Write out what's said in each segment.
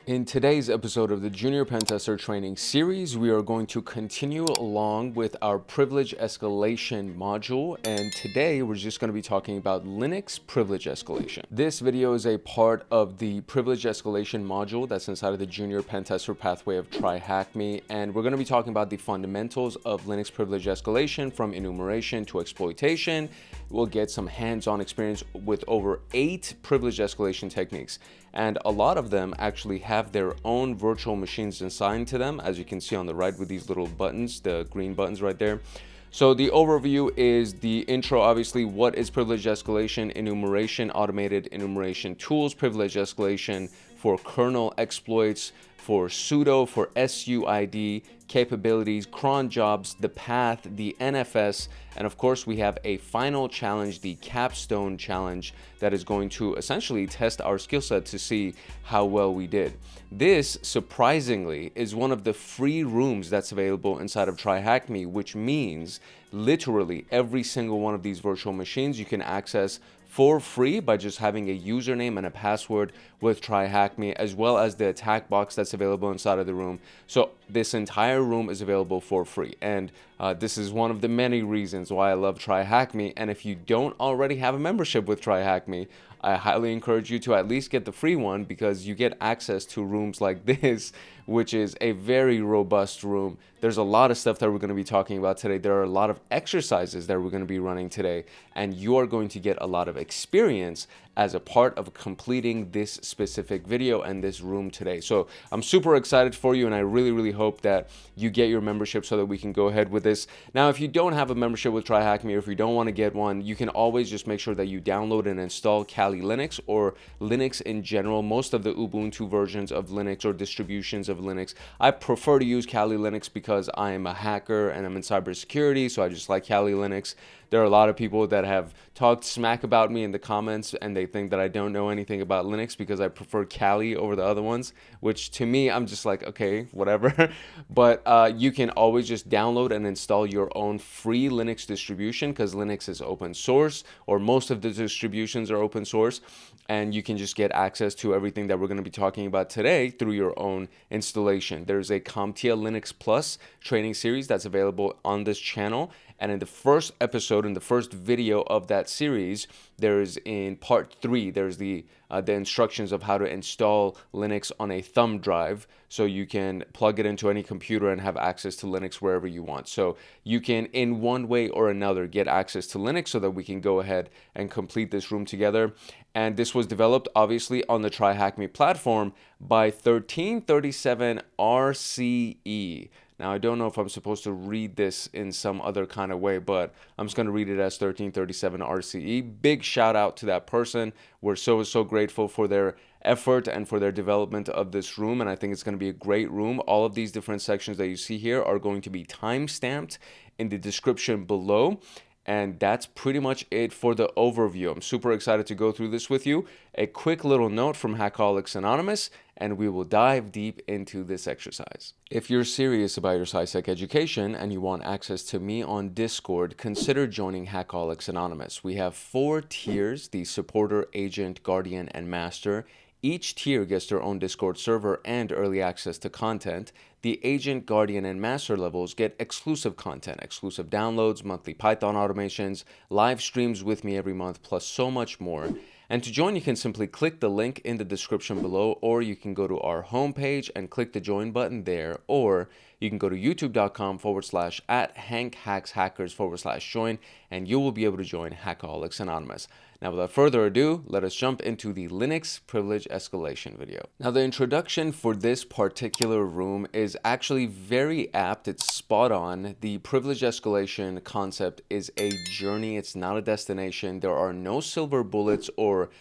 In today's episode of the Junior PenTester training series, we are going to continue along with our privilege escalation module, and today we're just going to be talking about Linux privilege escalation. This video is a part of the privilege escalation module that's inside of the Junior PenTester pathway of TryHackMe, and we're going to be talking about the fundamentals of Linux privilege escalation from enumeration to exploitation. We'll get some hands-on experience with over 8 privilege escalation techniques, and a lot of them actually have their own virtual machines assigned to them, as you can see on the right with these little buttons, the green buttons right there. So the overview is the intro, obviously, what is privilege escalation, enumeration, automated enumeration tools, privilege escalation for kernel exploits, for Sudo, for SUID, capabilities, cron jobs, the path, the NFS, and of course we have a final challenge, the Capstone challenge, that is going to essentially test our skill set to see how well we did. This, surprisingly, is one of the free rooms that's available inside of TryHackMe, which means literally every single one of these virtual machines you can access for free by just having a username and a password with TryHackMe, as well as the attack box that's available inside of the room. So this entire room is available for free, and this is one of the many reasons why I love TryHackMe. And if you don't already have a membership with TryHackMe, I highly encourage you to at least get the free one, because you get access to rooms like this, which is a very robust room. There's a lot of stuff that we're going to be talking about today. There are a lot of exercises that we're going to be running today, and you are going to get a lot of experience as a part of completing this specific video and this room today. So I'm super excited for you, and I really hope that you get your membership so that we can go ahead with this. Now, if you don't have a membership with TryHackMe, or if you don't want to get one, you can always just make sure that you download and install Kali Linux, or Linux in general, most of the Ubuntu versions of Linux or distributions of Linux. I prefer to use Kali Linux because I am a hacker and I'm in cybersecurity, so I just like Kali Linux. There are a lot of people that have talked smack about me in the comments, and they think that I don't know anything about Linux because I prefer Kali over the other ones, which to me, I'm just like, okay, whatever. But you can always just download and install your own free Linux distribution, because Linux is open source, or most of the distributions are open source, and you can just get access to everything that we're going to be talking about today through your own installation. There's a CompTIA Linux Plus training series that's available on this channel. And in the first episode, in the first video of that series, there's in part 3, there's the instructions of how to install Linux on a thumb drive, so you can plug it into any computer and have access to Linux wherever you want. So you can, in one way or another, get access to Linux so that we can go ahead and complete this room together. And this was developed, obviously, on the TryHackMe platform by 1337 RCE. Now, I don't know if I'm supposed to read this in some other kind of way, but I'm just going to read it as 1337 RCE. Big shout out to that person. We're so grateful for their effort and for their development of this room, and I think it's going to be a great room. All of these different sections that you see here are going to be time-stamped in the description below. And that's pretty much it for the overview. I'm super excited to go through this with you. A quick little note from Hackaholics Anonymous, and we will dive deep into this exercise. If you're serious about your SysAdmin education and you want access to me on Discord, consider joining Hackaholics Anonymous. We have 4 tiers: the supporter, agent, guardian, and master. Each tier gets their own Discord server and early access to content. The agent, guardian, and master levels get exclusive content, exclusive downloads, monthly Python automations, live streams with me every month, plus so much more. And to join, you can simply click the link in the description below, or you can go to our homepage and click the join button there, or you can go to youtube.com/@HankHacksHackers/join, and you will be able to join Hackaholics Anonymous. Now, without further ado, let us jump into the Linux privilege escalation video. Now, the introduction for this particular room is actually very apt. It's spot on. The privilege escalation concept is a journey. It's not a destination. There are no silver bullets or,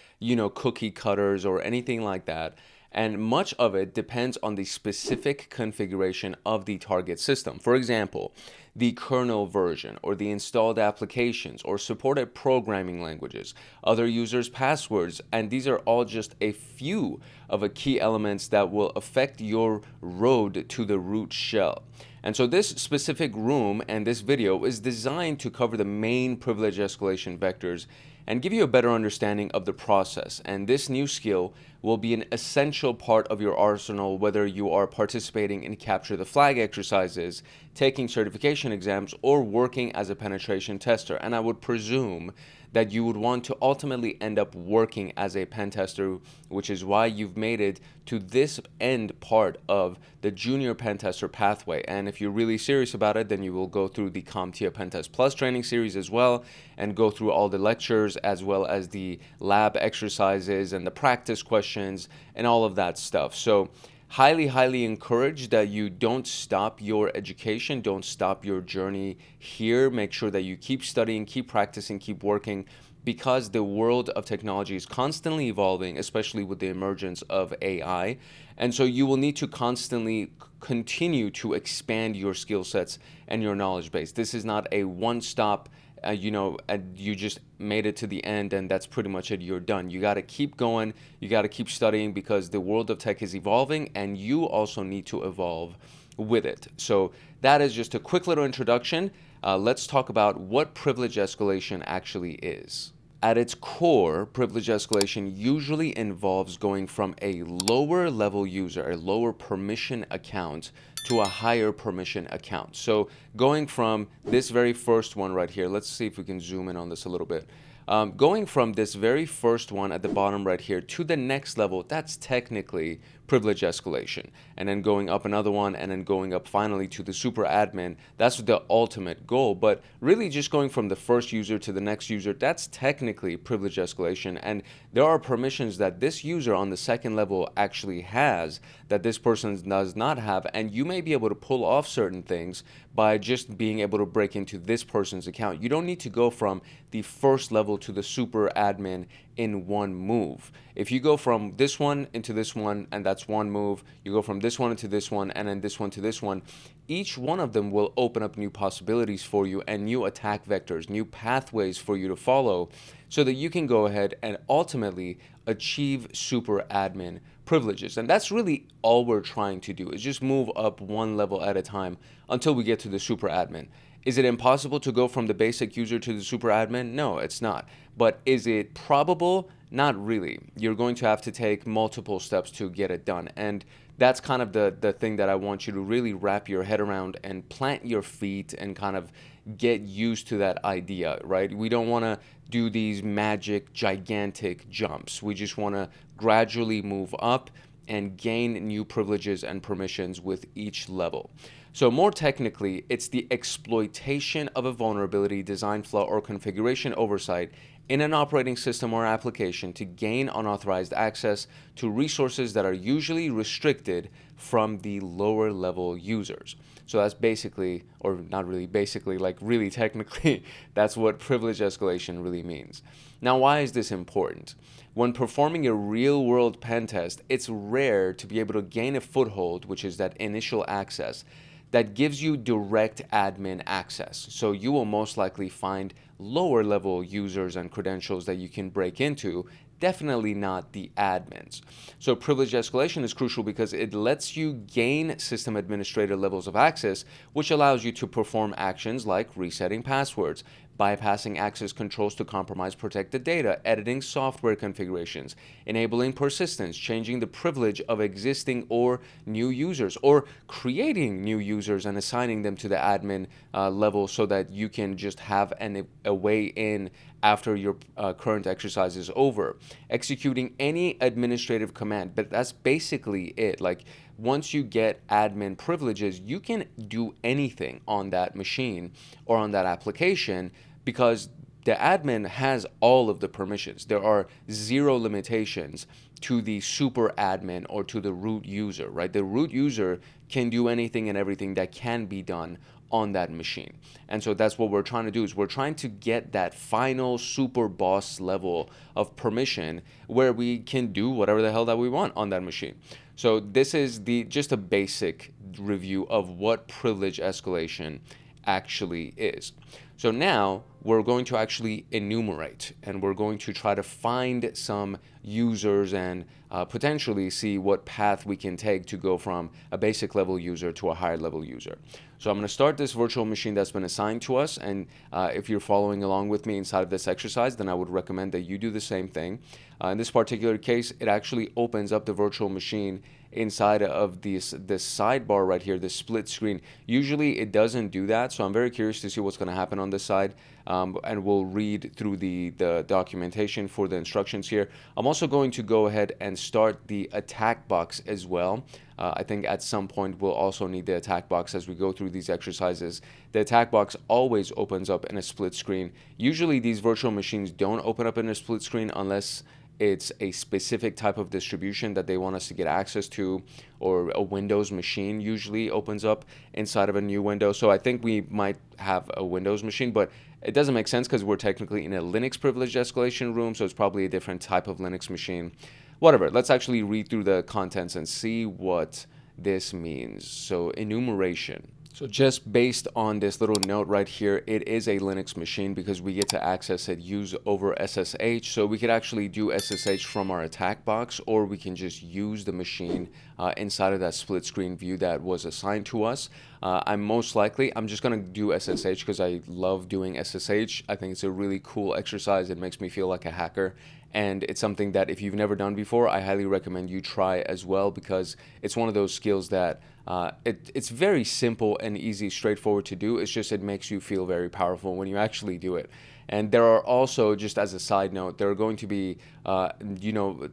cookie cutters or anything like that. And much of it depends on the specific configuration of the target system. For example, the kernel version, or the installed applications, or supported programming languages, other users' passwords, and these are all just a few of the key elements that will affect your road to the root shell. And so this specific room and this video is designed to cover the main privilege escalation vectors and give you a better understanding of the process. And this new skill will be an essential part of your arsenal, whether you are participating in capture the flag exercises, taking certification exams, or working as a penetration tester. And I would presume that you would want to ultimately end up working as a pen tester, which is why you've made it to this end part of the junior pen tester pathway. And if you're really serious about it, then you will go through the CompTIA Pentest Plus training series as well, and go through all the lectures as well as the lab exercises and the practice questions and all of that stuff. So highly encourage that you don't stop your education, don't stop your journey here. Make sure that you keep studying, keep practicing, keep working, because the world of technology is constantly evolving, especially with the emergence of AI. And so you will need to constantly continue to expand your skill sets and your knowledge base. This is not a one-stop you just made it to the end and that's pretty much it, you're done. You got to keep going, you got to keep studying, because the world of tech is evolving and you also need to evolve with it. So that is just a quick little introduction. Let's talk about what privilege escalation actually is. At its core, privilege escalation usually involves going from a lower level user, a lower permission account, to a higher permission account. So going from this very first one right here, let's see if we can zoom in on this a little bit. Going from this very first one at the bottom right here to the next level, that's technically privilege escalation. And then going up another one, and then going up finally to the super admin, that's the ultimate goal. But really just going from the first user to the next user, that's technically privilege escalation. And there are permissions that this user on the second level actually has that this person does not have, and you may be able to pull off certain things by just being able to break into this person's account. You don't need to go from the first level to the super admin in one move. If you go from this one into this one, and that's one move, you go from this one into this one, and then this one to this one, each one of them will open up new possibilities for you and new attack vectors, new pathways for you to follow, so that you can go ahead and ultimately achieve super admin privileges. And that's really all we're trying to do, is just move up one level at a time until we get to the super admin. Is it impossible to go from the basic user to the super admin? No, it's not. But is it probable? Not really. You're going to have to take multiple steps to get it done. And that's kind of the thing that I want you to really wrap your head around and plant your feet and kind of get used to that idea, right? We don't want to do these magic, gigantic jumps. We just want to gradually move up and gain new privileges and permissions with each level. So more technically, it's the exploitation of a vulnerability, design flaw, or configuration oversight in an operating system or application to gain unauthorized access to resources that are usually restricted from the lower level users. So that's basically, or not really basically, like really technically, that's what privilege escalation really means. Now, why is this important? When performing a real-world pen test, it's rare to be able to gain a foothold, which is that initial access, that gives you direct admin access. So you will most likely find lower level users and credentials that you can break into, definitely not the admins. So privilege escalation is crucial because it lets you gain system administrator levels of access, which allows you to perform actions like resetting passwords, bypassing access controls to compromise protected data, editing software configurations, enabling persistence, changing the privilege of existing or new users, or creating new users and assigning them to the admin level so that you can just have a way in after your current exercise is over. Executing any administrative command, but that's basically it. Like, once you get admin privileges, you can do anything on that machine or on that application because the admin has all of the permissions. There are zero limitations to the super admin or to the root user, right? The root user can do anything and everything that can be done on that machine. And so that's what we're trying to do, is we're trying to get that final super boss level of permission where we can do whatever the hell that we want on that machine. So this is just a basic review of what privilege escalation actually is. So now we're going to actually enumerate, and we're going to try to find some users and potentially see what path we can take to go from a basic level user to a higher level user. So I'm going to start this virtual machine that's been assigned to us, and if you're following along with me inside of this exercise, then I would recommend that you do the same thing. In this particular case, it actually opens up the virtual machine inside of this sidebar right here, this split screen. Usually it doesn't do that, so I'm very curious to see what's going to happen on this side, and we'll read through the documentation for the instructions here. I'm also going to go ahead and start the attack box as well. I think at some point we'll also need the attack box as we go through these exercises. The attack box always opens up in a split screen. Usually these virtual machines don't open up in a split screen unless it's a specific type of distribution that they want us to get access to, or a Windows machine usually opens up inside of a new window. So I think we might have a Windows machine, but it doesn't make sense because we're technically in a Linux privileged escalation room, so it's probably a different type of Linux machine. Whatever, let's actually read through the contents and see what this means. So enumeration. So just based on this little note right here, it is a Linux machine because we get to access it use over SSH. So we could actually do SSH from our attack box, or we can just use the machine inside of that split screen view that was assigned to us. I'm just going to do SSH because I love doing SSH. I think it's a really cool exercise. It makes me feel like a hacker. And it's something that if you've never done before, I highly recommend you try as well, because it's one of those skills that it's very simple and easy, straightforward to do. It's just it makes you feel very powerful when you actually do it. And there are also, just as a side note, there are going to be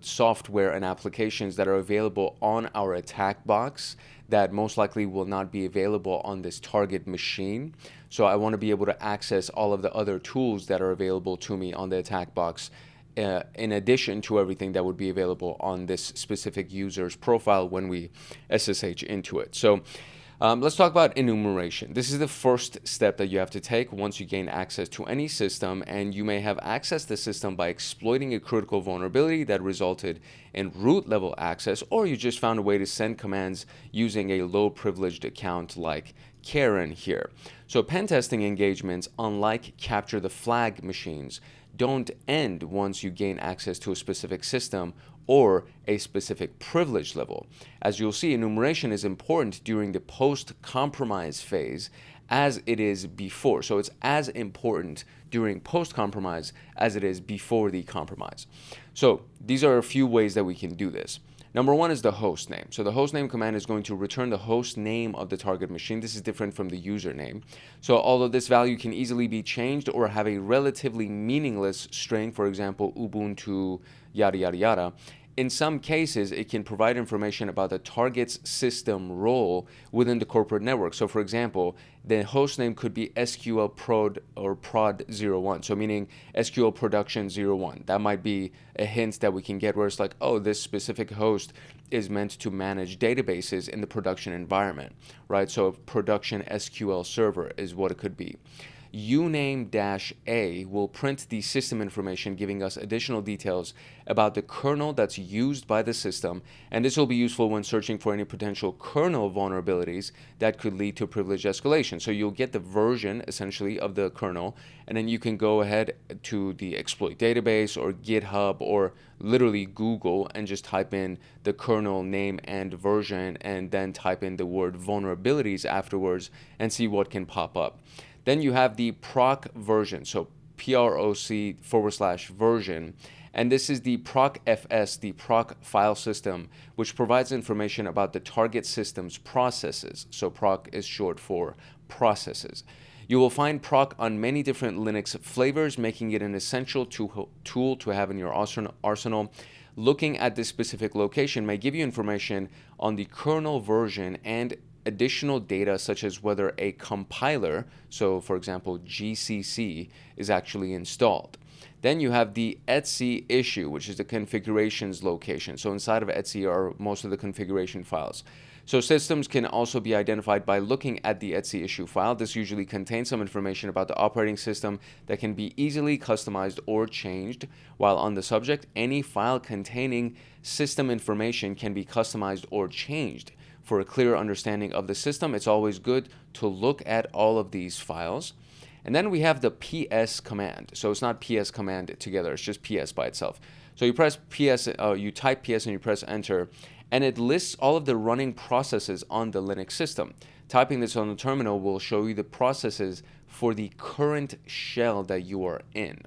software and applications that are available on our attack box that most likely will not be available on this target machine. So I want to be able to access all of the other tools that are available to me on the attack box, in addition to everything that would be available on this specific user's profile when we SSH into it. So let's talk about enumeration. This is the first step that you have to take once you gain access to any system, and you may have accessed the system by exploiting a critical vulnerability that resulted in root level access, or you just found a way to send commands using a low privileged account like Karen here. So pen testing engagements, unlike capture the flag machines, don't end once you gain access to a specific system or a specific privilege level. As you'll see, enumeration is important during the post-compromise phase as it is before. So it's as important during post-compromise as it is before the compromise. So these are a few ways that we can do this. Number one is the host name. So the host name command is going to return the host name of the target machine. This is different from the username. So although this value can easily be changed or have a relatively meaningless string, for example, Ubuntu, yada, yada, yada, in some cases, it can provide information about the target's system role within the corporate network. So for example, the host name could be SQL prod or prod01, so meaning SQL production 01. That might be a hint that we can get where it's like, oh, this specific host is meant to manage databases in the production environment, right? So production SQL server is what it could be. uname-a will print the system information, giving us additional details about the kernel that's used by the system, and this will be useful when searching for any potential kernel vulnerabilities that could lead to privilege escalation. So you'll get the version essentially of the kernel, and then you can go ahead to the exploit database or GitHub or literally Google and just type in the kernel name and version, and then type in the word vulnerabilities afterwards and see what can pop up. Then you have the proc version, so proc/version, and this is the procfs, the proc file system, which provides information about the target system's processes. So proc is short for processes. You will find proc on many different Linux flavors, making it an essential tool to have in your arsenal. Looking at this specific location may give you information on the kernel version and additional data such as whether a compiler, so for example GCC, is actually installed. Then you have the etc issue, which is the configurations location. So inside of etc are most of the configuration files. So systems can also be identified by looking at the etc issue file. This usually contains some information about the operating system that can be easily customized or changed. While on the subject, any file containing system information can be customized or changed. For a clear understanding of the system, it's always good to look at all of these files. And then we have the PS command. So it's not PS command together, it's just PS by itself. So you press PS, you type PS and you press enter, and it lists all of the running processes on the Linux system. Typing this on the terminal will show you the processes for the current shell that you are in.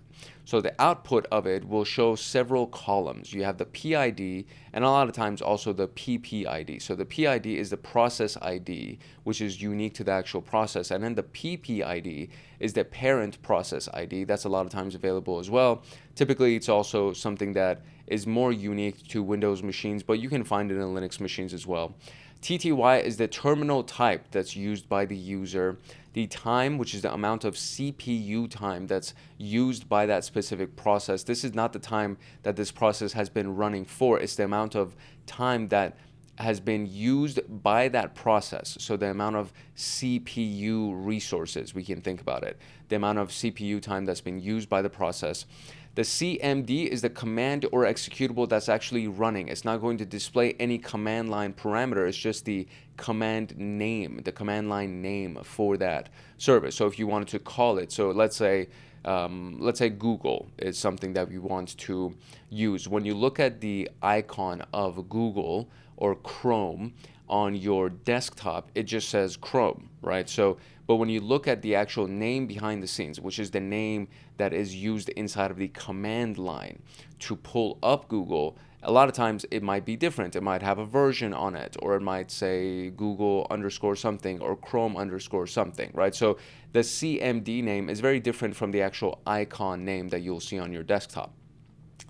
So the output of it will show several columns. You have the PID and a lot of times also the PPID. So the PID is the process ID, which is unique to the actual process. And then the PPID is the parent process ID. That's a lot of times available as well. Typically, it's also something that is more unique to Windows machines, but you can find it in Linux machines as well. TTY is the terminal type that's used by the user. The time, which is the amount of CPU time that's used by that specific process. This is not the time that this process has been running for. It's the amount of time that has been used by that process. So the amount of CPU resources, we can think about it. The amount of CPU time that's been used by the process. The CMD is the command or executable that's actually running. It's not going to display any command line parameter. It's just the command name, the command line name for that service. So if you wanted to call it, so let's say Google is something that we want to use. When you look at the icon of Google or Chrome on your desktop, it just says Chrome, right? So, but when you look at the actual name behind the scenes, which is the name that is used inside of the command line to pull up Google, a lot of times it might be different. It might have a version on it, or it might say Google underscore something or Chrome underscore something, right? So the CMD name is very different from the actual icon name that you'll see on your desktop.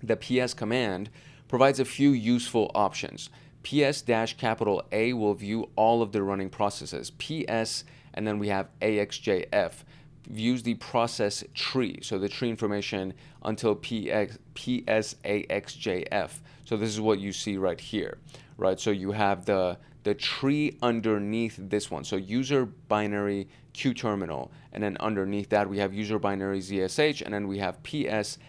The PS command provides a few useful options. PS-A will view all of the running processes. PS, and then we have AXJF, views the process tree, so the tree information until PSAXJF. So this is what you see right here, right? So you have the tree underneath this one. So user binary Q terminal, and then underneath that we have user binary ZSH, and then we have PSAXJF.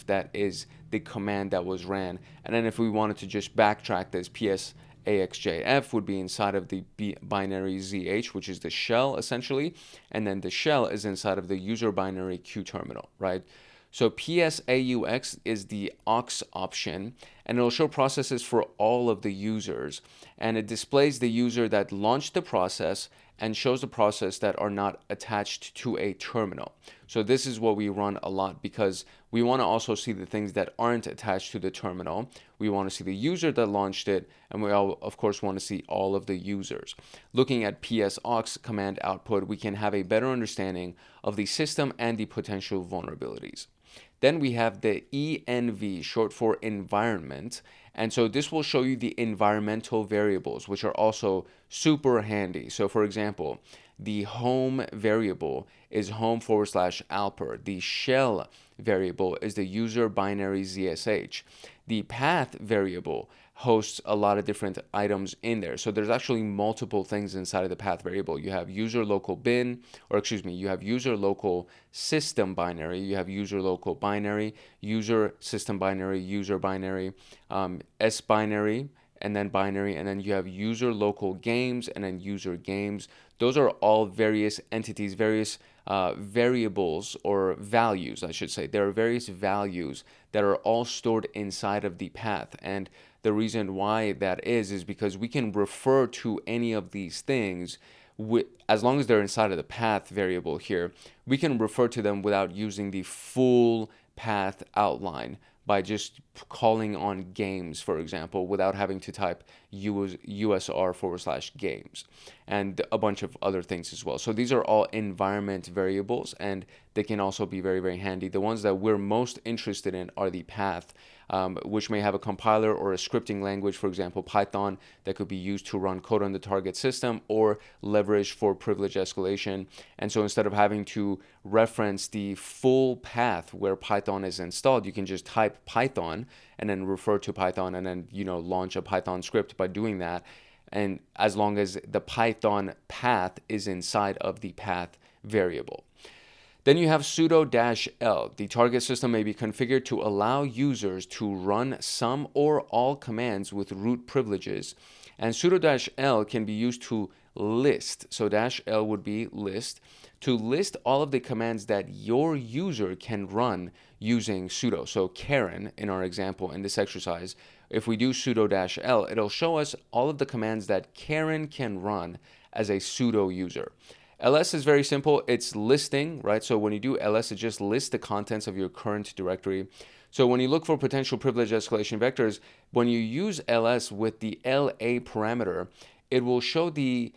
That is the command that was ran. And then if we wanted to just backtrack this, PSAXJF would be inside of the binary ZH, which is the shell essentially, and then the shell is inside of the user binary Q terminal, right? So PSAUX is the aux option, and it'll show processes for all of the users, and it displays the user that launched the process and shows the process that are not attached to a terminal. So this is what we run a lot because we want to also see the things that aren't attached to the terminal. We want to see the user that launched it, and we all, of course, want to see all of the users. Looking at PSAUX command output, we can have a better understanding of the system and the potential vulnerabilities. Then we have the ENV, short for environment. And so this will show you the environmental variables, which are also super handy. So for example, the home variable is home/alper. The shell variable is the user binary ZSH. The path variable hosts a lot of different items in there. So there's actually multiple things inside of the path variable. You have user local bin, or excuse me, you have user local system binary, you have user local binary, user system binary, user binary, S binary, and then you have user local games, and then user games. Those are all various entities, various variables or values, I should say. There are various values that are all stored inside of the path. And the reason why that is because we can refer to any of these things as long as they're inside of the path variable here, we can refer to them without using the full path outline by just calling on games, for example, without having to type usr/games and a bunch of other things as well. So these are all environment variables, and they can also be very, very handy. The ones that we're most interested in are the path which may have a compiler or a scripting language, for example, Python, that could be used to run code on the target system or leverage for privilege escalation. And so instead of having to reference the full path where Python is installed, you can just type Python and then refer to Python and then, launch a Python script by doing that. And as long as the Python path is inside of the path variable. Then you have sudo-l. The target system may be configured to allow users to run some or all commands with root privileges. And sudo-l can be used to list. So -l would be list. To list all of the commands that your user can run using sudo. So Karen, in our example in this exercise, if we do sudo-l, it'll show us all of the commands that Karen can run as a sudo user. ls is very simple. It's listing, right? So when you do ls, it just lists the contents of your current directory. So when you look for potential privilege escalation vectors, when you use ls with the LA parameter, it will show the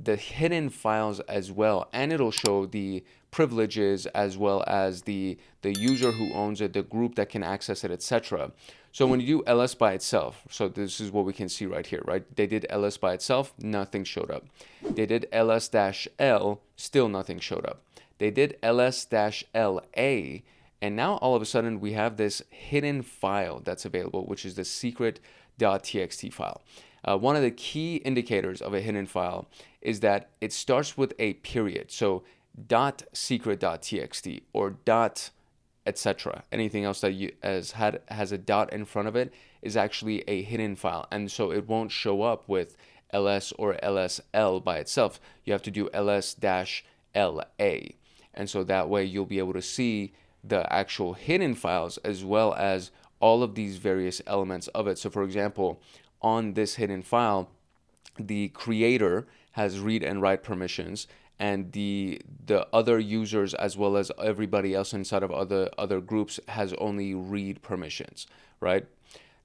hidden files as well, and it'll show the privileges as well as the user who owns it, the group that can access it, etc. So when you do ls by itself, so this is what we can see right here, right? They did ls by itself, nothing showed up. They did ls-l, still nothing showed up. They did ls-la, and now all of a sudden we have this hidden file that's available, which is the secret.txt file. One of the key indicators of a hidden file is that it starts with a period. So .secret.txt or etc. Anything else that has a dot in front of it is actually a hidden file, and so it won't show up with ls or ls-l by itself. You have to do ls-la, and so that way you'll be able to see the actual hidden files as well as all of these various elements of it. So for example, on this hidden file, the creator has read and write permissions, and the other users as well as everybody else inside of other groups has only read permissions, right?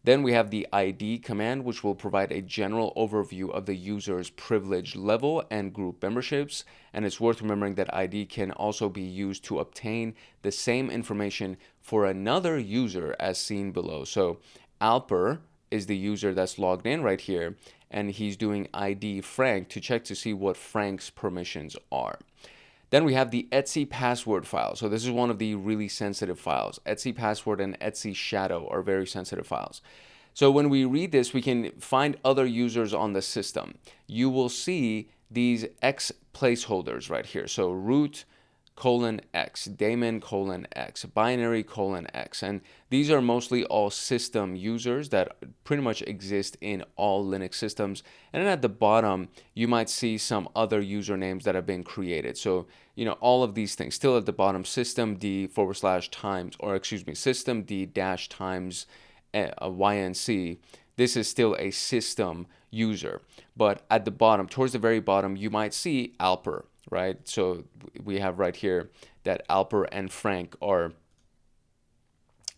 Then we have the ID command, which will provide a general overview of the user's privilege level and group memberships. And it's worth remembering that ID can also be used to obtain the same information for another user as seen below. So Alper is the user that's logged in right here, and he's doing ID Frank to check to see what Frank's permissions are. Then we have the etc password file. So this is one of the really sensitive files. etc password and etc shadow are very sensitive files. So when we read this, we can find other users on the system. You will see these X placeholders right here. So root :x, daemon :x, binary :x, and these are mostly all system users that pretty much exist in all Linux systems. And then at the bottom, you might see some other usernames that have been created. So, all of these things still at the bottom, systemd/times, or excuse me, systemd-times YNC. This is still a system user, but at the bottom, towards the very bottom, you might see Alper. Right, so we have right here that Alper and Frank are,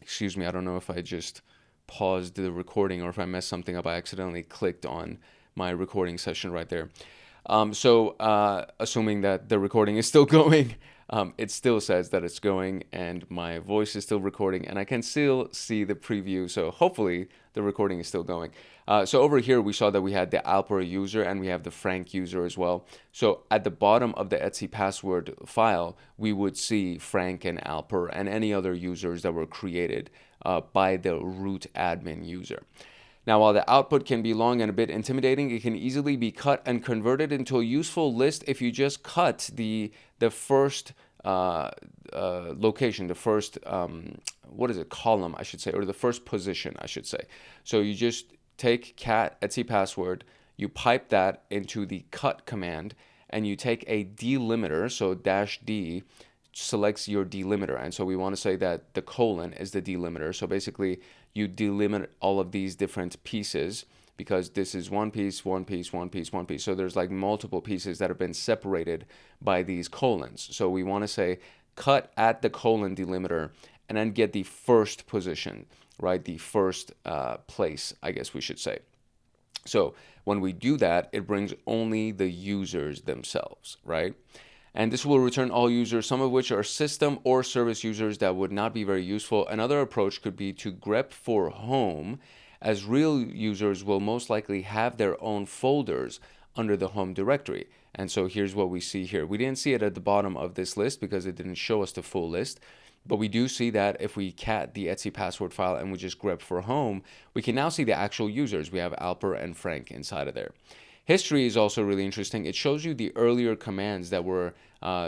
excuse me, I don't know if I just paused the recording or if I messed something up. I accidentally clicked on my recording session right there. Assuming that the recording is still going, it still says that it's going and my voice is still recording and I can still see the preview. So hopefully the recording is still going. So over here, we saw that we had the Alper user and we have the Frank user as well. So at the bottom of the etc password file, we would see Frank and Alper and any other users that were created by the root admin user. Now, while the output can be long and a bit intimidating, it can easily be cut and converted into a useful list if you just cut the first location, the first, column, I should say, or the first position, I should say. So you just take cat etc password, you pipe that into the cut command, and you take a delimiter, so -d selects your delimiter, and so we want to say that the colon is the delimiter. So basically you delimit all of these different pieces because this is one piece, one piece, one piece, one piece. So there's like multiple pieces that have been separated by these colons. So we want to say cut at the colon delimiter and then get the first position, right? The first place, I guess we should say. So when we do that, it brings only the users themselves, right? And this will return all users, some of which are system or service users that would not be very useful. Another approach could be to grep for home, as real users will most likely have their own folders under the home directory. And so here's what we see here. We didn't see it at the bottom of this list because it didn't show us the full list. But we do see that if we cat the etc password file and we just grep for home, we can now see the actual users. We have Alper and Frank inside of there. History is also really interesting. It shows you the earlier commands that were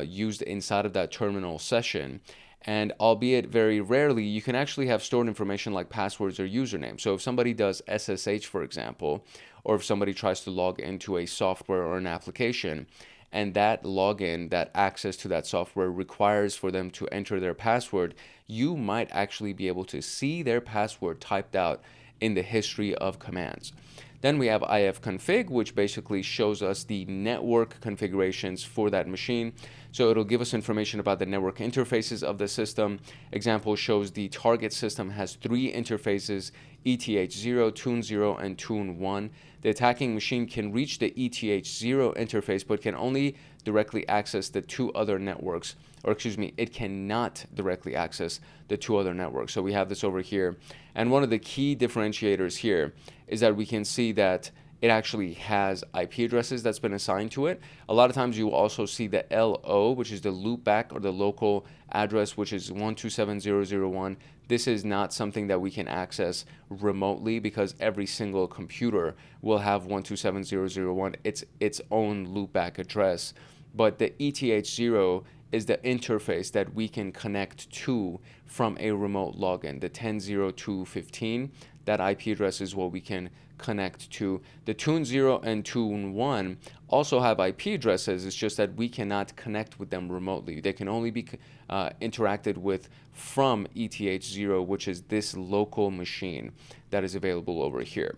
used inside of that terminal session. And albeit very rarely, you can actually have stored information like passwords or usernames. So if somebody does SSH, for example, or if somebody tries to log into a software or an application, and that login, that access to that software requires for them to enter their password, you might actually be able to see their password typed out in the history of commands. Then we have ifconfig, which basically shows us the network configurations for that machine. So it'll give us information about the network interfaces of the system. Example shows the target system has 3 interfaces, ETH0, Tune0, and Tune1. The attacking machine can reach the ETH0 interface, but can only directly access the 2 other networks, or excuse me, it cannot directly access the 2 other networks. So we have this over here. And one of the key differentiators here is that we can see that it actually has IP addresses that's been assigned to it. A lot of times you will also see the LO, which is the loopback or the local address, which is 127.0.0.1. This is not something that we can access remotely because every single computer will have 127.0.0.1, its own loopback address. But the ETH0 is the interface that we can connect to from a remote login. The 10.0.2.15, that IP address is what we can connect to. The Tune0 and Tune1 also have IP addresses. It's just that we cannot connect with them remotely. They can only be interacted with from ETH0, which is this local machine that is available over here.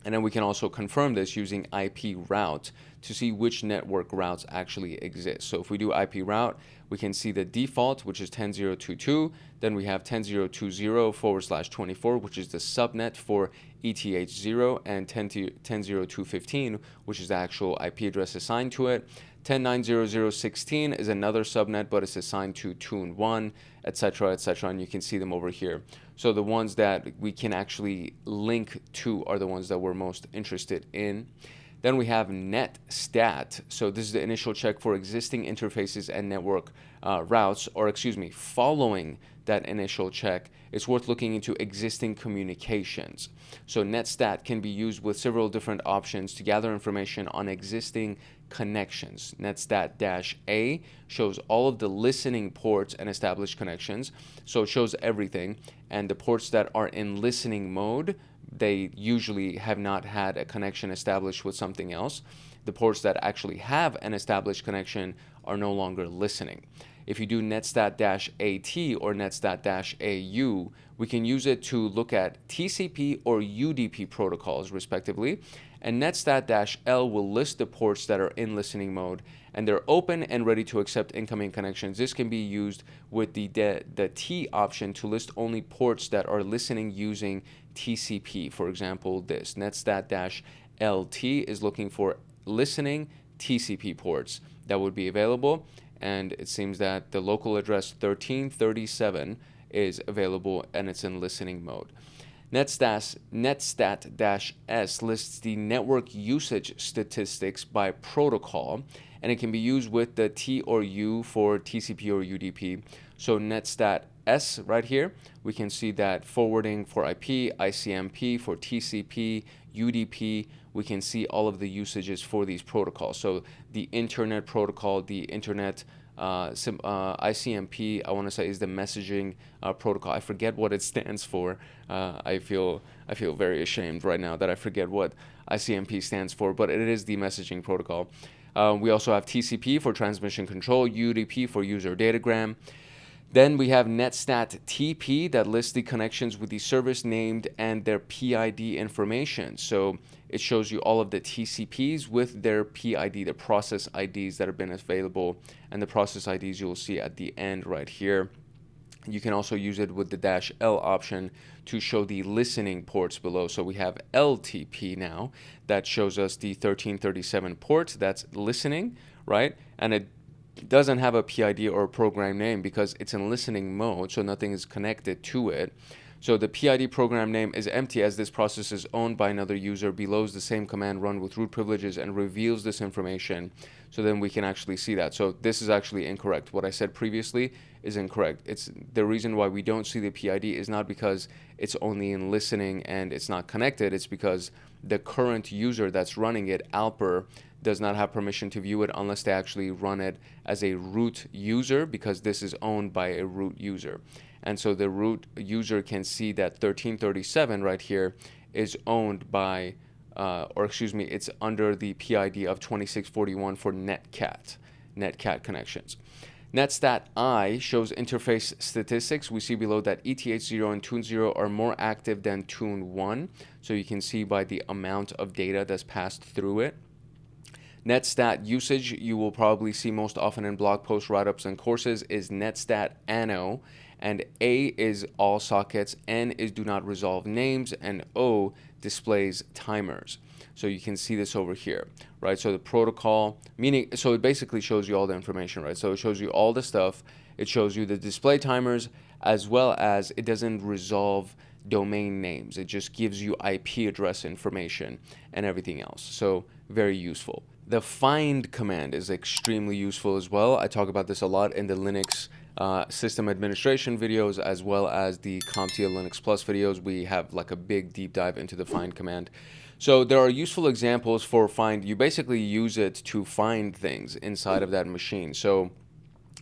And then we can also confirm this using IP route to see which network routes actually exist. So if we do IP route, we can see the default, which is 10.0.2.2. Then we have 10.0.20/24, which is the subnet for ETH0, and 10.0.2.15, which is the actual IP address assigned to it. 10.9.0.0.16 is another subnet, but it's assigned to Tune1, etc., etc., and you can see them over here. So the ones that we can actually link to are the ones that we're most interested in. Then we have netstat. So this is the initial check for existing interfaces and network routes, or excuse me, following that initial check, it's worth looking into existing communications. So netstat can be used with several different options to gather information on existing connections. Netstat-A shows all of the listening ports and established connections. So it shows everything. And the ports that are in listening mode, they usually have not had a connection established with something else. The ports that actually have an established connection are no longer listening. If you do netstat-AT or netstat-AU, we can use it to look at TCP or UDP protocols, respectively. And netstat-L will list the ports that are in listening mode, and they're open and ready to accept incoming connections. This can be used with the T option to list only ports that are listening using TCP. For example, this netstat-LT is looking for listening TCP ports that would be available, and it seems that the local address 1337 is available and it's in listening mode. Netstat-S lists the network usage statistics by protocol, and it can be used with the T or U for TCP or UDP. So netstat-S right here, we can see that forwarding for IP, ICMP for TCP, UDP, we can see all of the usages for these protocols. So the internet protocol, the internet ICMP, I want to say, is the messaging protocol. I forget what it stands for. I feel very ashamed right now that I forget what ICMP stands for, but it is the messaging protocol. We also have TCP for transmission control, UDP for user datagram. Then we have netstat-TP that lists the connections with the service named and their PID information. So it shows you all of the TCPs with their PID, the process IDs that have been available, and the process IDs you'll see at the end right here. You can also use it with the -L option to show the listening ports below. So we have LTP now that shows us the 1337 port that's listening, right? And it doesn't have a PID or a program name because it's in listening mode, so nothing is connected to it. So the PID program name is empty as this process is owned by another user, below is the same command run with root privileges and reveals this information. So then we can actually see that. So this is actually incorrect. What I said previously is incorrect. It's the reason why we don't see the PID is not because it's only in listening and it's not connected. It's because the current user that's running it, Alper, does not have permission to view it unless they actually run it as a root user, because this is owned by a root user. And so the root user can see that 1337 right here is owned by, it's under the PID of 2641 for netcat connections. Netstat I shows interface statistics. We see below that ETH0 and Tune0 are more active than Tune1. So you can see by the amount of data that's passed through it. Netstat usage, you will probably see most often in blog posts, write-ups, and courses, is Netstat Anno. And A is all sockets, N is do not resolve names, and O displays timers. So you can see this over here, right? So the protocol, so it basically shows you all the information, right? So it shows you all the stuff. It shows you the display timers, as well as it doesn't resolve domain names. It just gives you IP address information and everything else. So very useful. The find command is extremely useful as well. I talk about this a lot in the Linux system administration videos, as well as the CompTIA Linux Plus videos. We have like a big deep dive into the find command. So there are useful examples for find. You basically use it to find things inside of that machine. So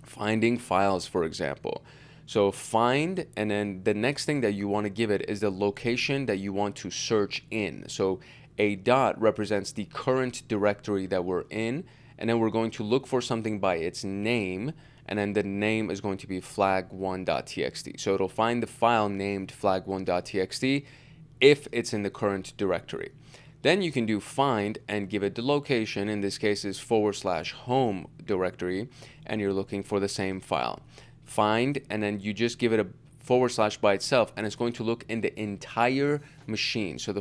finding files, for example. So find, and then the next thing that you want to give it is the location that you want to search in. So a dot represents the current directory that we're in, and then we're going to look for something by its name, and then the name is going to be flag1.txt. So it'll find the file named flag1.txt if it's in the current directory. Then you can do find and give it the location. In this case is /home directory, and you're looking for the same file. Find, and then you just give it a / by itself, and it's going to look in the entire machine. So the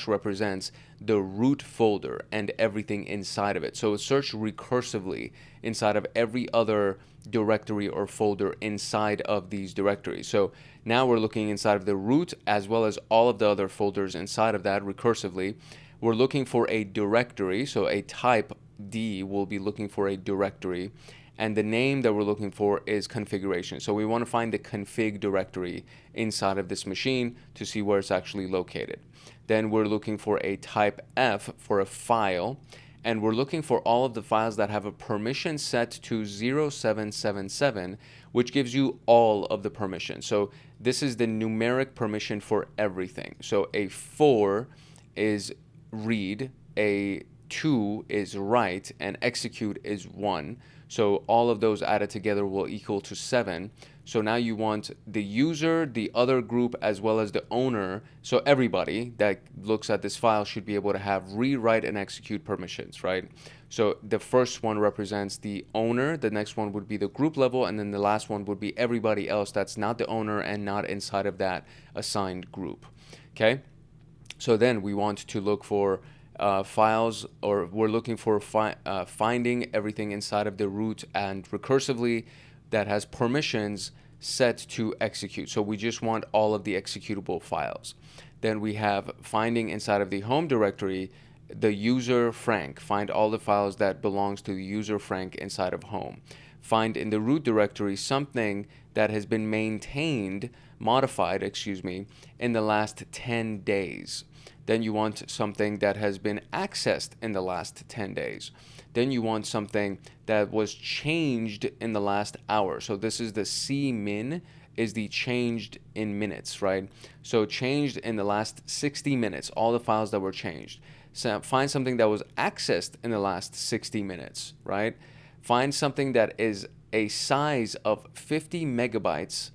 / represents the root folder and everything inside of it. So it searched recursively inside of every other directory or folder inside of these directories. So now we're looking inside of the root as well as all of the other folders inside of that recursively. We're looking for a directory, so a type D will be looking for a directory, and the name that we're looking for is configuration. So we want to find the config directory inside of this machine to see where it's actually located. Then we're looking for a type F for a file, and we're looking for all of the files that have a permission set to 0777, which gives you all of the permissions. So this is the numeric permission for everything. So a 4 is read, a 2 is write, and execute is 1. So all of those added together will equal to 7. So now you want the user, the other group, as well as the owner. So everybody that looks at this file should be able to have read, write, and execute permissions, right? So the first one represents the owner, the next one would be the group level, and then the last one would be everybody else that's not the owner and not inside of that assigned group, okay? So then we want to look for files, or we're looking for finding everything inside of the root and recursively that has permissions set to execute. So we just want all of the executable files. Then we have finding inside of the home directory the user Frank. Find all the files that belongs to the user Frank inside of home. Find in the root directory something that has been modified, in the last 10 days. Then you want something that has been accessed in the last 10 days. Then you want something that was changed in the last hour. So this is the cmin, is the changed in minutes, right? So changed in the last 60 minutes, all the files that were changed. So find something that was accessed in the last 60 minutes, right? Find something that is a size of 50 megabytes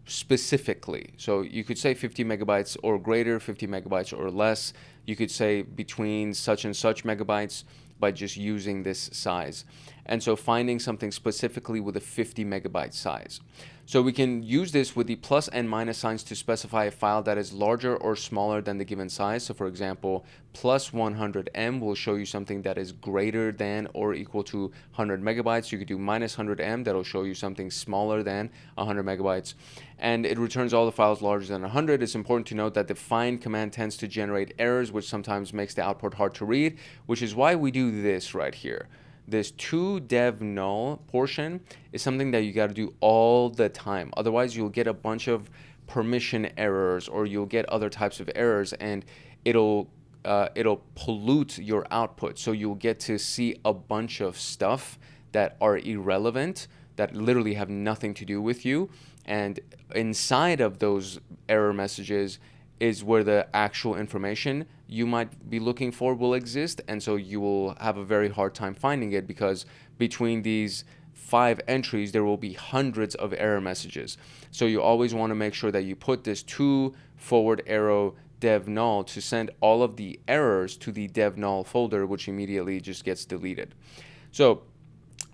specifically. So you could say 50 megabytes or greater, 50 megabytes or less. You could say between such and such megabytes by just using this size. and so finding something specifically with a 50 megabyte size. So we can use this with the plus and minus signs to specify a file that is larger or smaller than the given size. So for example, plus 100M will show you something that is greater than or equal to 100 megabytes. You could do minus 100M, that'll show you something smaller than 100 megabytes. And it returns all the files larger than 100. It's important to note that the find command tends to generate errors, which sometimes makes the output hard to read, which is why we do this right here. This toDev null portion is something that you got to do all the time. Otherwise, you'll get a bunch of permission errors, or you'll get other types of errors, and it'll pollute your output. So you'll get to see a bunch of stuff that are irrelevant, that literally have nothing to do with you. And inside of those error messages is where the actual information you might be looking for will exist, and so you will have a very hard time finding it, because between these 5 entries there will be hundreds of error messages. So you always want to make sure that you put this to dev null to send all of the errors to the dev null folder, which immediately just gets deleted. So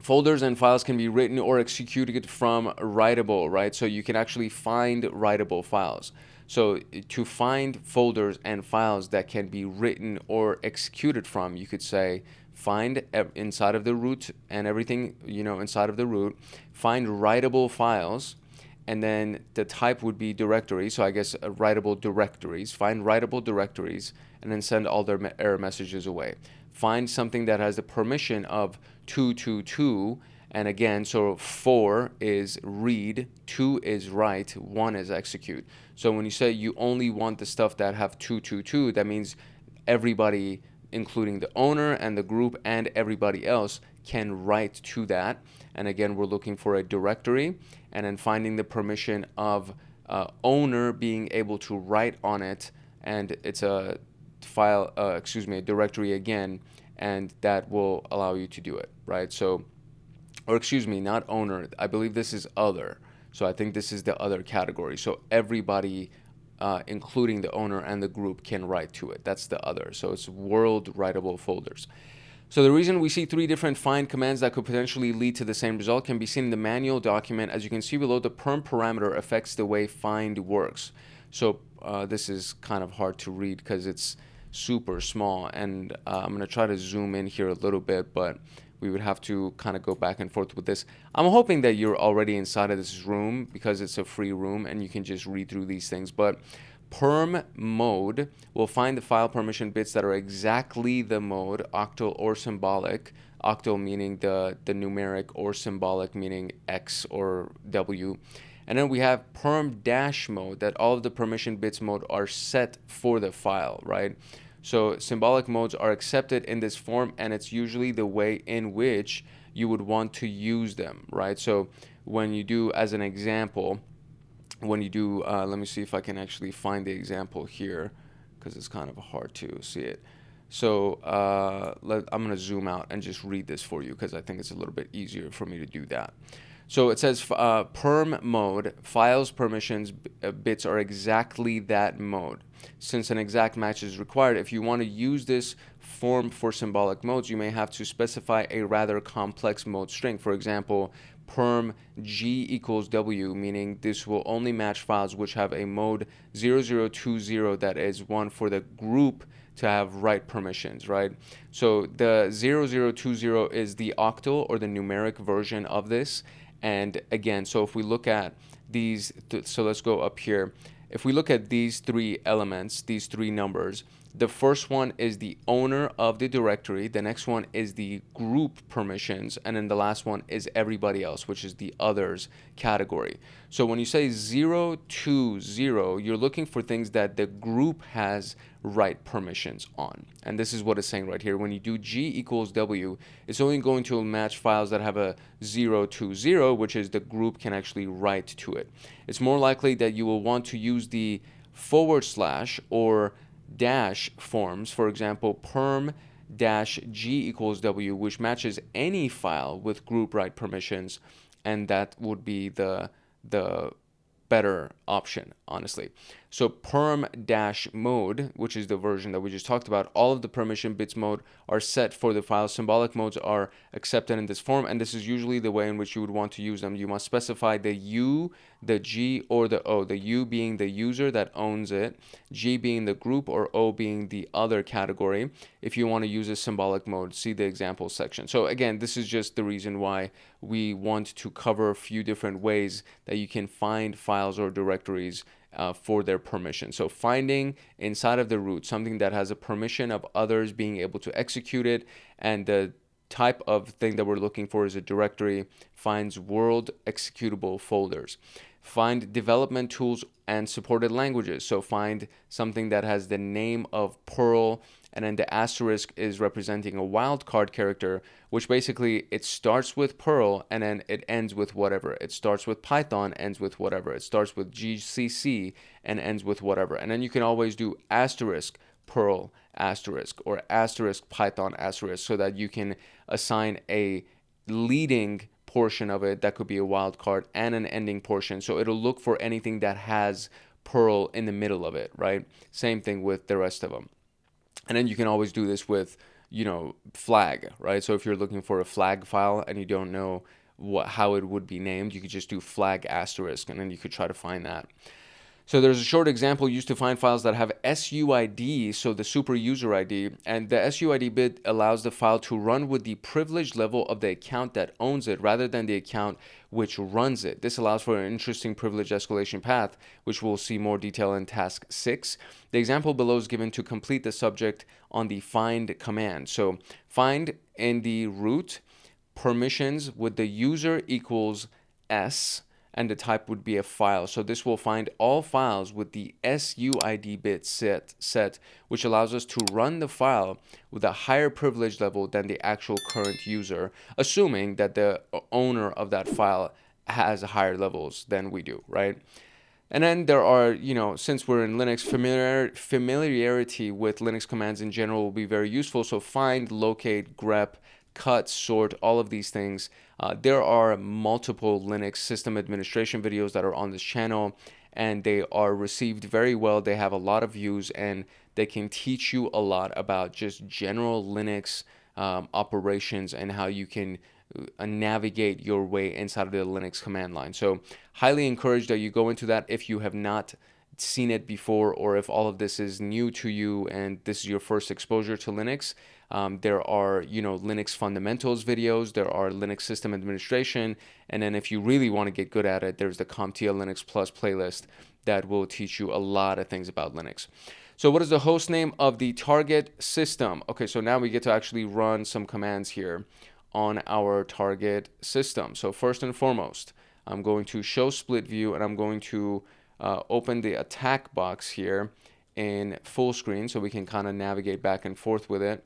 folders and files can be written or executed from writable, right? So you can actually find writable files. So to find folders and files that can be written or executed from, you could say find inside of the root and everything, inside of the root, find writable files, and then the type would be directory. So I guess writable directories, find writable directories, and then send all their error messages away. Find something that has the permission of 222, and again, so 4 is read, 2 is write, 1 is execute. So when you say you only want the stuff that have 222, that means everybody, including the owner and the group and everybody else, can write to that. And again, we're looking for a directory, and then finding the permission of owner being able to write on it, and it's a file, a directory again, and that will allow you to do it, right? So, or not owner, I believe this is other. So I think this is the other category. So everybody, including the owner and the group, can write to it. That's the other. So it's world writable folders. So the reason we see 3 different find commands that could potentially lead to the same result can be seen in the manual document. As you can see below, the perm parameter affects the way find works. So this is kind of hard to read because it's super small, and I'm going to try to zoom in here a little bit, but we would have to kind of go back and forth with this. I'm hoping that you're already inside of this room because it's a free room and you can just read through these things. But perm mode will find the file permission bits that are exactly the mode, octal or symbolic. Octal meaning the numeric, or symbolic meaning X or W. And then we have perm dash mode, that all of the permission bits mode are set for the file, right? So symbolic modes are accepted in this form, and it's usually the way in which you would want to use them, right? So when you do, as an example, when you do, let me see if I can actually find the example here, because it's kind of hard to see it. So I'm going to zoom out and just read this for you, because I think it's a little bit easier for me to do that. So it says perm mode, files permissions bits are exactly that mode. Since an exact match is required, if you want to use this form for symbolic modes, you may have to specify a rather complex mode string. For example, perm G equals W, meaning this will only match files which have a mode 0020, that is one for the group to have write permissions, right? So the 0020 is the octal or the numeric version of this. And again, so if we look at these, so let's go up here. If we look at these 3 elements, these 3 numbers, the first one is the owner of the directory, the next one is the group permissions, and then the last one is everybody else, which is the others category. So when you say 020, you're looking for things that the group has write permissions on. And this is what it's saying right here. When you do G equals W, it's only going to match files that have a 020, which is the group can actually write to it. It's more likely that you will want to use the / or dash forms, for example, perm dash G equals W, which matches any file with group write permissions, and that would be the better option, honestly. So perm-mode, which is the version that we just talked about, all of the permission bits mode are set for the file. Symbolic modes are accepted in this form, and this is usually the way in which you would want to use them. You must specify the U, the G, or the O. The U being the user that owns it, G being the group, or O being the other category. If you want to use a symbolic mode, see the example section. So again, this is just the reason why we want to cover a few different ways that you can find files or directories for their permission. So finding inside of the root something that has a permission of others being able to execute it, and the type of thing that we're looking for is a directory, finds world executable folders. Find development tools and supported languages. So find something that has the name of Perl, and then the asterisk is representing a wildcard character, which basically it starts with Perl and then it ends with whatever. It starts with Python, ends with whatever. It starts with GCC and ends with whatever. And then you can always do asterisk Perl asterisk or asterisk Python asterisk, so that you can assign a leading portion of it that could be a wildcard and an ending portion. So it'll look for anything that has Perl in the middle of it, right? Same thing with the rest of them. And then you can always do this with, flag, right? So if you're looking for a flag file and you don't know how it would be named, you could just do flag asterisk, and then you could try to find that. So there's a short example used to find files that have SUID, so the super user ID, and the SUID bit allows the file to run with the privilege level of the account that owns it rather than the account which runs it. This allows for an interesting privilege escalation path, which we'll see more detail in task 6. The example below is given to complete the subject on the find command. So find in the root permissions with the user equals S, and the type would be a file. So this will find all files with the SUID bit set, which allows us to run the file with a higher privilege level than the actual current user, assuming that the owner of that file has higher levels than we do, right? And then there are, since we're in Linux, familiarity with Linux commands in general will be very useful. So find, locate, grep, cut, sort, all of these things. There are multiple Linux system administration videos that are on this channel, and they are received very well. They have a lot of views, and they can teach you a lot about just general Linux operations and how you can navigate your way inside of the Linux command line. So highly encourage that you go into that if you have not seen it before, or if all of this is new to you and this is your first exposure to Linux. There are, Linux fundamentals videos, there are Linux system administration, and then if you really want to get good at it, there's the CompTIA Linux Plus playlist that will teach you a lot of things about Linux. So what is the host name of the target system? Okay, so now we get to actually run some commands here on our target system. So first and foremost, I'm going to show split view, and I'm going to open the attack box here in full screen so we can kind of navigate back and forth with it.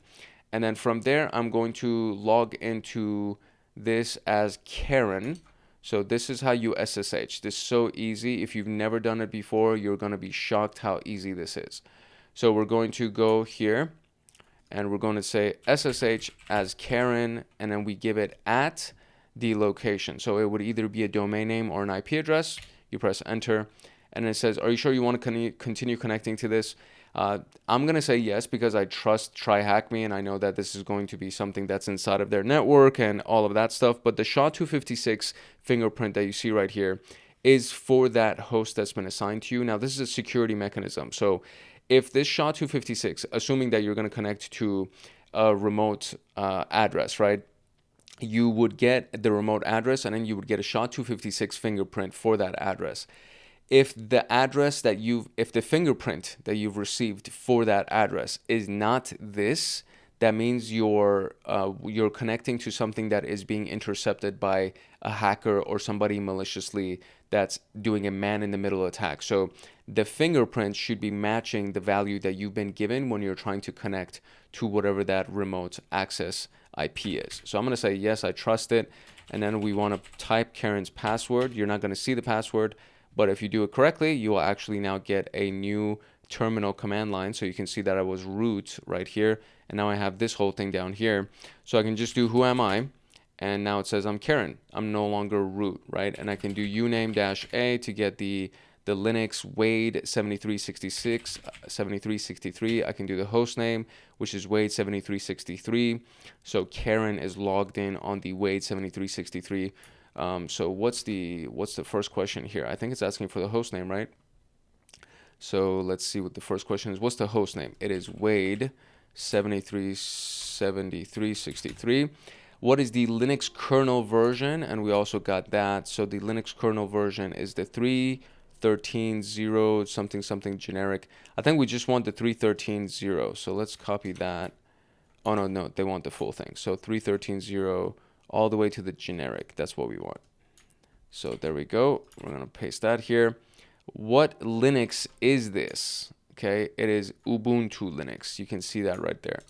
And then from there, I'm going to log into this as Karen. So this is how you SSH. This is so easy. If you've never done it before, you're going to be shocked how easy this is. So we're going to go here, and we're going to say SSH as Karen, and then we give it at the location. So it would either be a domain name or an IP address. You press enter, and it says, are you sure you want to continue connecting to this? I'm going to say yes, because I trust TryHackMe, and I know that this is going to be something that's inside of their network and all of that stuff. But the SHA-256 fingerprint that you see right here is for that host that's been assigned to you. Now, this is a security mechanism. So if this SHA-256, assuming that you're going to connect to a remote address, right? You would get the remote address, and then you would get a SHA-256 fingerprint for that address. If the fingerprint that you've received for that address is not this, that means you're connecting to something that is being intercepted by a hacker or somebody maliciously that's doing a man-in-the-middle attack. So the fingerprint should be matching the value that you've been given when you're trying to connect to whatever that remote access IP is. So I'm going to say, yes, I trust it. And then we want to type Karen's password. You're not going to see the password, but if you do it correctly, you will actually now get a new terminal command line. So you can see that I was root right here, and now I have this whole thing down here. So I can just do who am I, and now it says I'm Karen. I'm no longer root, right? And I can do uname-a to get the the Linux Wade 7366, 7363. I can do the host name, which is Wade 7363. So Karen is logged in on the Wade 7363. So what's the first question here? I think it's asking for the host name, right? So let's see what the first question is. What's the host name? It is Wade 7363. What is the Linux kernel version? And we also got that. So the Linux kernel version is the 3.13.0 something something generic. I think we just want the 3.13.0. So let's copy that. Oh no, they want the full thing. So 3.13.0 all the way to the generic. That's what we want. So there we go. We're gonna paste that here. What Linux is this? Okay, it is Ubuntu Linux. You can see that right there.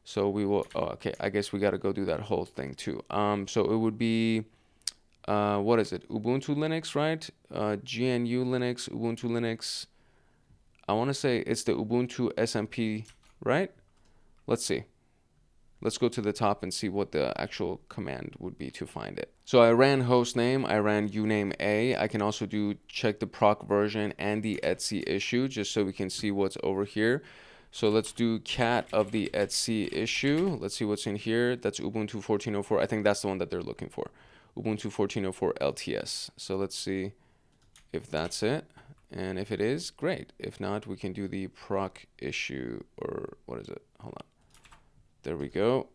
So we will, oh, okay, I guess we got to go do that whole thing too. So it would be, what is it? Ubuntu Linux, right? GNU Linux, Ubuntu Linux. I want to say it's the Ubuntu SMP, right? Let's see. Let's go to the top and see what the actual command would be to find it. So I ran hostname, I ran uname A. I can also do check the proc version and the etc issue just so we can see what's over here. So let's do cat of the etc issue. Let's see what's in here. That's Ubuntu 14.04. I think that's the one that they're looking for. Ubuntu 14.04 LTS. So let's see if that's it. And if it is, great. If not, we can do the proc issue, or what is it? Hold on. There we go.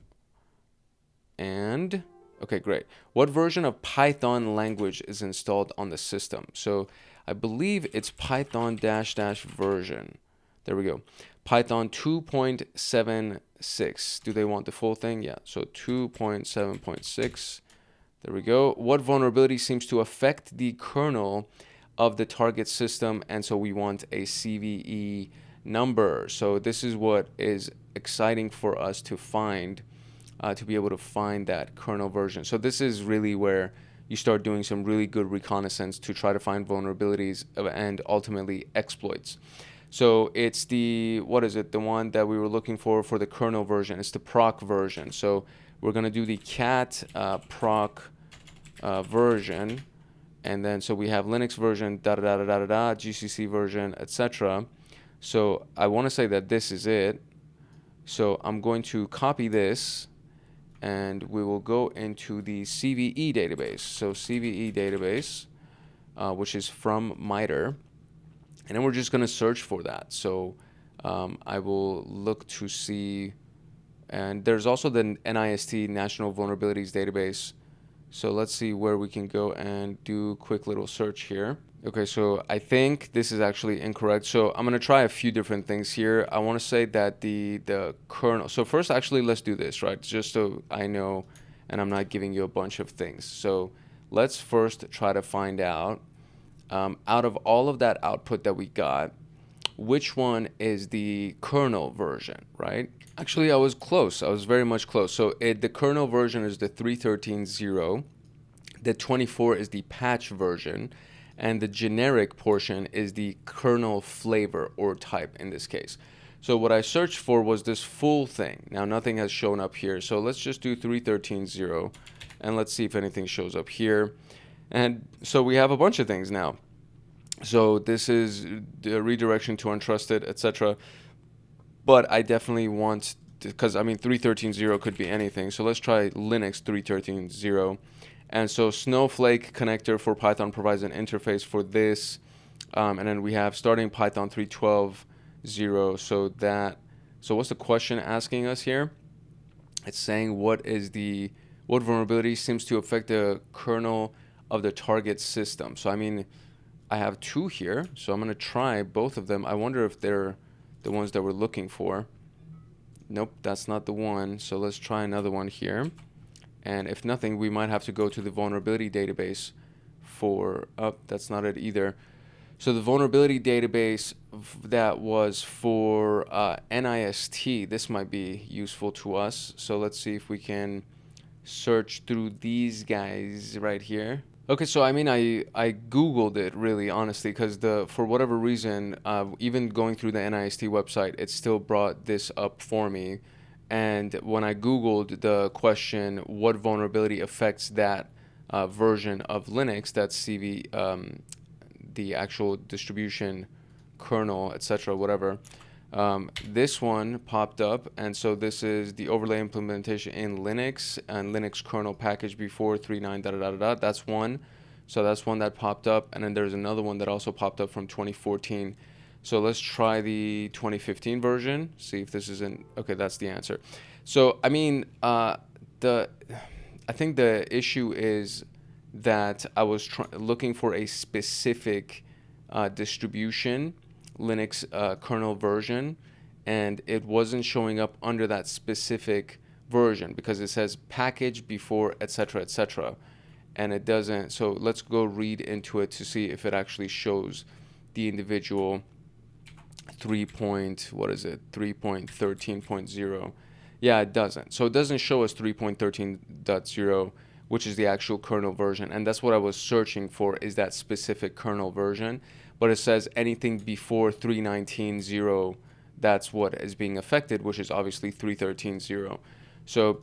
And okay, great. What version of Python language is installed on the system? So I believe it's Python -- version. There we go. Python 2.76. Do they want the full thing? Yeah. So 2.7.6. There we go. What vulnerability seems to affect the kernel of the target system? And so we want a CVE number. So this is what is exciting for us to find, to be able to find that kernel version. So this is really where you start doing some really good reconnaissance to try to find vulnerabilities and ultimately exploits. So it's the, what is it? The one that we were looking for the kernel version. It's the proc version. So we're going to do the cat proc version. And then so we have Linux version, GCC version, etc. So I want to say that this is it. So I'm going to copy this and we will go into the CVE database. So CVE database, which is from MITRE. And then we're just going to search for that. So I will look to see, and there's also the NIST National Vulnerabilities Database. So let's see where we can go and do a quick little search here. Okay, so I think this is actually incorrect. So I'm going to try a few different things here. I want to say that the kernel. So first, actually, let's do this, right? Just so I know and I'm not giving you a bunch of things. So let's first try to find out, out of all of that output that we got, which one is the kernel version, right? Actually, I was close. I was very much close. So the kernel version is the 3.13.0. The 24 is the patch version. And the generic portion is the kernel flavor or type in this case. So what I searched for was this full thing. Now nothing has shown up here. So let's just do 3.13.0 and let's see if anything shows up here. And so we have a bunch of things now. So this is the redirection to untrusted, etc. But I definitely want, because I mean 3.13.0 could be anything. So let's try Linux 3.13.0. And so Snowflake connector for Python provides an interface for this. And then we have starting Python 3.12.0. So what's the question asking us here? It's saying what vulnerability seems to affect the kernel of the target system. So I mean, I have two here. So I'm going to try both of them. I wonder if they're the ones that we're looking for. Nope, that's not the one. So let's try another one here. And if nothing, we might have to go to the vulnerability database for, that's not it either. So the vulnerability database that was for NIST, this might be useful to us. So let's see if we can search through these guys right here. Okay, so I mean, I Googled it really, honestly, because for whatever reason, even going through the NIST website, it still brought this up for me. And when I Googled the question, what vulnerability affects that version of Linux, that's the actual distribution kernel, etc., whatever. This one popped up, and so this is the overlay implementation in Linux and Linux kernel package before 39 da da da da. That's one. So that's one that popped up, and then there's another one that also popped up from 2014. So let's try the 2015 version, see if this isn't okay. That's the answer. So I mean, I think the issue is that I was looking for a specific distribution Linux kernel version, and it wasn't showing up under that specific version because it says package before etc etc, and it doesn't. So let's go read into it to see if it actually shows the individual 3.13.0. Yeah, it doesn't. So it doesn't show us 3.13.0, which is the actual kernel version, and that's what I was searching for, is that specific kernel version. But it says anything before 3.19.0, that's what is being affected, which is obviously 3.13.0. So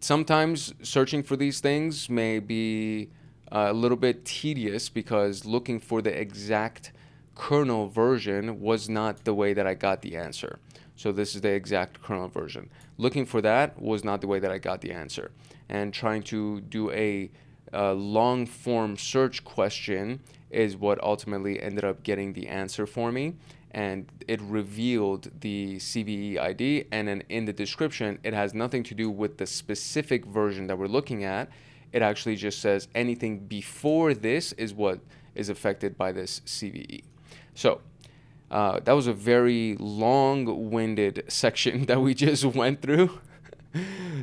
sometimes searching for these things may be a little bit tedious because looking for the exact kernel version was not the way that I got the answer. So this is the exact kernel version. Looking for that was not the way that I got the answer. And trying to do a long form search question is what ultimately ended up getting the answer for me. And it revealed the CVE ID, and then in the description, it has nothing to do with the specific version that we're looking at. It actually just says anything before this is what is affected by this CVE. So that was a very long-winded section that we just went through.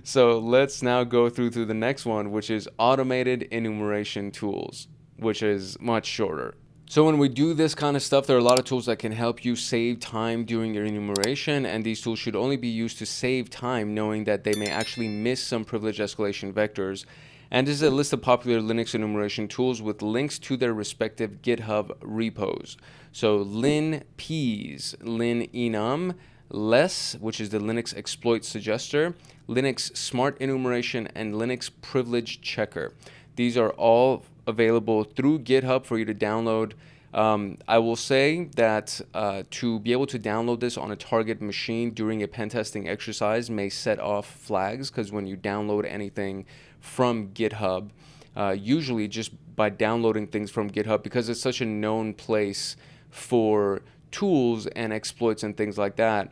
So let's now go through to the next one, which is automated enumeration tools, which is much shorter. So when we do this kind of stuff, there are a lot of tools that can help you save time during your enumeration, and these tools should only be used to save time, knowing that they may actually miss some privilege escalation vectors. And this is a list of popular Linux enumeration tools with links to their respective GitHub repos. So linpeas, linenum, less, which is the Linux exploit suggester, Linux smart enumeration, and Linux privilege checker. These are all available through GitHub for you to download. I will say that to be able to download this on a target machine during a pen testing exercise may set off flags, because when you download anything from GitHub, usually just by downloading things from GitHub, because it's such a known place for tools and exploits and things like that,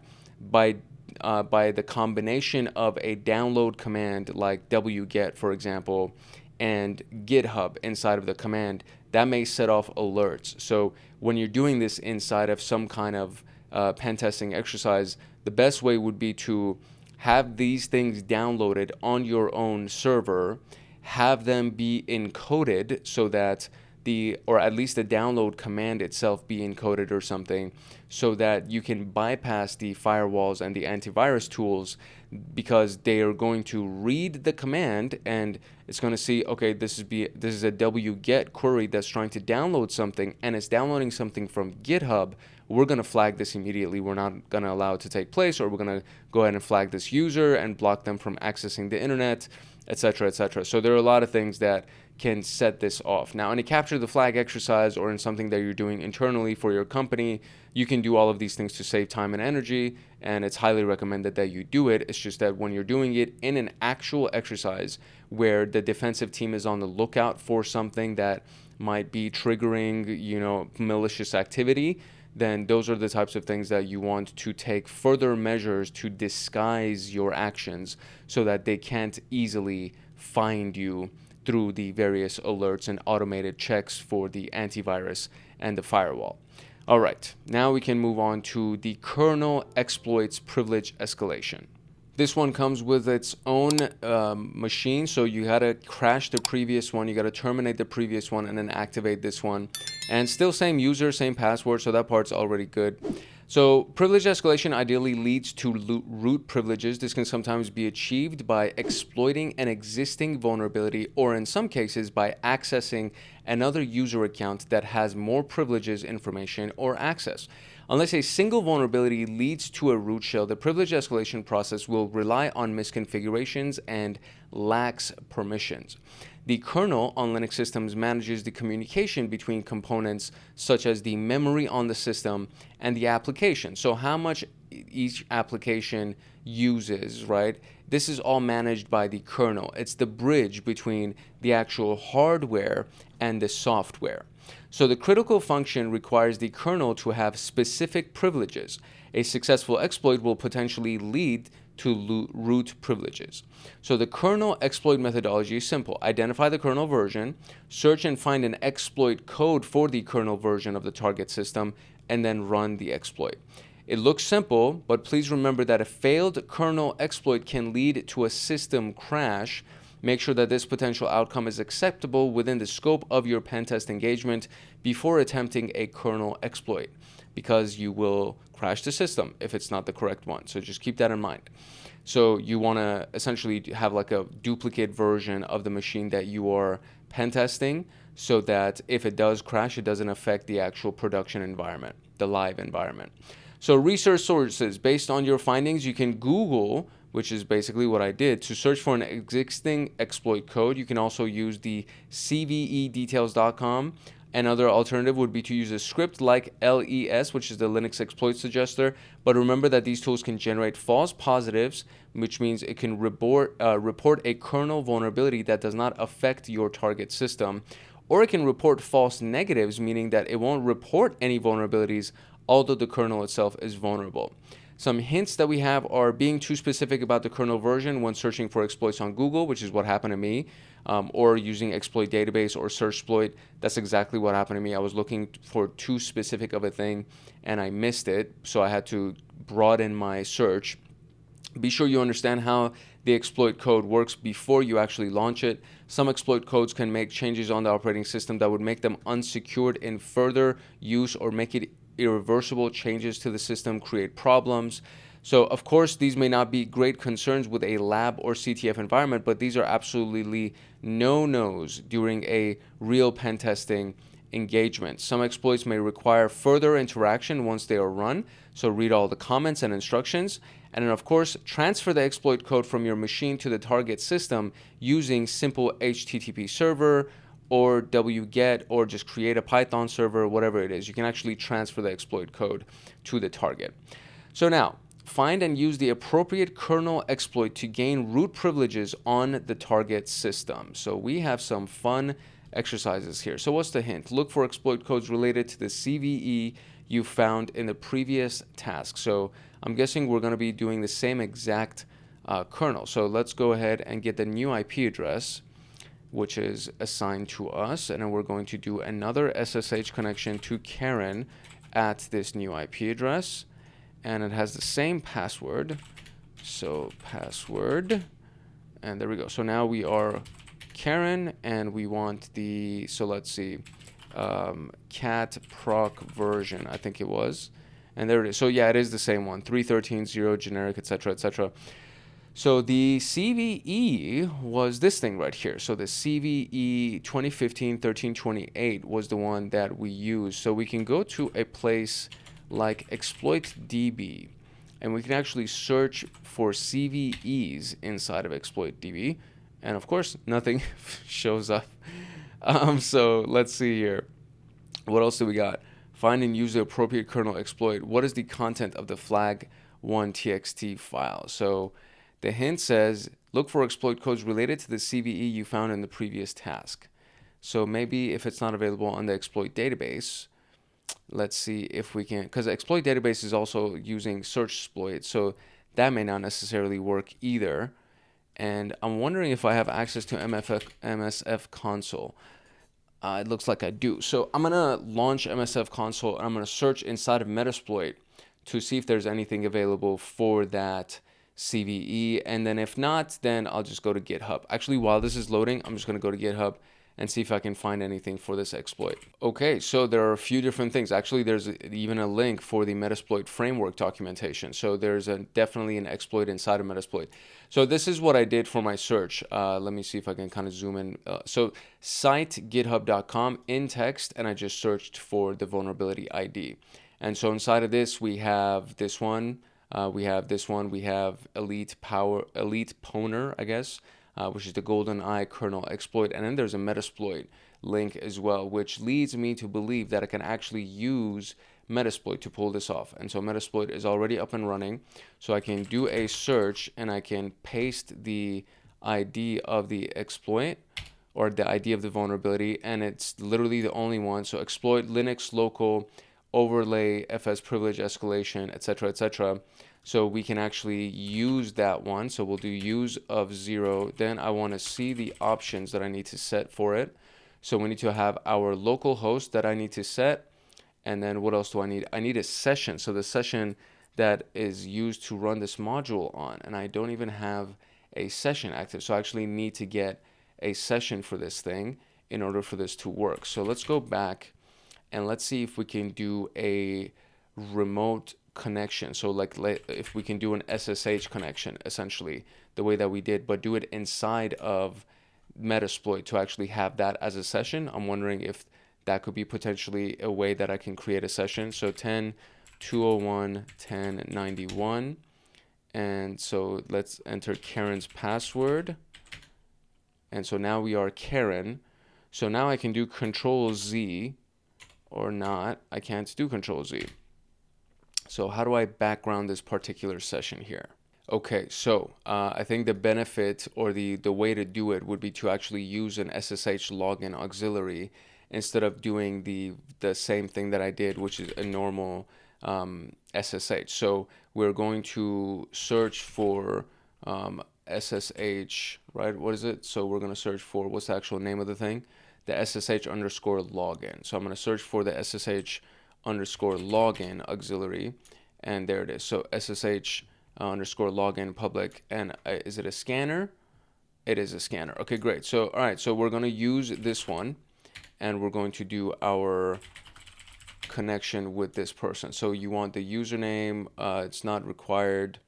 by the combination of a download command like wget, for example, and GitHub inside of the command, that may set off alerts. So when you're doing this inside of some kind of pen testing exercise, the best way would be to have these things downloaded on your own server, have them be encoded so that or at least the download command itself be encoded or something, so that you can bypass the firewalls and the antivirus tools, because they are going to read the command and it's going to see, okay, this is a wget query that's trying to download something, and it's downloading something from GitHub. We're going to flag this immediately. We're not going to allow it to take place, or we're going to go ahead and flag this user and block them from accessing the internet, etc., etc. So there are a lot of things that can set this off. Now, in a capture the flag exercise or in something that you're doing internally for your company, you can do all of these things to save time and energy, and it's highly recommended that you do it. It's just that when you're doing it in an actual exercise where the defensive team is on the lookout for something that might be triggering, malicious activity, then those are the types of things that you want to take further measures to disguise your actions so that they can't easily find you through the various alerts and automated checks for the antivirus and the firewall. All right, now we can move on to the kernel exploits privilege escalation. This one comes with its own machine, so you gotta crash the previous one, you gotta terminate the previous one, and then activate this one. And still same user, same password, so that part's already good. So privilege escalation ideally leads to root privileges. This can sometimes be achieved by exploiting an existing vulnerability, or in some cases by accessing another user account that has more privileges, information, or access. Unless a single vulnerability leads to a root shell, the privilege escalation process will rely on misconfigurations and lacks permissions. The kernel on Linux systems manages the communication between components such as the memory on the system and the application. So how much each application uses, right? This is all managed by the kernel. It's the bridge between the actual hardware and the software. So the critical function requires the kernel to have specific privileges. A successful exploit will potentially lead to root privileges. So the kernel exploit methodology is simple. Identify the kernel version, search and find an exploit code for the kernel version of the target system, and then run the exploit. It looks simple, but please remember that a failed kernel exploit can lead to a system crash. Make sure that this potential outcome is acceptable within the scope of your pen test engagement before attempting a kernel exploit, because you will crash the system if it's not the correct one. So just keep that in mind. So you want to essentially have like a duplicate version of the machine that you are pen testing, so that if it does crash, it doesn't affect the actual production environment, the live environment. So research sources. Based on your findings, you can Google, which is basically what I did, to search for an existing exploit code. You can also use the cvedetails.com. Another alternative would be to use a script like LES, which is the Linux exploit suggester. But remember that these tools can generate false positives, which means it can report a kernel vulnerability that does not affect your target system. Or it can report false negatives, meaning that it won't report any vulnerabilities, although the kernel itself is vulnerable. Some hints that we have are being too specific about the kernel version when searching for exploits on Google, which is what happened to me, or using exploit database or SurfShark. That's exactly what happened to me. I was looking for too specific of a thing and I missed it, so I had to broaden my search. Be sure you understand how the exploit code works before you actually launch it. Some exploit codes can make changes on the operating system that would make them unsecured in further use or make it irreversible. Changes to the system create problems. So of course these may not be great concerns with a lab or CTF environment, but these are absolutely no-nos during a real pen testing engagement. Some exploits may require further interaction once they are run, so read all the comments and instructions. And then of course transfer the exploit code from your machine to the target system using simple HTTP server or wget, or just create a Python server, whatever it is. You can actually transfer the exploit code to the target. So now, find and use the appropriate kernel exploit to gain root privileges on the target system. So we have some fun exercises here. So what's the hint? Look for exploit codes related to the CVE you found in the previous task. So I'm guessing we're going to be doing the same exact kernel. So let's go ahead and get the new IP address, which is assigned to us, and then we're going to do another SSH connection to Karen at this new IP address, and it has the same password. So password, and there we go. So now we are Karen, and we want the, so let's see, cat proc version, I think it was, and there it is. So yeah, it is the same one, 3.13.0 generic, etc., etc. So the CVE was this thing right here. So the CVE 2015-1328 was the one that we used. So we can go to a place like exploitdb, and we can actually search for CVEs inside of exploitdb. And of course, nothing shows up. So let's see here. What else do we got? Find and use the appropriate kernel exploit. What is the content of the flag1.txt file? So the hint says, look for exploit codes related to the CVE you found in the previous task. So maybe if it's not available on the exploit database, let's see if we can, because exploit database is also using search exploit, so that may not necessarily work either. And I'm wondering if I have access to MSF console. It looks like I do. So I'm going to launch MSF console, and I'm going to search inside of Metasploit to see if there's anything available for that CVE, and then if not, then I'll just go to GitHub. Actually, while this is loading, I'm just going to go to GitHub and see if I can find anything for this exploit. Okay, so there are a few different things. Actually, there's even a link for the Metasploit framework documentation. So there's definitely an exploit inside of Metasploit. So this is what I did for my search. Let me see if I can kind of zoom in. So site github.com in text, and I just searched for the vulnerability ID. And so inside of this, we have this one. We have this one. We have Elite Pwner, I guess. which is the GoldenEye kernel exploit. And then there's a Metasploit link as well, which leads me to believe that I can actually use Metasploit to pull this off. And so Metasploit is already up and running. So I can do a search and I can paste the ID of the exploit or the ID of the vulnerability, and it's literally the only one. So exploit Linux local overlay FS privilege escalation, etc., etc. So we can actually use that one. So we'll do use of 0. Then I want to see the options that I need to set for it. So we need to have our local host that I need to set. And then what else do I need? I need a session. So the session that is used to run this module on. And I don't even have a session active. So I actually need to get a session for this thing in order for this to work. So let's go back and let's see if we can do a remote connection. So like if we can do an SSH connection, essentially the way that we did, but do it inside of Metasploit to actually have that as a session. I'm wondering if that could be potentially a way that I can create a session. So 10.201.10.91. And so let's enter Karen's password. And so now we are Karen. So now I can do Control Z or not. I can't do Control Z. So how do I background this particular session here? Okay, so I think the benefit or the way to do it would be to actually use an SSH login auxiliary instead of doing the same thing that I did, which is a normal SSH. So we're going to search for SSH, right? What is it? So we're going to search for, what's the actual name of the thing? The SSH underscore login. So I'm going to search for the SSH underscore login auxiliary, and there it is. So SSH underscore login public, and is it a scanner? It is a scanner. Okay, great. So all right, so we're going to use this one, and we're going to do our connection with this person. So you want the username. It's not required.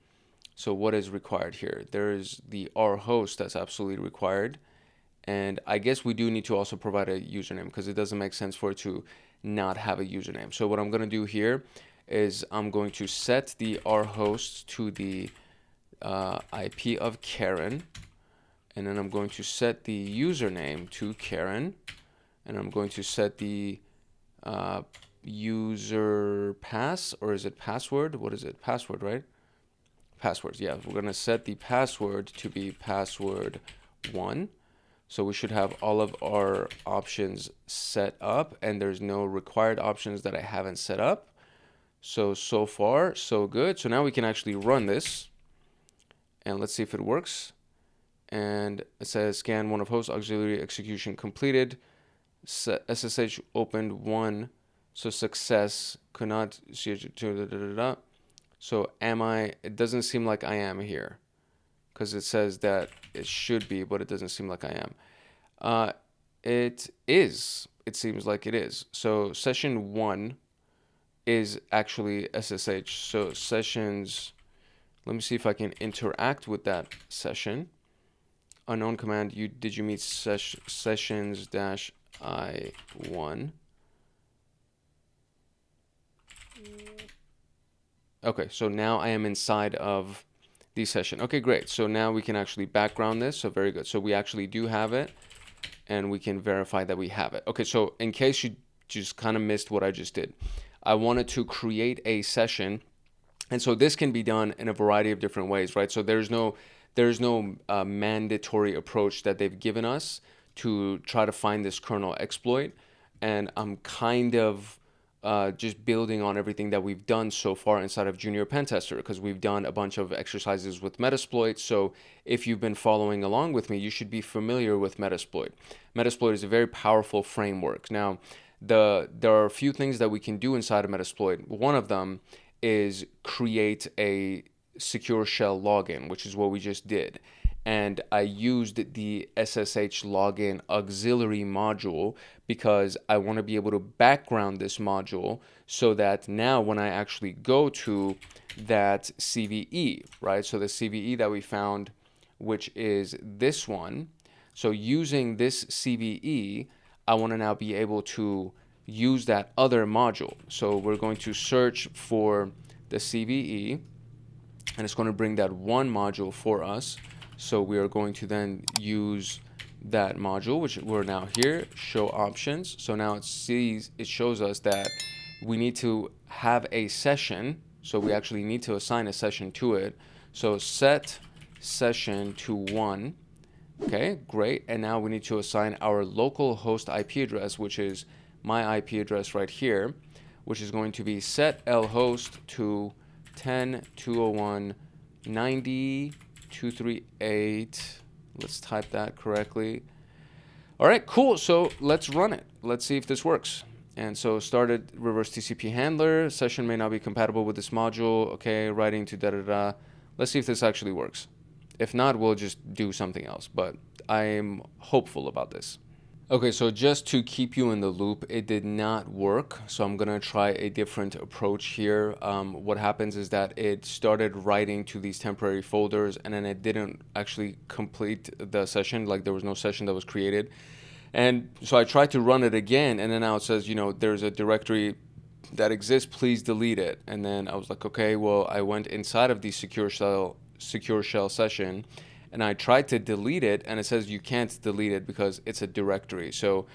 So what is required here? There is the R host that's absolutely required. And I guess we do need to also provide a username because it doesn't make sense for it to not have a username. So what I'm going to do here is I'm going to set the R host to the IP of Karen. And then I'm going to set the username to Karen. And I'm going to set the user pass, or is it password? What is it? Password, right? Passwords, yeah. We're going to set the password to be password 1. So we should have all of our options set up, and there's no required options that I haven't set up. So far, so good. So now we can actually run this, and let's see if it works. And it says scan one of host auxiliary execution completed. SSH opened 1. So success could not see. So am I? It doesn't seem like I am here, because it says that it should be, but it doesn't seem like I am. It is. It seems like it is. So session 1 is actually SSH. So sessions, let me see if I can interact with that session. Unknown command, did you meet sessions -I1? Okay, so now I am inside of the session. Okay, great. So now we can actually background this. So very good. So we actually do have it, and we can verify that we have it. Okay, so in case you just kind of missed what I just did, I wanted to create a session. And so this can be done in a variety of different ways, right? So there's no mandatory approach that they've given us to try to find this kernel exploit. And I'm kind of just building on everything that we've done so far inside of Jr.PenTester, because we've done a bunch of exercises with Metasploit. So if you've been following along with me, you should be familiar with Metasploit. Metasploit is a very powerful framework. Now, there are a few things that we can do inside of Metasploit. One of them is create a secure shell login, which is what we just did. And I used the SSH login auxiliary module because I want to be able to background this module so that now when I actually go to that CVE, right? So the CVE that we found, which is this one. So using this CVE, I want to now be able to use that other module. So we're going to search for the CVE, and it's going to bring that one module for us. So we are going to then use that module, which we're now here, show options. So now it shows us that we need to have a session. So we actually need to assign a session to it. So set session to 1. Okay, great. And now we need to assign our local host IP address, which is my IP address right here, which is going to be set lhost to 10.201.90.238. Let's type that correctly. All right, cool. So let's run it. Let's see if this works. And so started reverse TCP handler. Session may not be compatible with this module. Okay, writing to da-da-da. Let's see if this actually works. If not, we'll just do something else. But I'm hopeful about this. Okay, so just to keep you in the loop, it did not work. So I'm gonna try a different approach here. What happens is that it started writing to these temporary folders and then it didn't actually complete the session. Like there was no session that was created. And so I tried to run it again and then now it says, you know, there's a directory that exists, please delete it. And then I was like, okay, well, I went inside of the secure shell session and I tried to delete it and it says you can't delete it because it's a directory. So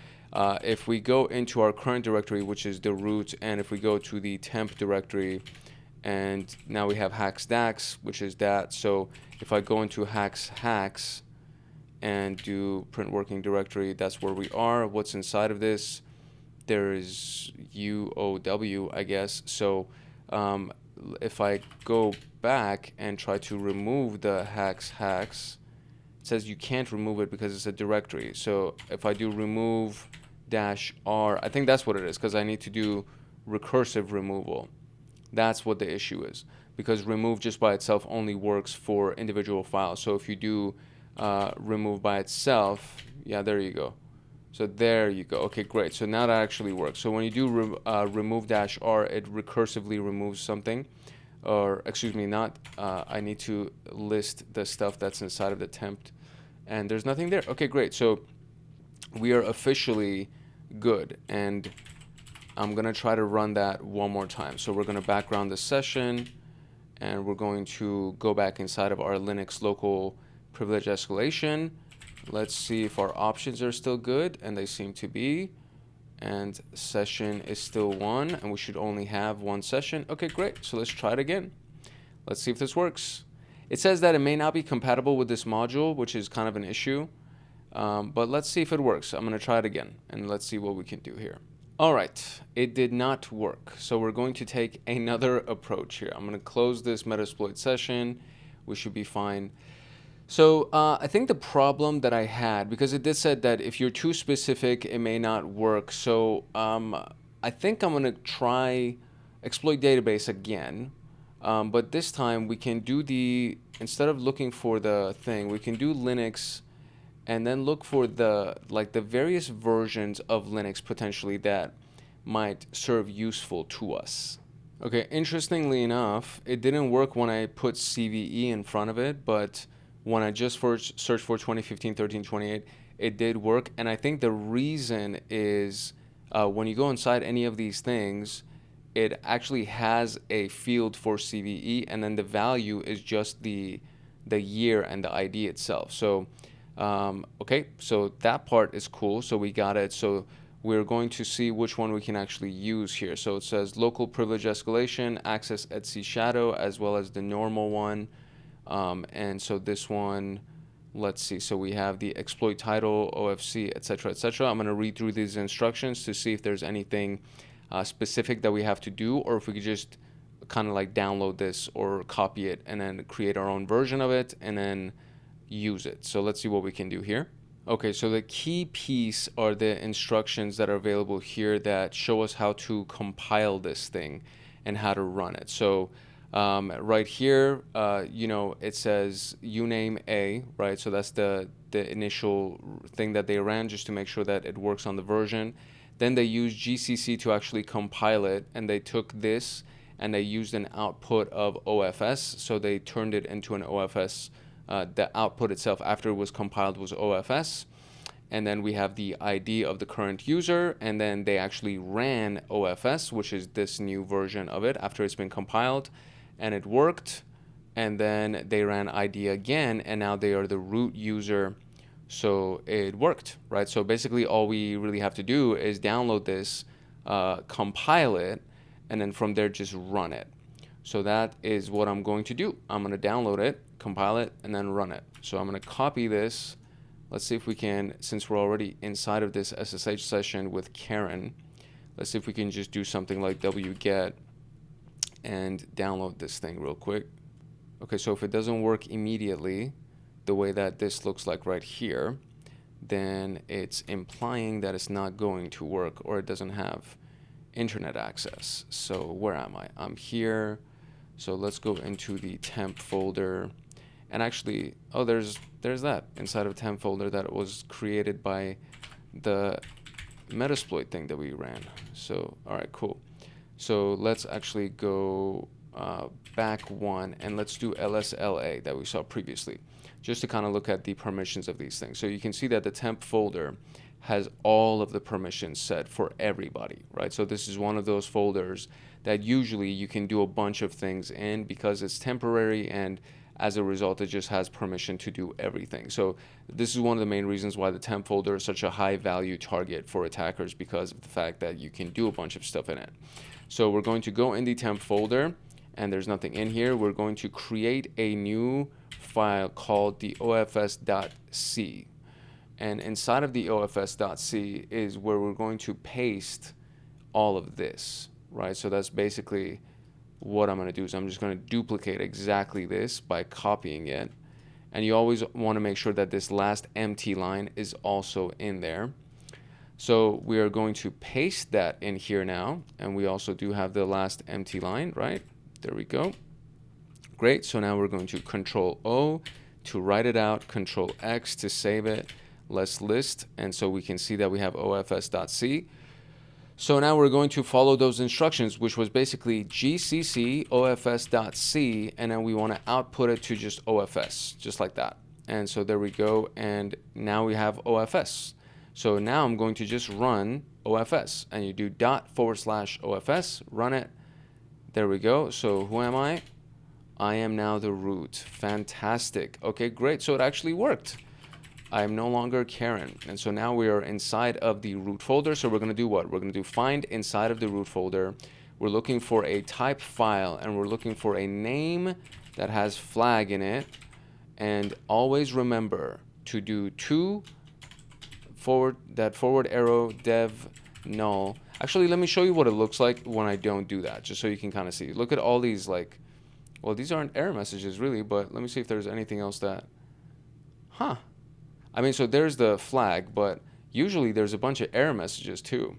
if we go into our current directory, which is the root, and if we go to the temp directory, and now we have hacksdax, which is that. So if I go into hacks and do print working directory, that's where we are. What's inside of this? There is UOW, I guess. So if I go back and try to remove the hacks, it says you can't remove it because it's a directory. So if I do remove -r, I think that's what it is, because I need to do recursive removal. That's what the issue is, because remove just by itself only works for individual files. So if you do remove by itself, yeah, there you go. So there you go. Okay, great. So now that actually works. So when you do remove -r, it recursively removes something. Or excuse me, not, I need to list the stuff that's inside of the temp, and there's nothing there. Okay, great. So we are officially good, and I'm gonna try to run that one more time. So we're gonna background the session, and we're going to go back inside of our Linux local privilege escalation. Let's see if our options are still good, and they seem to be. And session is still 1, and we should only have 1 session. Okay, great. So let's try it again. Let's see if this works. It says that it may not be compatible with this module, which is kind of an issue. But let's see if it works. I'm going to try it again, and let's see what we can do here. All right, it did not work. So we're going to take another approach here. I'm going to close this Metasploit session. We should be fine. So I think the problem that I had, because it did said that if you're too specific, it may not work. So I think I'm going to try exploit database again. But this time we can do instead of looking for the thing, we can do Linux and then look for the various versions of Linux potentially that might serve useful to us. Okay, interestingly enough, it didn't work when I put CVE in front of it, but when I just searched for 2015-13-28, it did work. And I think the reason is when you go inside any of these things, it actually has a field for CVE, and then the value is just the year and the ID itself. So, okay, so that part is cool. So we got it. So we're going to see which one we can actually use here. So it says local privilege escalation, access etc shadow, as well as the normal one. And so this one, let's see. So we have the exploit title, OFC, etc., etc. I'm going to read through these instructions to see if there's anything specific that we have to do, or if we could just kind of like download this or copy it and then create our own version of it and then use it. So let's see what we can do here. Okay, so the key piece are the instructions that are available here that show us how to compile this thing and how to run it. So right here, you know, it says uname A, right? So that's the initial thing that they ran just to make sure that it works on the version. Then they used GCC to actually compile it, and they took this and they used an output of OFS. So they turned it into an OFS. The output itself after it was compiled was OFS. And then we have the ID of the current user, and then they actually ran OFS, which is this new version of it after it's been compiled, and it worked. and then they ran ID again, and now they are the root user. So it worked, right? So basically all we really have to do is download this, compile it, and then from there just run it. So that is what I'm going to do. I'm going to download it, compile it, and then run it. So I'm going to copy this. Let's see if we can, since we're already inside of this SSH session with Karen, let's see if we can just do something like wget and download this thing real quick. Okay, so if it doesn't work immediately, the way that this looks like right here, then it's implying that it's not going to work or it doesn't have internet access. So where am I? I'm here. So let's go into the temp folder, and actually, oh, there's that inside of temp folder that was created by the Metasploit thing that we ran. So all right, cool. So let's actually go back one, and let's do lsla that we saw previously, just to kind of look at the permissions of these things. So you can see that the temp folder has all of the permissions set for everybody, right? So this is one of those folders that usually you can do a bunch of things in because it's temporary, and as a result, it just has permission to do everything. So this is one of the main reasons why the temp folder is such a high value target for attackers, because of the fact that you can do a bunch of stuff in it. So we're going to go in the temp folder, and there's nothing in here. We're going to create a new file called the ofs.c, and inside of the ofs.c is where we're going to paste all of this, right? So that's basically what I'm going to do. Is I'm just going to duplicate exactly this by copying it, and you always want to make sure that this last empty line is also in there. So we are going to paste that in here now, and we also do have the last empty line, right? There we go. Great. So now we're going to Control O to write it out, Control X to save it. Let's list, and so we can see that we have ofs.c. So now we're going to follow those instructions, which was basically gcc ofs.c, and then we want to output it to just ofs, just like that. And so there we go, and now we have ofs. So now I'm going to just run ofs, and you do ./ofs, run it. There we go. So who am I? I am now the root. Fantastic. Okay, great. So it actually worked. I am no longer Karen. And so now we are inside of the root folder. So we're going to do what? We're going to do find inside of the root folder. We're looking for a type file, and we're looking for a name that has flag in it. And always remember to do forward arrow dev null. Actually, let me show you what it looks like when I don't do that, just so you can kind of see. Look at all these, like, well, these aren't error messages really, but let me see if there's anything else that, I mean, so there's the flag, but usually there's a bunch of error messages too,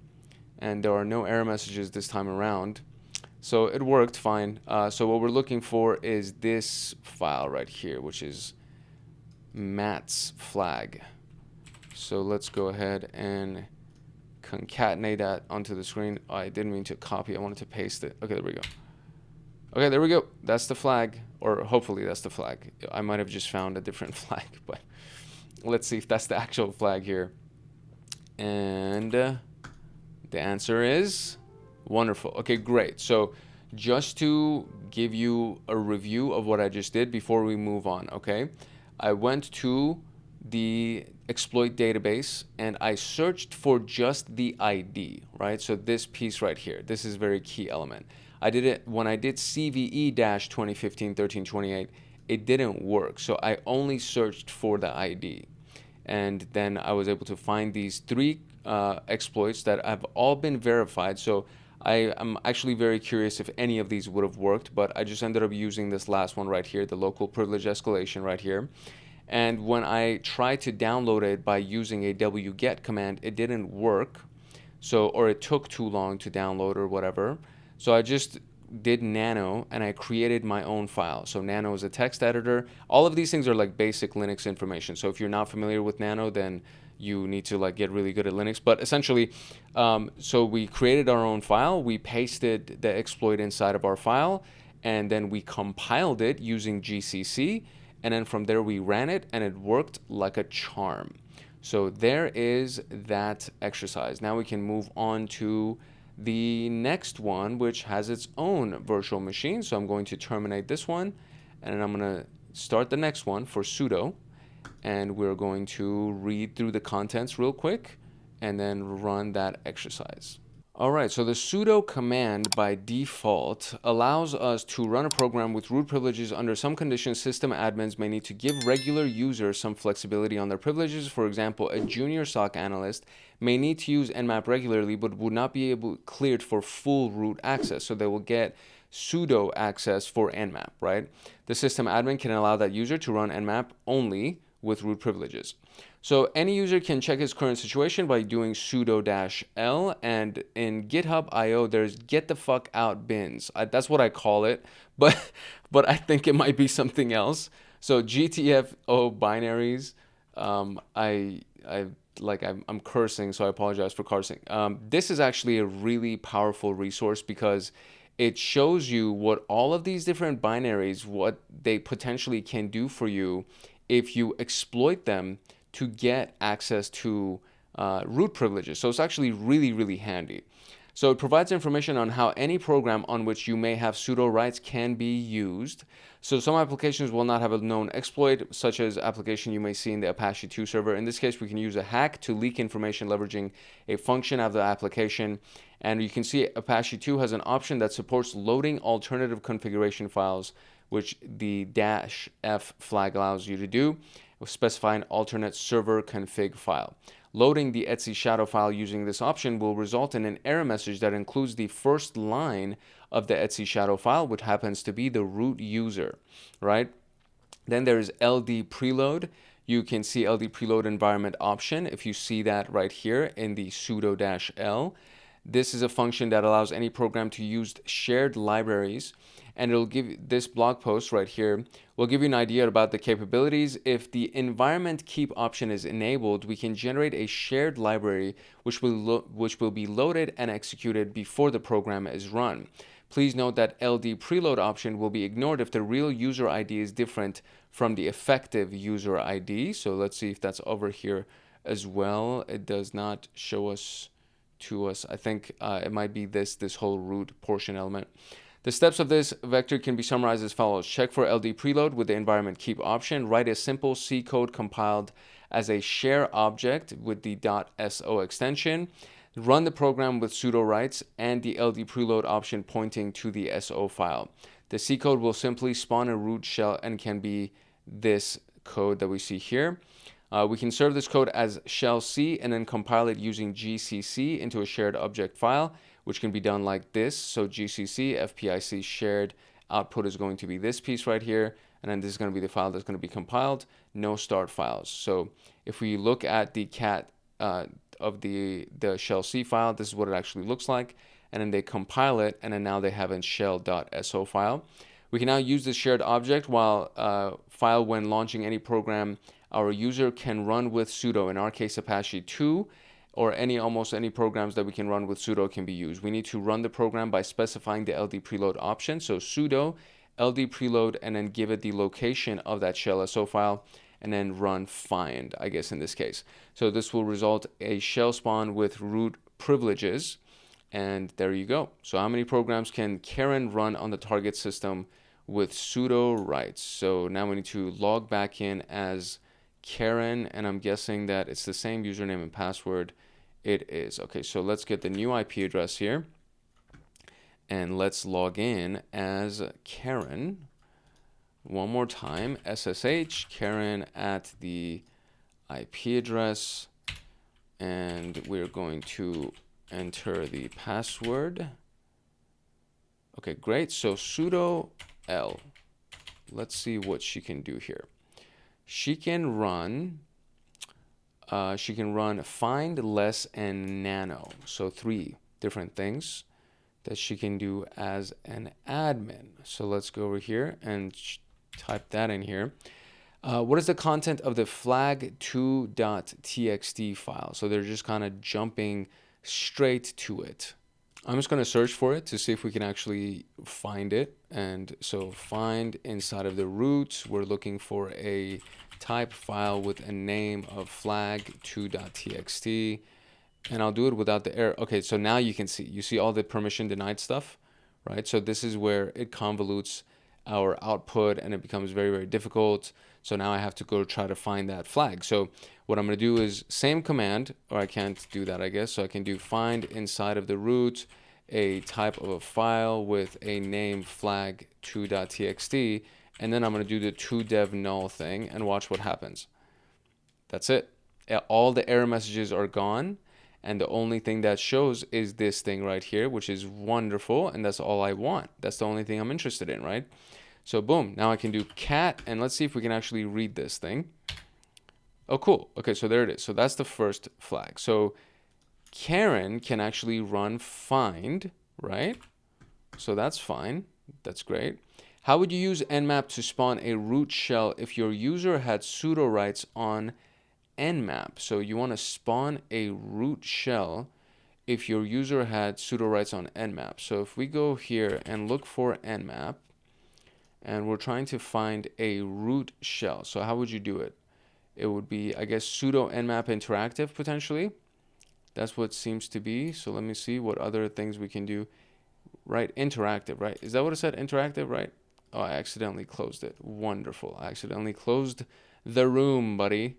and there are no error messages this time around. So it worked fine. So what we're looking for is this file right here, which is Matt's flag. So let's go ahead and concatenate that onto the screen. I didn't mean to copy, I wanted to paste it. Okay, there we go. Okay, there we go. That's the flag, or hopefully that's the flag. I might have just found a different flag, but let's see if that's the actual flag here. And the answer is wonderful. Okay, great. So just to give you a review of what I just did before we move on, okay? I went to the exploit database and I searched for just the ID, right? So this piece right here, this is a very key element. I did it when I did CVE-2015-1328, it didn't work. So I only searched for the ID. And then I was able to find these three exploits that have all been verified. So I am actually very curious if any of these would have worked, but I just ended up using this last one right here, the local privilege escalation right here. And when I tried to download it by using a wget command, it didn't work. So, or it took too long to download or whatever. So I just did nano and I created my own file. So nano is a text editor. All of these things are like basic Linux information. So if you're not familiar with nano, then you need to like get really good at Linux. But essentially, so we created our own file. We pasted the exploit inside of our file, and then we compiled it using GCC. And then from there we ran it, and it worked like a charm. So there is that exercise. Now we can move on to the next one, which has its own virtual machine. So I'm going to terminate this one, and then I'm going to start the next one for sudo, and we're going to read through the contents real quick and then run that exercise. All right, so the sudo command by default allows us to run a program with root privileges. Under some conditions, system admins may need to give regular users some flexibility on their privileges. For example, a junior SOC analyst may need to use Nmap regularly, but would not be cleared for full root access. So they will get sudo access for Nmap, right? The system admin can allow that user to run Nmap only with root privileges. So any user can check his current situation by doing sudo-l, and in GitHub IO there's get the fuck out bins. That's what I call it, but I think it might be something else. So GTFO binaries, I'm cursing, so I apologize for cursing. This is actually a really powerful resource because it shows you what all of these different binaries, what they potentially can do for you if you exploit them to get access to root privileges. So it's actually really, really handy. So it provides information on how any program on which you may have sudo rights can be used. So some applications will not have a known exploit, such as application you may see in the Apache 2 server. In this case, we can use a hack to leak information leveraging a function of the application. And you can see Apache 2 has an option that supports loading alternative configuration files, which the -f flag allows you to do. We'll specify an alternate server config file. Loading the etc shadow file using this option will result in an error message that includes the first line of the etc shadow file, which happens to be the root user, right? Then there's ld preload. You can see ld preload environment option if you see that right here in the sudo-l. This is a function that allows any program to use shared libraries, and it'll give this blog post right here will give you an idea about the capabilities. If the environment keep option is enabled, we can generate a shared library which will be loaded and executed before the program is run. Please note that ld preload option will be ignored if the real user ID is different from the effective user ID. So let's see if that's over here as well. It does not show us to us. I think it might be this whole root portion element. The steps of this vector can be summarized as follows. Check for ld preload with the environment keep option. Write a simple C code compiled as a share object with the .so extension. Run the program with sudo rights and the ld preload option pointing to the SO file. The C code will simply spawn a root shell and can be this code that we see here. We can serve this code as shell C and then compile it using gcc into a shared object file, which can be done like this. So gcc fpic shared output is going to be this piece right here, and then this is going to be the file that's going to be compiled, no start files. So if we look at the cat of the shell C file, this is what it actually looks like, and then they compile it, and then now they have a shell.so file. We can now use this shared object file when launching any program our user can run with sudo. In our case, Apache 2, or almost any programs that we can run with sudo can be used. We need to run the program by specifying the ld preload option. So sudo ld preload, and then give it the location of that shell SO file, and then run find, I guess in this case. So this will result a shell spawn with root privileges, and there you go. So how many programs can Karen run on the target system with sudo rights? So now we need to log back in as Karen, and I'm guessing that it's the same username and password. It is. Okay, so let's get the new IP address here, and let's log in as Karen. One more time, SSH, Karen at the IP address, and we're going to enter the password. Okay, great. So sudo L. Let's see what she can do here. She can run find, less, and nano. So 3 different things that she can do as an admin. So let's go over here and type that in here. What is the content of the flag2.txt file? So they're just kind of jumping straight to it. I'm just going to search for it to see if we can actually find it. And so find inside of the root, we're looking for a type file with a name of flag2.txt, and I'll do it without the error. Okay, so now you see all the permission denied stuff, right? So this is where it convolutes our output, and it becomes very, very difficult. So now I have to go try to find that flag. So what I'm going to do is same command, or I can't do that, I guess. So I can do find inside of the root a type of a file with a name flag2.txt, and then I'm going to do the toDev null thing and watch what happens. That's it. All the error messages are gone, and the only thing that shows is this thing right here, which is wonderful, and that's all I want. That's the only thing I'm interested in, right? So boom, now I can do cat, and let's see if we can actually read this thing. Oh, cool. Okay, so there it is. So that's the first flag. So Karen can actually run find, right? So that's fine. That's great. How would you use nmap to spawn a root shell if your user had sudo rights on nmap? So you want to spawn a root shell if your user had sudo rights on nmap. So if we go here and look for nmap, and we're trying to find a root shell. So how would you do it? It would be, I guess, sudo nmap interactive potentially. That's what seems to be. So let me see what other things we can do. Right, interactive, right? Is that what it said? Interactive, right? Oh, I accidentally closed it. Wonderful. I accidentally closed the room, buddy.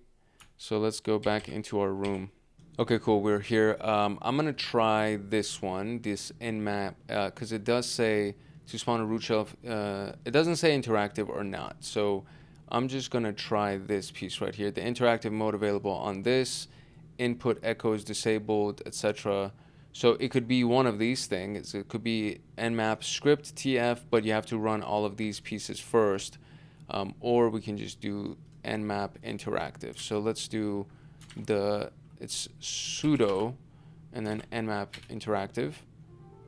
So let's go back into our room. Okay, cool. We're here. I'm going to try this one, this nmap, because it does say to spawn a root shell. It doesn't say interactive or not. So I'm just going to try this piece right here. The interactive mode available on this. Input echo is disabled, etc. So it could be one of these things. It could be nmap script tf, but you have to run all of these pieces first. Or we can just do nmap interactive. So let's do it's sudo and then nmap interactive.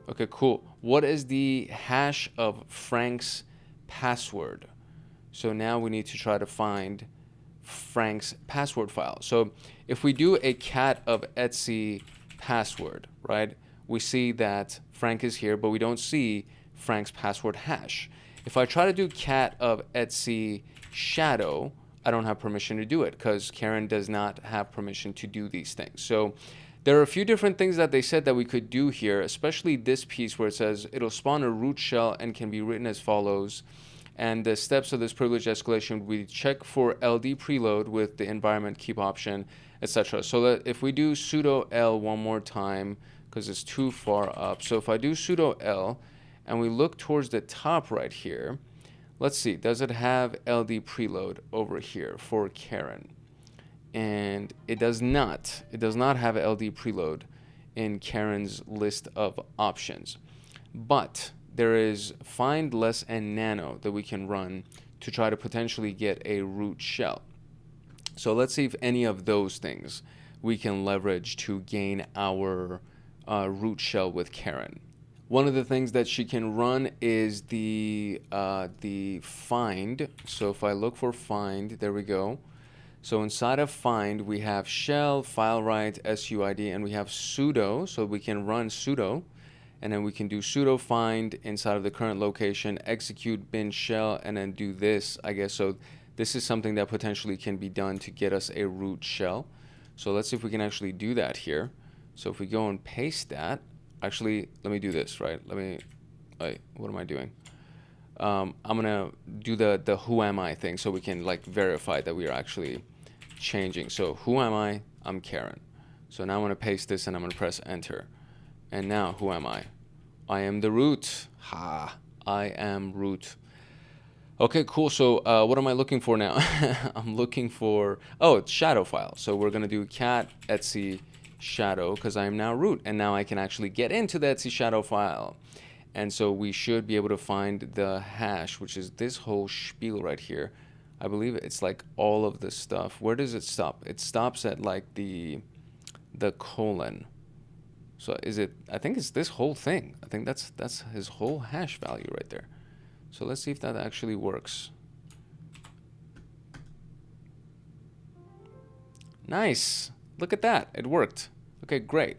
Okay, cool. What is the hash of Frank's password? So now we need to try to find Frank's password file. So if we do a cat of etc password, right, we see that Frank is here, but we don't see Frank's password hash. If I try to do cat of etc shadow, I don't have permission to do it because Karen does not have permission to do these things. So there are a few different things that they said that we could do here, especially this piece where it says it'll spawn a root shell and can be written as follows. And the steps of this privilege escalation, we check for LD preload with the environment keep option, etc. So that if we do sudo L one more time, because it's too far up. So if I do sudo L and we look towards the top right here, let's see, does it have LD preload over here for Karen? And it does not. It does not have LD preload in Karen's list of options. But there is find less and nano that we can run to try to potentially get a root shell. So let's see if any of those things we can leverage to gain our root shell with Karen. One of the things that she can run is the find. So if I look for find, there we go. So inside of find, we have shell, file write, SUID, and we have sudo. So we can run sudo. And then we can do sudo find inside of the current location, execute bin shell, and then do this, I guess. So this is something that potentially can be done to get us a root shell. So let's see if we can actually do that here. So if we go and paste that, actually, let me do this, right? Wait, what am I doing? I'm gonna do the who am I thing so we can like verify that we are actually changing. So who am I? I'm Karen. So now I'm gonna paste this and I'm gonna press enter. And now, who am I? I am the root. Ha, I am root. Okay, cool. So what am I looking for now? I'm looking for, oh, it's shadow file. So we're going to do cat etc shadow because I am now root. And now I can actually get into the etc shadow file. And so we should be able to find the hash, which is this whole spiel right here. I believe it's like all of this stuff. Where does it stop? It stops at like the colon. So is it, I think it's this whole thing. I think that's his whole hash value right there. So let's see if that actually works. Nice. Look at that. It worked. Okay, great.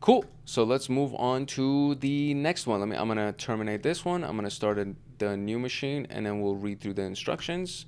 Cool. So let's move on to the next one. I'm going to terminate this one. I'm going to start the new machine and then we'll read through the instructions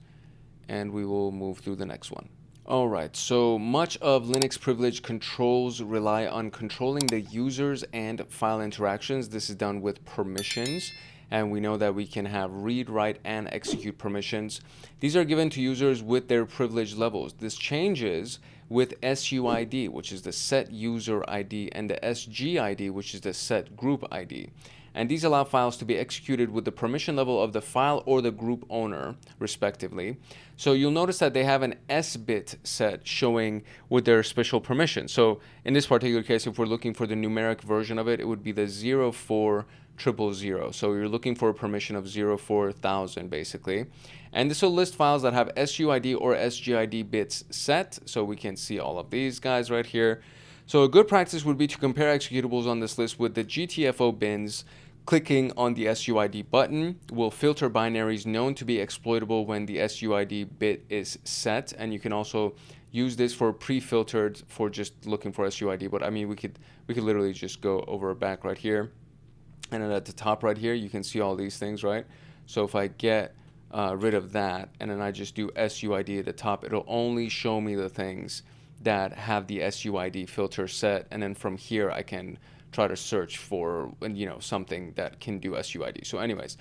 and we will move through the next one. All right, so much of Linux privilege controls rely on controlling the users and file interactions. This is done with permissions. and we know that we can have read, write, and execute permissions. These are given to users with their privilege levels. This changes with SUID, which is the set user ID, and the SGID, which is the set group ID. And these allow files to be executed with the permission level of the file or the group owner, respectively. So you'll notice that they have an S-bit set showing with their special permission. So in this particular case, if we're looking for the numeric version of it, it would be the 04000. So you're looking for a permission of 04000 basically. And this will list files that have SUID or SGID bits set. So we can see all of these guys right here. So a good practice would be to compare executables on this list with the GTFO bins. Clicking on the SUID button will filter binaries known to be exploitable when the SUID bit is set, and you can also use this for pre-filtered for just looking for SUID. But I mean, we could literally just go over back right here, and then at the top right here you can see all these things, right? So if I get rid of that and then I just do SUID at the top, it'll only show me the things that have the SUID filter set, and then from here I can try to search for, you know, something that can do SUID. So anyways,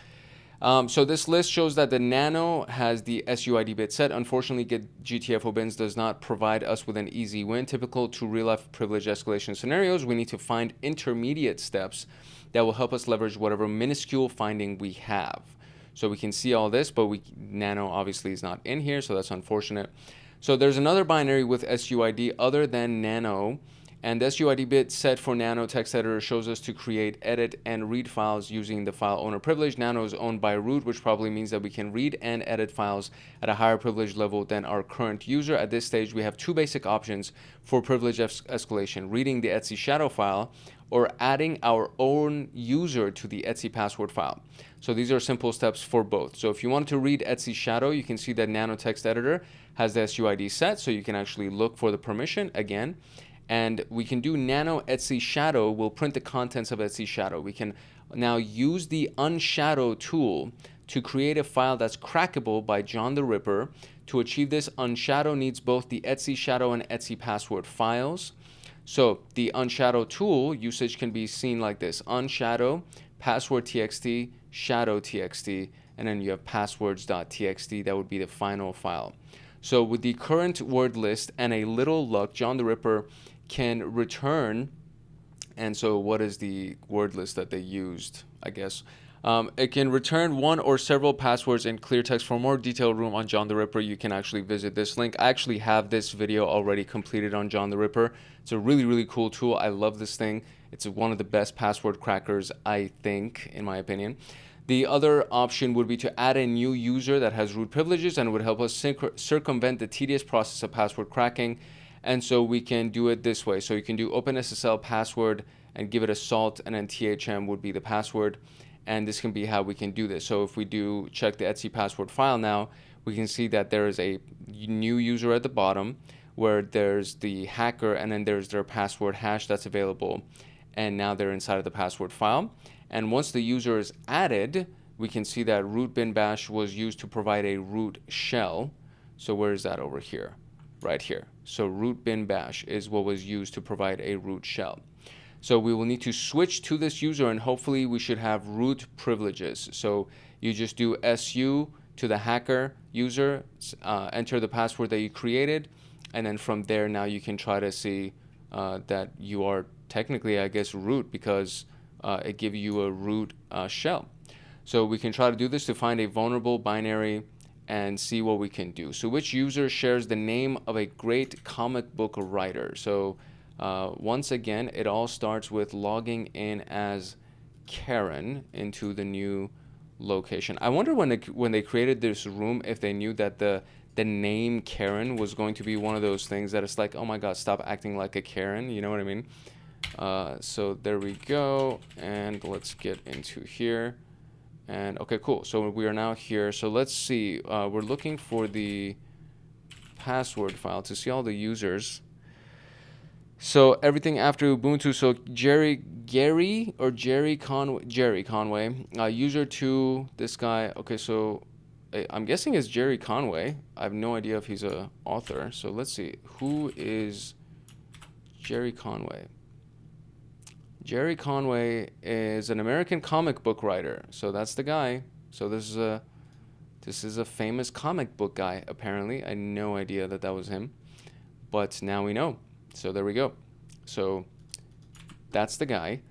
so this list shows that the Nano has the SUID bit set. Unfortunately, GTFO bins does not provide us with an easy win. Typical to real-life privilege escalation scenarios, we need to find intermediate steps that will help us leverage whatever minuscule finding we have. So we can see all this, but Nano obviously is not in here, so that's unfortunate. So there's another binary with SUID other than Nano, and the SUID bit set for Nano text editor shows us to create, edit, and read files using the file owner privilege. Nano is owned by root, which probably means that we can read and edit files at a higher privilege level than our current user. At this stage, we have two basic options for privilege escalation: reading the etc shadow file or adding our own user to the etc password file. So these are simple steps for both. So if you want to read etc shadow, you can see that Nano text editor has the SUID set, so you can actually look for the permission again. And we can do nano etc shadow will print the contents of etc shadow. We can now use the unshadow tool to create a file that's crackable by John the Ripper. To achieve this, unshadow needs both the etc shadow and etc password files. So the unshadow tool usage can be seen like this: unshadow, password txt, shadow txt, and then you have passwords.txt. That would be the final file. So with the current word list and a little luck, John the Ripper can return. And so what is the word list that they used, I guess? It can return one or several passwords in clear text. For more detailed room on John the Ripper, you can actually visit this link. I actually have this video already completed on John the Ripper. It's a really, really cool tool. I love this thing. It's one of the best password crackers, I think, in my opinion. The other option would be to add a new user that has root privileges, and it would help us circumvent the tedious process of password cracking. And so we can do it this way. So you can do OpenSSL password and give it a salt, and then THM would be the password. And this can be how we can do this. So if we do check the etc password file now, we can see that there is a new user at the bottom where there's the hacker, and then there's their password hash that's available. And now they're inside of the password file. And once the user is added, we can see that root bin bash was used to provide a root shell. So where is that? Over here, right here. So root bin bash is what was used to provide a root shell. So we will need to switch to this user, and hopefully we should have root privileges. So you just do SU to the hacker user, enter the password that you created, and then from there now you can try to see that you are technically, I guess, root, because it gives you a root shell. So we can try to do this to find a vulnerable binary and see what we can do. So which user shares the name of a great comic book writer? So once again, it all starts with logging in as Karen into the new location. I wonder when they created this room, if they knew that the name Karen was going to be one of those things that it's like, oh my God, stop acting like a Karen. You know what I mean? So there we go. And let's get into here. And okay, cool. So we are now here. So let's see. We're looking for the password file to see all the users. So everything after Ubuntu. So Jerry Conway, user 2, this guy. Okay, so I'm guessing it's Jerry Conway. I have no idea if he's a author. So let's see. Who is Jerry Conway? Jerry Conway is an American comic book writer. So that's the guy. So this is a famous comic book guy, apparently. I had no idea that that was him. But now we know. So there we go. So that's the guy.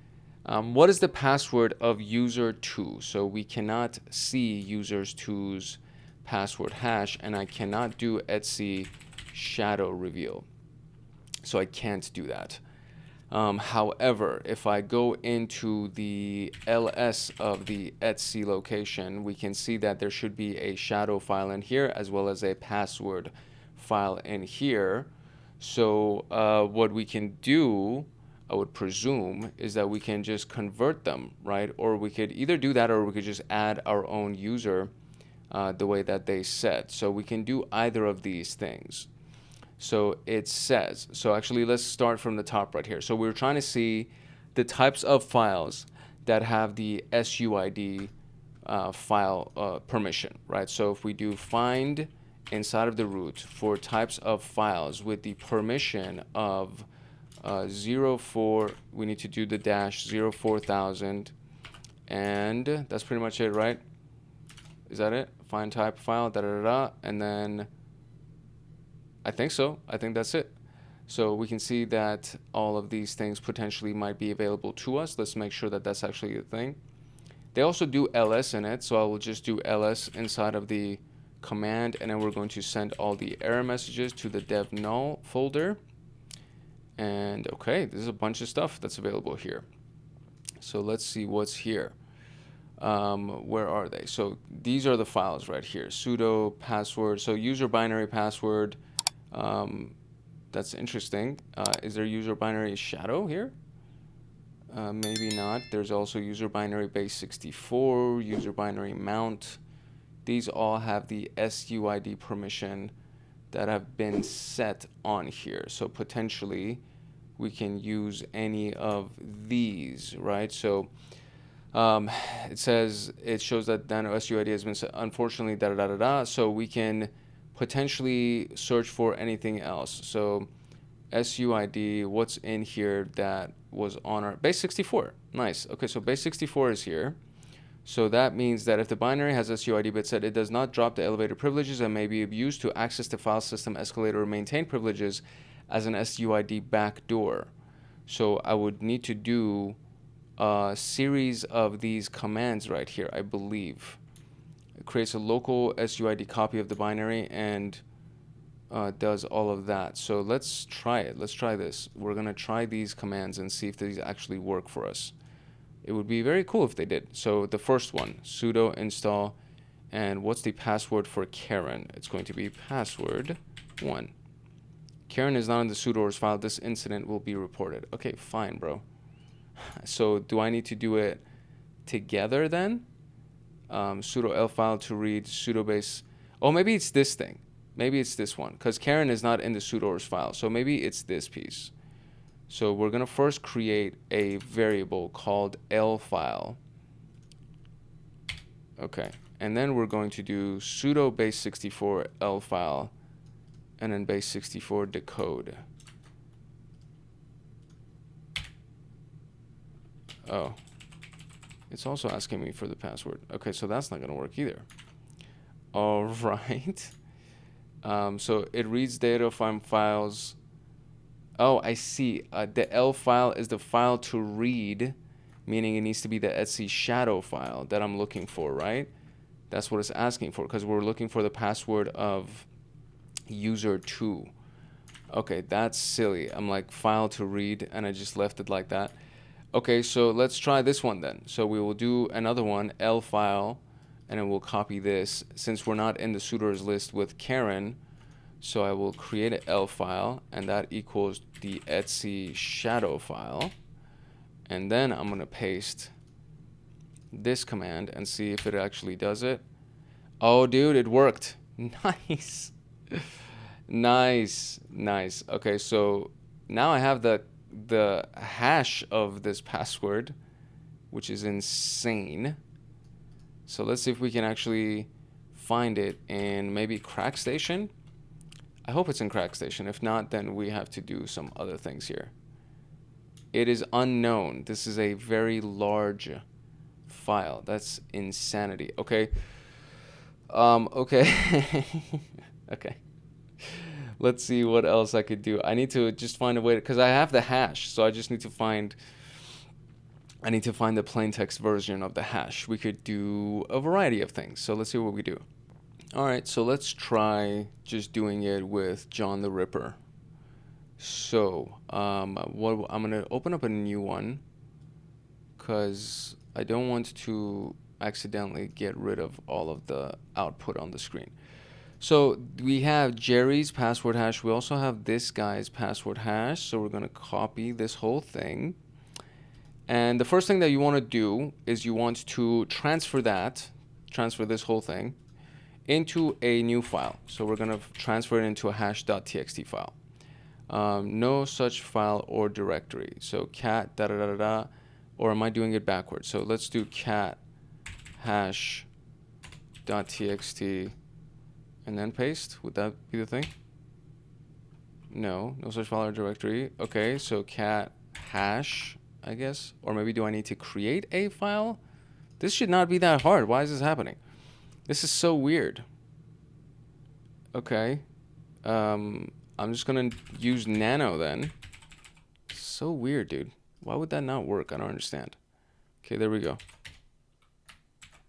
What is the password of user2? So we cannot see users2's password hash, and I cannot do etc shadow reveal. So I can't do that. However, if I go into the ls of the etc location, we can see that there should be a shadow file in here as well as a password file in here. So what we can do, I would presume, is that we can just convert them, right? Or we could either do that, or we could just add our own user the way that they said. So we can do either of these things. So it says, so actually let's start from the top right here. So we're trying to see the types of files that have the SUID file permission, right? So if we do find inside of the root for types of files with the permission of 04, we need to do the dash 04000, and that's pretty much it, right? Is that it? Find type file, da da da, and then I think so. I think that's it. So we can see that all of these things potentially might be available to us. Let's make sure that that's actually a thing. They also do ls in it, so I will just do ls inside of the command, and then we're going to send all the error messages to the dev null folder. And okay, there's a bunch of stuff that's available here. So let's see what's here. Where are they? So these are the files right here. Sudo password. So user binary password. That's interesting. Is there user binary shadow here? Maybe not. There's also user binary base 64, user binary mount. These all have the SUID permission that have been set on here. So potentially we can use any of these, right? So it says, it shows that nano SUID has been set, unfortunately, da da da da. So we can potentially search for anything else. So SUID, what's in here that was on our base 64? Nice. Okay, so base 64 is here. So that means that if the binary has SUID bit set, it does not drop the elevator privileges and may be used to access the file system escalator or maintain privileges as an SUID backdoor. So I would need to do a series of these commands right here, I believe. It creates a local SUID copy of the binary and does all of that. So let's try it. Let's try this. We're going to try these commands and see if these actually work for us. It would be very cool if they did. So the first one, sudo install, and what's the password for Karen? It's going to be password 1. Karen is not in the sudoers file. This incident will be reported. Okay, fine, bro. So do I need to do it together then? Sudo l file to read sudo base. Oh, maybe it's this thing. Maybe it's this one, because Karen is not in the sudoers file. So maybe it's this piece. So we're going to first create a variable called L file. Okay. And then we're going to do sudo base 64 L file and then base 64 decode. Oh. It's also asking me for the password. Okay, so that's not going to work either. All right. So it reads data from files. Oh, I see. The L file is the file to read, meaning it needs to be the etc shadow file that I'm looking for, right? That's what it's asking for, because we're looking for the password of user2. Okay, that's silly. I'm like, file to read, and I just left it like that. Okay, so let's try this one then. So we will do another one, L file, and then we'll copy this. Since we're not in the sudoers list with Karen, so I will create an L file, and that equals the etc shadow file. And then I'm going to paste this command and see if it actually does it. Oh, dude, it worked. Nice. Nice. Nice. Okay, so now I have the hash of this password, which is insane. So let's see if we can actually find it in maybe CrackStation. I hope it's in CrackStation. If not, then we have to do some other things here. It is unknown. This is a very large file. That's insanity. Okay. Okay. Okay. Let's see what else I could do. I need to just find a way, because I have the hash, so I just need to find the plain text version of the hash. We could do a variety of things. So let's see what we do. All right, so let's try just doing it with John the Ripper. So I'm gonna open up a new one because I don't want to accidentally get rid of all of the output on the screen. So we have Jerry's password hash. We also have this guy's password hash. So we're gonna copy this whole thing. And the first thing that you want to do is you want to transfer this whole thing into a new file. So we're going to transfer it into a hash.txt file. No such file or directory. So cat da da da da da, or am I doing it backwards? So let's do cat hash.txt and then paste. Would that be the thing? No such file or directory. Okay, so cat hash, I guess. Or maybe do I need to create a file? This should not be that hard. Why is this happening? This is so weird. Okay. I'm just going to use nano then. So weird, dude. Why would that not work? I don't understand. Okay, there we go.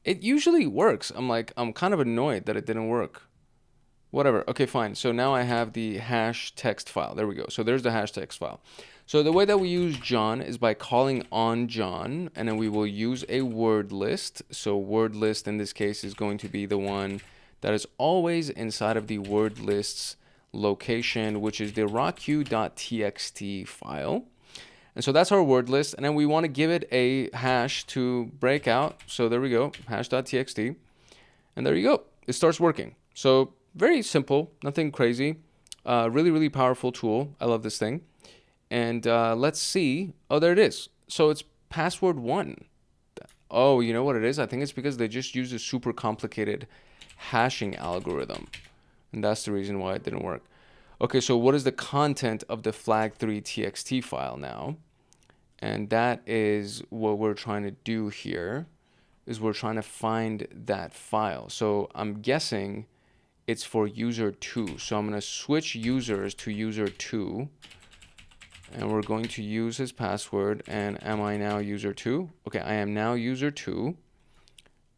It usually works. I'm kind of annoyed that it didn't work. Whatever. Okay, fine. So now I have the hash text file. There we go. So there's the hash text file. So the way that we use John is by calling on John, and then we will use a word list. So word list in this case is going to be the one that is always inside of the word list's location, which is the rocku.txt file. And so that's our word list. And then we want to give it a hash to break out. So there we go, hash.txt. And there you go. It starts working. So very simple, nothing crazy. Really, really powerful tool. I love this thing. And let's see. Oh, there it is. So it's password 1. Oh, you know what it is? I think it's because they just used a super complicated hashing algorithm. And that's the reason why it didn't work. Okay, so what is the content of the flag3.txt file now? And that is what we're trying to do here, is we're trying to find that file. So I'm guessing it's for user 2. So I'm going to switch users to user 2. And we're going to use his password. And am I now user 2? Okay, I am now user 2.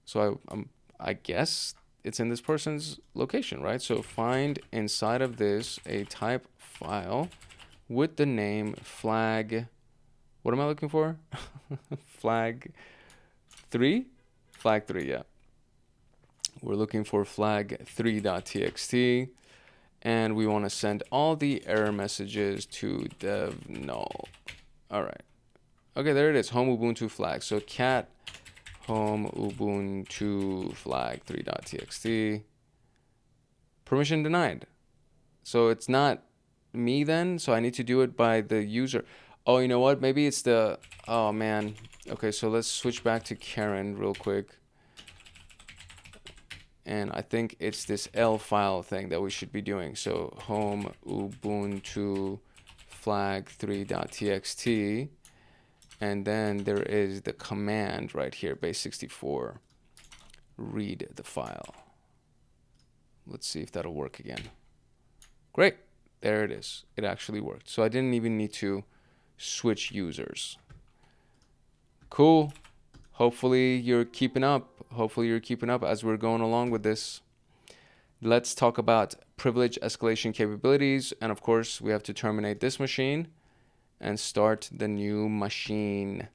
So I guess it's in this person's location, right? So find inside of this a type file with the name flag. What am I looking for? Flag 3? Flag 3, yeah. We're looking for flag3.txt. And we want to send all the error messages to dev null. All right. Okay, there it is. Home Ubuntu flag. So cat home Ubuntu flag3.txt. Permission denied. So it's not me then. So I need to do it by the user. Oh, you know what? Maybe it's the... Oh, man. Okay, so let's switch back to Karen real quick. And I think it's this L file thing that we should be doing. So home Ubuntu flag3.txt. And then there is the command right here, base64. Read the file. Let's see if that'll work again. Great. There it is. It actually worked. So I didn't even need to switch users. Cool. Hopefully you're keeping up. Hopefully you're keeping up as we're going along with this. Let's talk about privilege escalation capabilities. And of course, we have to terminate this machine and start the new machine.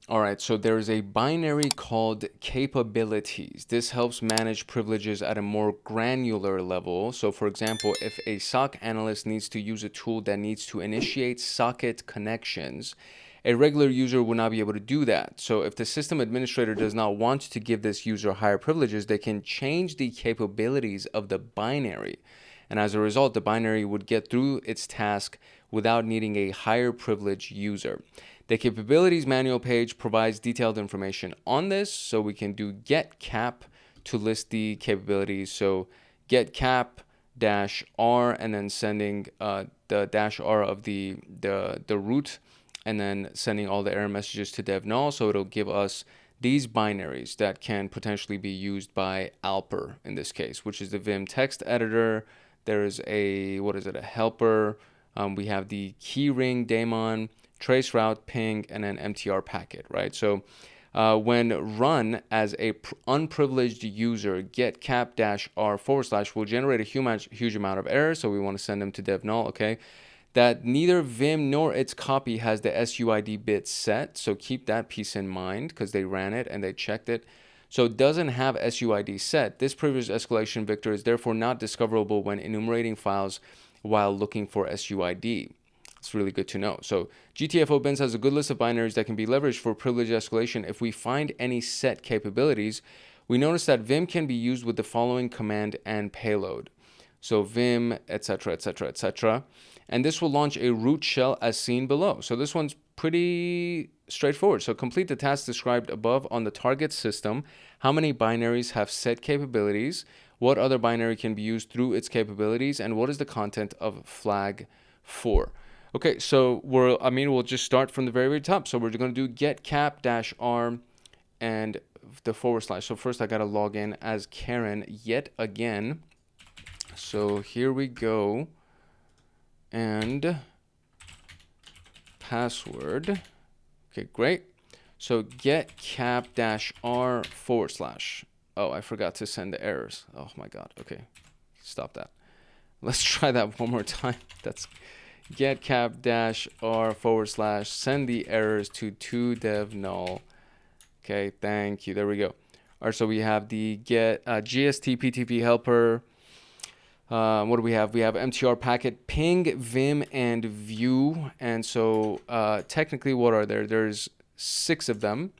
All right, so there is a binary called capabilities. This helps manage privileges at a more granular level. So for example, if a SOC analyst needs to use a tool that needs to initiate socket connections, a regular user will not be able to do that. So if the system administrator does not want to give this user higher privileges, they can change the capabilities of the binary. And as a result, the binary would get through its task without needing a higher privilege user. The capabilities manual page provides detailed information on this, so we can do get cap to list the capabilities. So get cap -r and then sending the -r of the root, and then sending all the error messages to dev null. So it'll give us these binaries that can potentially be used by Alper in this case, which is the Vim text editor. There is a, what is it, a helper. We have the keyring daemon, trace route, ping, and an mtr packet, right? So when run as a unprivileged user, get cap-r / will generate a huge amount of errors. So we want to send them to dev null, okay? That neither Vim nor its copy has the SUID bit set. So keep that piece in mind because they ran it and they checked it. So it doesn't have SUID set. This privileged escalation vector is therefore not discoverable when enumerating files while looking for SUID. It's really good to know. So GTFO bins has a good list of binaries that can be leveraged for privileged escalation. If we find any set capabilities, we notice that Vim can be used with the following command and payload. So Vim, etc., etc., etc. And this will launch a root shell as seen below. So this one's pretty straightforward. So complete the task described above on the target system. How many binaries have set capabilities? What other binary can be used through its capabilities? And what is the content of flag 4? Okay, so we'll just start from the very top. So we're going to do get cap-r and the /. So first I got to log in as Karen yet again. So here we go. And password. Okay, great. So get cap-r /. Oh, I forgot to send the errors. Oh my God. Okay, stop that. Let's try that one more time. That's get cap-r / send the errors to dev null. Okay, thank you. There we go. All right, so we have the get GST PTP helper. What do we have? We have mtr packet, ping, vim, and view. And so technically what are there? There's 6 of them,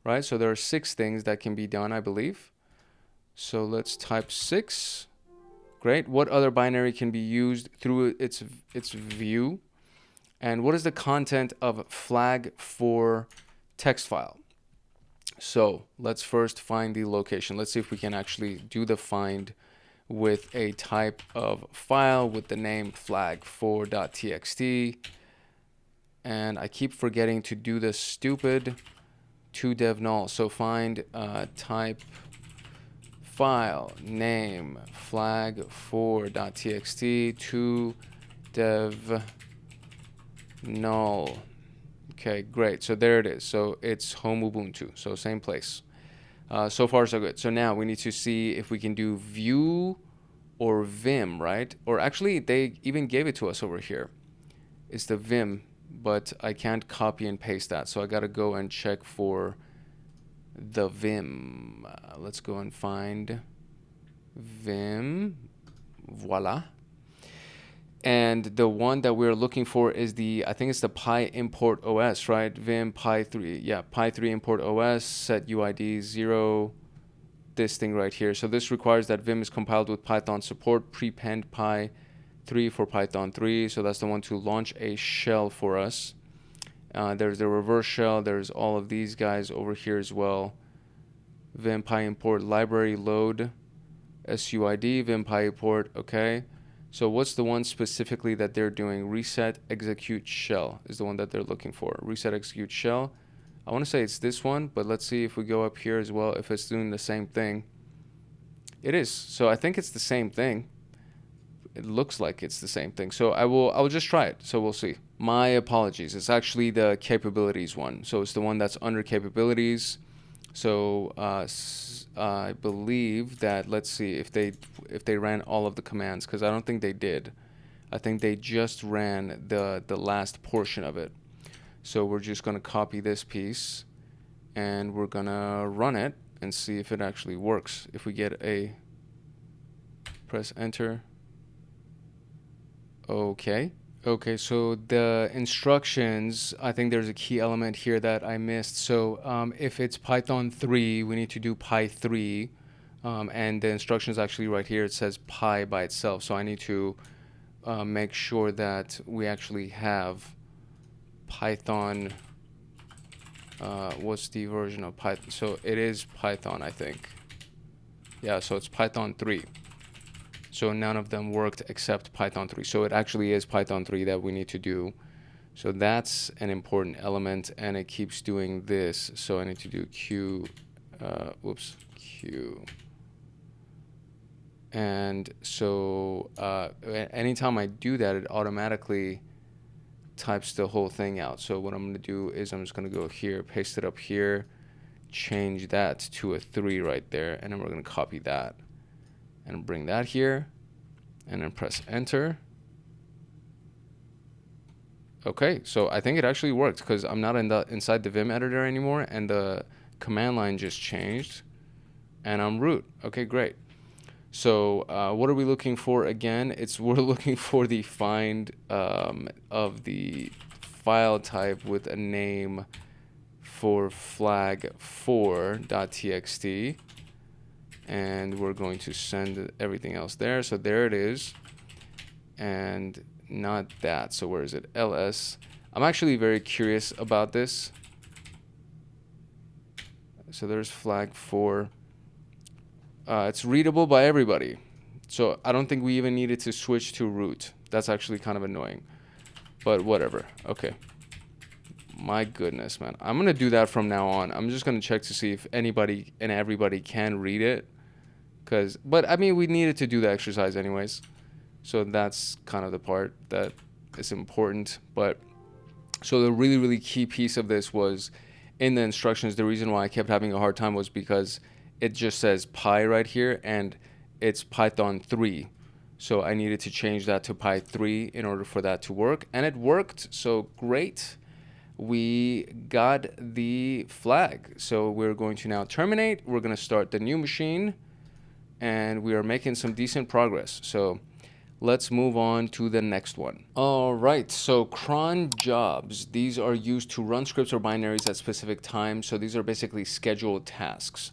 right? So there are 6 things that can be done, I believe. So let's type 6. Great. What other binary can be used through its view? And what is the content of flag 4 text file? So let's first find the location. Let's see if we can actually do the find with a type of file with the name flag4.txt. And I keep forgetting to do the stupid to dev null. So find type file name flag4.txt to dev null. Okay, great. So there it is. So it's home Ubuntu. So same place. So far so good. So now we need to see if we can do view or vim, right? Or actually they even gave it to us over here. It's the vim, but I can't copy and paste that. So I got to go and check for the vim. Let's go and find vim. Voila. And the one that we're looking for is the, I think it's the pi import OS, right? Vim pi3, yeah, pi3 import OS, set UID 0, this thing right here. So this requires that Vim is compiled with Python support, prepend pi3 for Python 3. So that's the one to launch a shell for us. There's the reverse shell. There's all of these guys over here as well. Vim pi import library load, SUID, Vim pi import, okay. So what's the one specifically that they're doing? Reset execute shell is the one that they're looking for. Reset execute shell. I want to say it's this one, but let's see if we go up here as well, if it's doing the same thing. It is. So I think it's the same thing. It looks like it's the same thing. So I'll just try it. So we'll see. My apologies. It's actually the capabilities one. So it's the one that's under capabilities. So I believe that, let's see if they ran all of the commands, because I don't think they did. I think they just ran the last portion of it. So we're just going to copy this piece and we're going to run it and see if it actually works. If we get a press enter. Okay. Okay, so the instructions, I think there's a key element here that I missed. So if it's Python 3, we need to do pi3. And the instructions actually right here, it says pi by itself. So I need to make sure that we actually have Python. What's the version of Python? So it is Python, I think. Yeah, so it's Python 3. So none of them worked except Python 3. So it actually is Python 3 that we need to do So that's an important element, and it keeps doing this. So I need to do Q, Q. And so anytime I do that, it automatically types the whole thing out. So what I'm going to do is I'm just going to go here, paste it up here, change that to a 3 right there, and then we're going to copy that and bring that here, and then press enter. Okay, so I think it actually worked because I'm not inside the Vim editor anymore, and the command line just changed, and I'm root. Okay, great. So what are we looking for again? We're looking for the find of the file type with a name for flag4.txt, and we're going to send everything else there. So there it is, and not that. So where is it? ls. I'm actually very curious about this. So there's flag4. It's readable by everybody. So I don't think we even needed to switch to root. That's actually kind of annoying, but whatever. Okay. My goodness, man. I'm going to do that from now on. I'm just going to check to see if anybody and everybody can read it. But I mean, we needed to do the exercise anyways. So that's kind of the part that is important. But so the really, really key piece of this was in the instructions. The reason why I kept having a hard time was because it just says Pi right here, and it's Python 3. So I needed to change that to Pi 3 in order for that to work. And it worked, so great. We got the flag. So we're going to now terminate. We're going to start the new machine, and we are making some decent progress. So let's move on to the next one. All right, so cron jobs. These are used to run scripts or binaries at specific times. So these are basically scheduled tasks.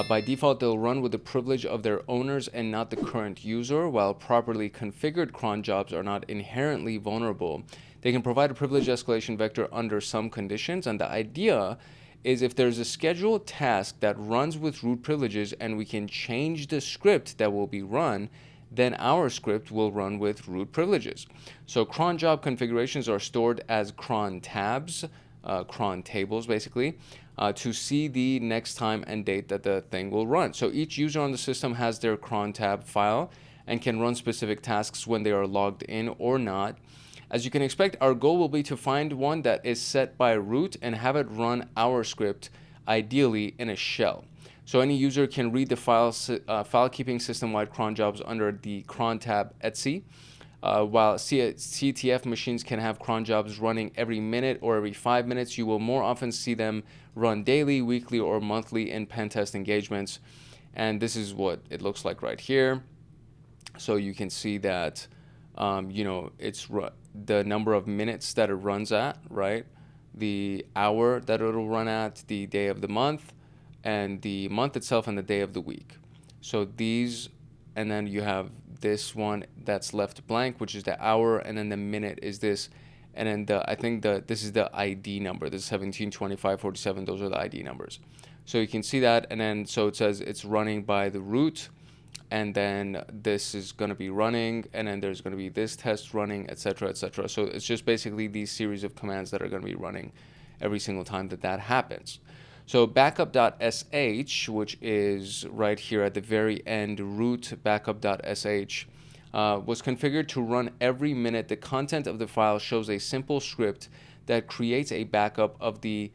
By default, they'll run with the privilege of their owners and not the current user, while properly configured cron jobs are not inherently vulnerable. They can provide a privilege escalation vector under some conditions, and the idea is if there's a scheduled task that runs with root privileges and we can change the script that will be run, then our script will run with root privileges. So cron job configurations are stored as cron tabs, cron tables basically, to see the next time and date that the thing will run. So each user on the system has their cron tab file and can run specific tasks when they are logged in or not. As you can expect, our goal will be to find one that is set by root and have it run our script, ideally in a shell. So any user can read the file keeping system-wide cron jobs under the cron tab etc. While CTF machines can have cron jobs running every minute or every 5 minutes, you will more often see them run daily, weekly, or monthly in pen test engagements. And this is what it looks like right here. So you can see that, it's the number of minutes that it runs at, right? The hour that it'll run at, the day of the month, and the month itself and the day of the week. So these, and then you have this one that's left blank, which is the hour, and then the minute is this, and then I think this is the ID number. This is 17, 25, 47. Those are the ID numbers. So you can see that, and then so it says it's running by the root, and then this is going to be running, and then there's going to be this test running, etc., etc. So it's just basically these series of commands that are going to be running every single time that happens. So backup.sh, which is right here at the very end, root backup.sh, was configured to run every minute. The content of the file shows a simple script that creates a backup of the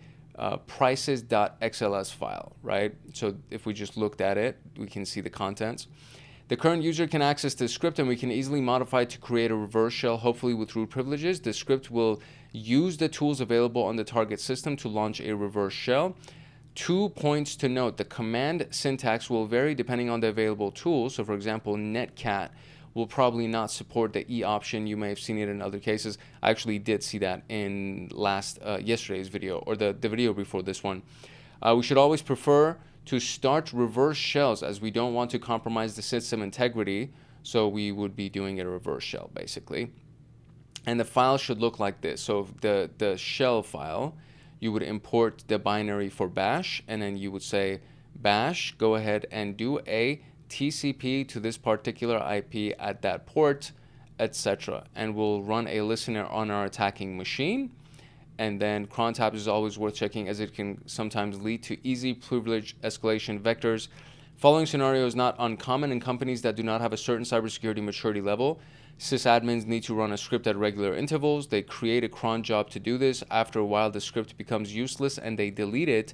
prices.xls file, right? So if we just looked at it, we can see the contents. The current user can access the script, and we can easily modify it to create a reverse shell, hopefully with root privileges. The script will use the tools available on the target system to launch a reverse shell. 2 points to note: the command syntax will vary depending on the available tool. So for example, netcat will probably not support the E option. You may have seen it in other cases. I actually did see that in yesterday's video, or the video before this one. We should always prefer to start reverse shells, as we don't want to compromise the system integrity. So we would be doing a reverse shell basically. And the file should look like this. So the shell file, you would import the binary for bash, and then you would say bash, go ahead and do a TCP to this particular IP at that port, etc. And we'll run a listener on our attacking machine. And then cron tab is always worth checking, as it can sometimes lead to easy privilege escalation vectors. Following scenario is not uncommon in companies that do not have a certain cybersecurity maturity level. SysAdmins need to run a script at regular intervals. They create a cron job to do this. After a while, the script becomes useless and they delete it,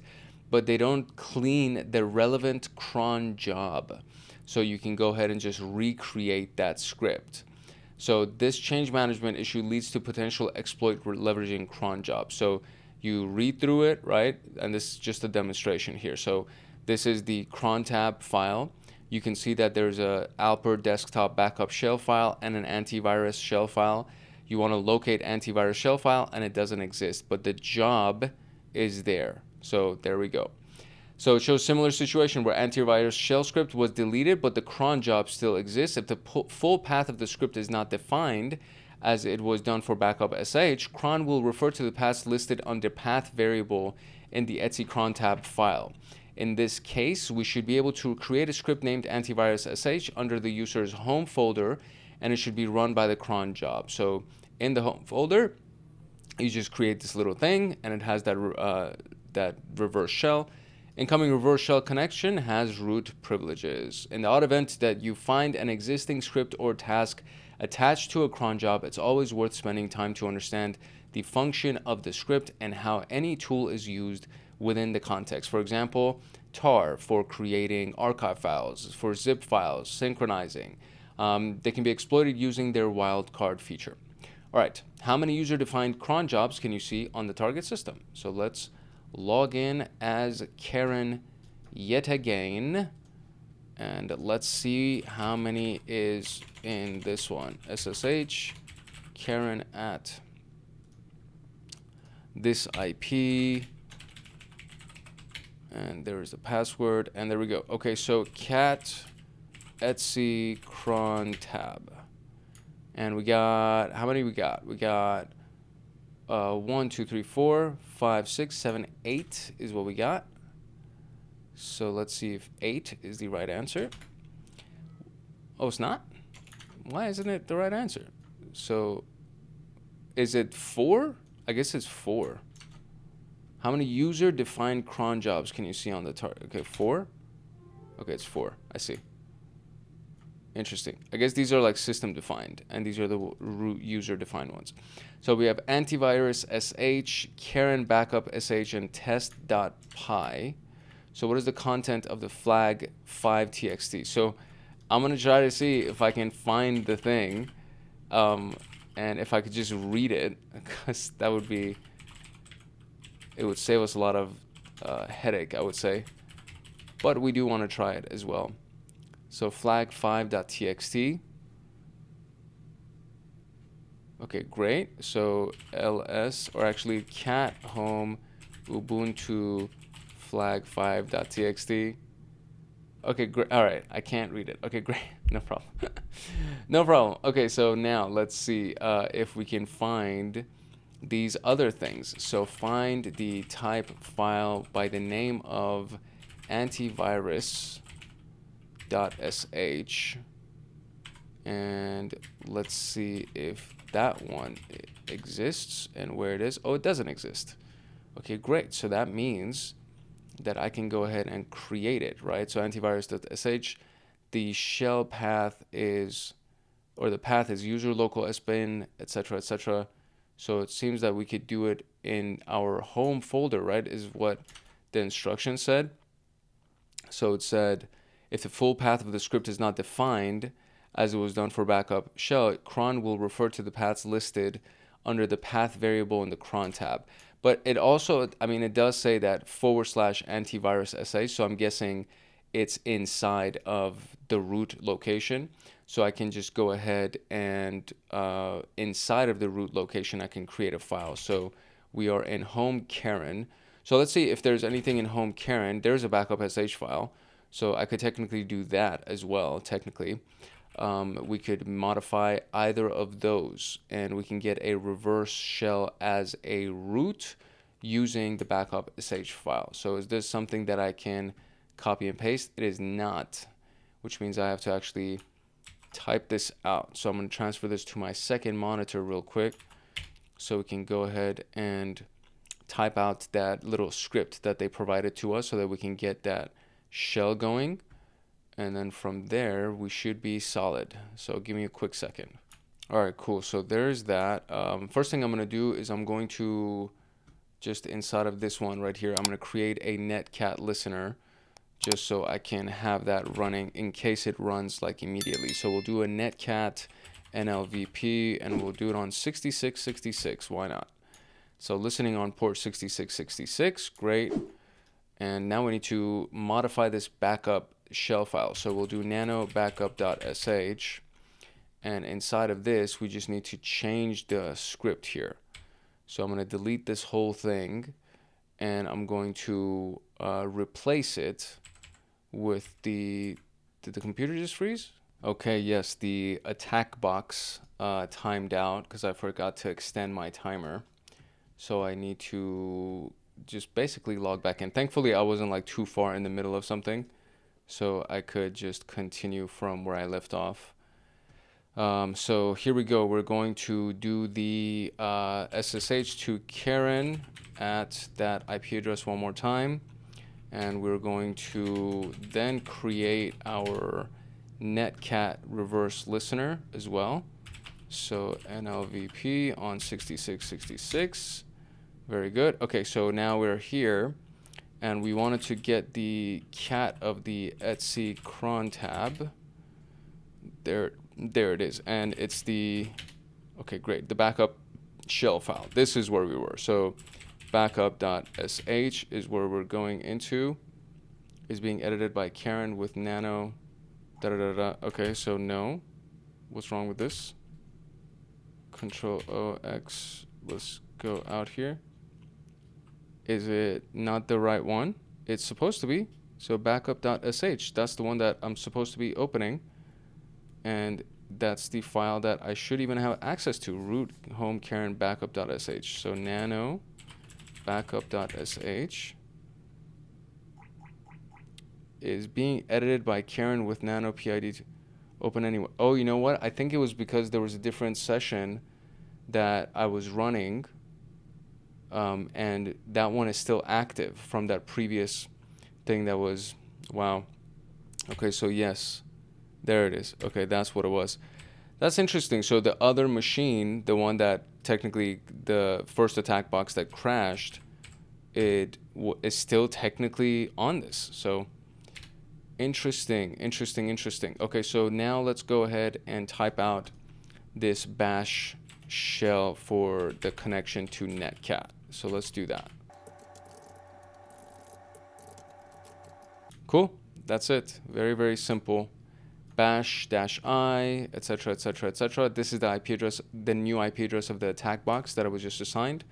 but they don't clean the relevant cron job. So you can go ahead and just recreate that script. So this change management issue leads to potential exploit leveraging cron jobs. So you read through it, right? And this is just a demonstration here. So this is the cron tab file. You can see that there's a Alper desktop backup shell file and an antivirus shell file. You want to locate antivirus shell file and it doesn't exist, but the job is there. So there we go. So it shows similar situation where antivirus shell script was deleted, but the cron job still exists. If the full path of the script is not defined, as it was done for backup sh, cron will refer to the path listed under path variable in the etc cron tab file. In this case, we should be able to create a script named antivirus sh under the user's home folder, and it should be run by the cron job. So in the home folder, you just create this little thing, and it has that reverse shell. Incoming reverse shell connection has root privileges. In the odd event that you find an existing script or task attached to a cron job, it's always worth spending time to understand the function of the script and how any tool is used within the context. For example, tar for creating archive files, for zip files, synchronizing. They can be exploited using their wildcard feature. All right, how many user-defined cron jobs can you see on the target system? So let's log in as Karen yet again, and let's see how many is in this one. SSH Karen at this IP, and there is the password, and there we go. Okay, so cat etc cron tab, and we got, how many we got? We got 1, 2, 3, 4, 5, 6, 7, 8 is what we got. So let's see if 8 is the right answer. Oh, it's not? Why isn't it the right answer? So is it 4? I guess it's 4. How many user-defined cron jobs can you see on the target? Okay, 4? Okay, it's 4. I see. Interesting. I guess these are like system-defined, and these are the root user-defined ones. So we have antivirus sh, Karen backup sh, and test.py. So what is the content of the flag 5txt? So I'm going to try to see if I can find the thing, and if I could just read it, because that would be, it would save us a lot of headache, I would say. But we do want to try it as well. So flag5.txt. Okay, great. So ls, or actually cat home ubuntu flag5.txt. Okay, great. All right, I can't read it. Okay, great. No problem. No problem. Okay, so now let's see if we can find these other things. So find the type file by the name of AntiVirus.sh, and let's see if that one exists and where it is. Oh, it doesn't exist. Okay, great. So that means that I can go ahead and create it, right? So antivirus.sh, the shell path is, or the path is user local sbin, etc., etc. So it seems that we could do it in our home folder, right? Is what the instruction said. So it said, if the full path of the script is not defined, as it was done for backup shell, cron will refer to the paths listed under the path variable in the cron tab. But it also, I mean, it does say that /antivirus sh, so I'm guessing it's inside of the root location. So I can just go ahead and inside of the root location, I can create a file. So we are in home Karen. So let's see if there's anything in home Karen. There's a backup sh file. So I could technically do that as well, technically. We could modify either of those, and we can get a reverse shell as a root using the backup sh file. So is this something that I can copy and paste? It is not, which means I have to actually type this out. So I'm going to transfer this to my second monitor real quick so we can go ahead and type out that little script that they provided to us so that we can get that shell going. And then from there, we should be solid. So give me a quick second. All right, cool. So there's that. First thing I'm going to do is I'm going to just inside of this one right here, I'm going to create a netcat listener just so I can have that running in case it runs like immediately. So we'll do a netcat NLVP and we'll do it on 6666. Why not? So listening on port 6666, great. And now we need to modify this backup shell file. So we'll do nano backup.sh. And inside of this, we just need to change the script here. So I'm going to delete this whole thing and I'm going to replace it with did the computer just freeze? Okay, yes, the attack box timed out because I forgot to extend my timer. So I need to just basically log back in. Thankfully, I wasn't like too far in the middle of something, so I could just continue from where I left off. So here we go. We're going to do the SSH to Karen at that IP address one more time. And we're going to then create our netcat reverse listener as well. So NLVP on 6666. Very good. Okay, so now we're here. And we wanted to get the cat of the etc cron tab. There it is. And it's the, okay, great, the backup shell file. This is where we were. So backup.sh is where we're going into. Is being edited by Karen with nano. Okay, so no. What's wrong with this? Control OX. Let's go out here. Is it not the right one? It's supposed to be. So backup.sh. That's the one that I'm supposed to be opening. And that's the file that I should even have access to. Root home Karen backup.sh. So nano backup.sh is being edited by Karen with nano PID to open anyway. Oh, you know what? I think it was because there was a different session that I was running, and that one is still active from that previous thing that was, wow. Okay, so yes, there it is. Okay, that's what it was. That's interesting. So the other machine, the one that technically the first attack box that crashed, it is still technically on this. So interesting. Okay, so now let's go ahead and type out this bash shell for the connection to netcat. So let's do that. Cool. That's it. Very, very simple. Bash -i, etc., etc., etc. This is the IP address, the new IP address of the attack box that I was just assigned.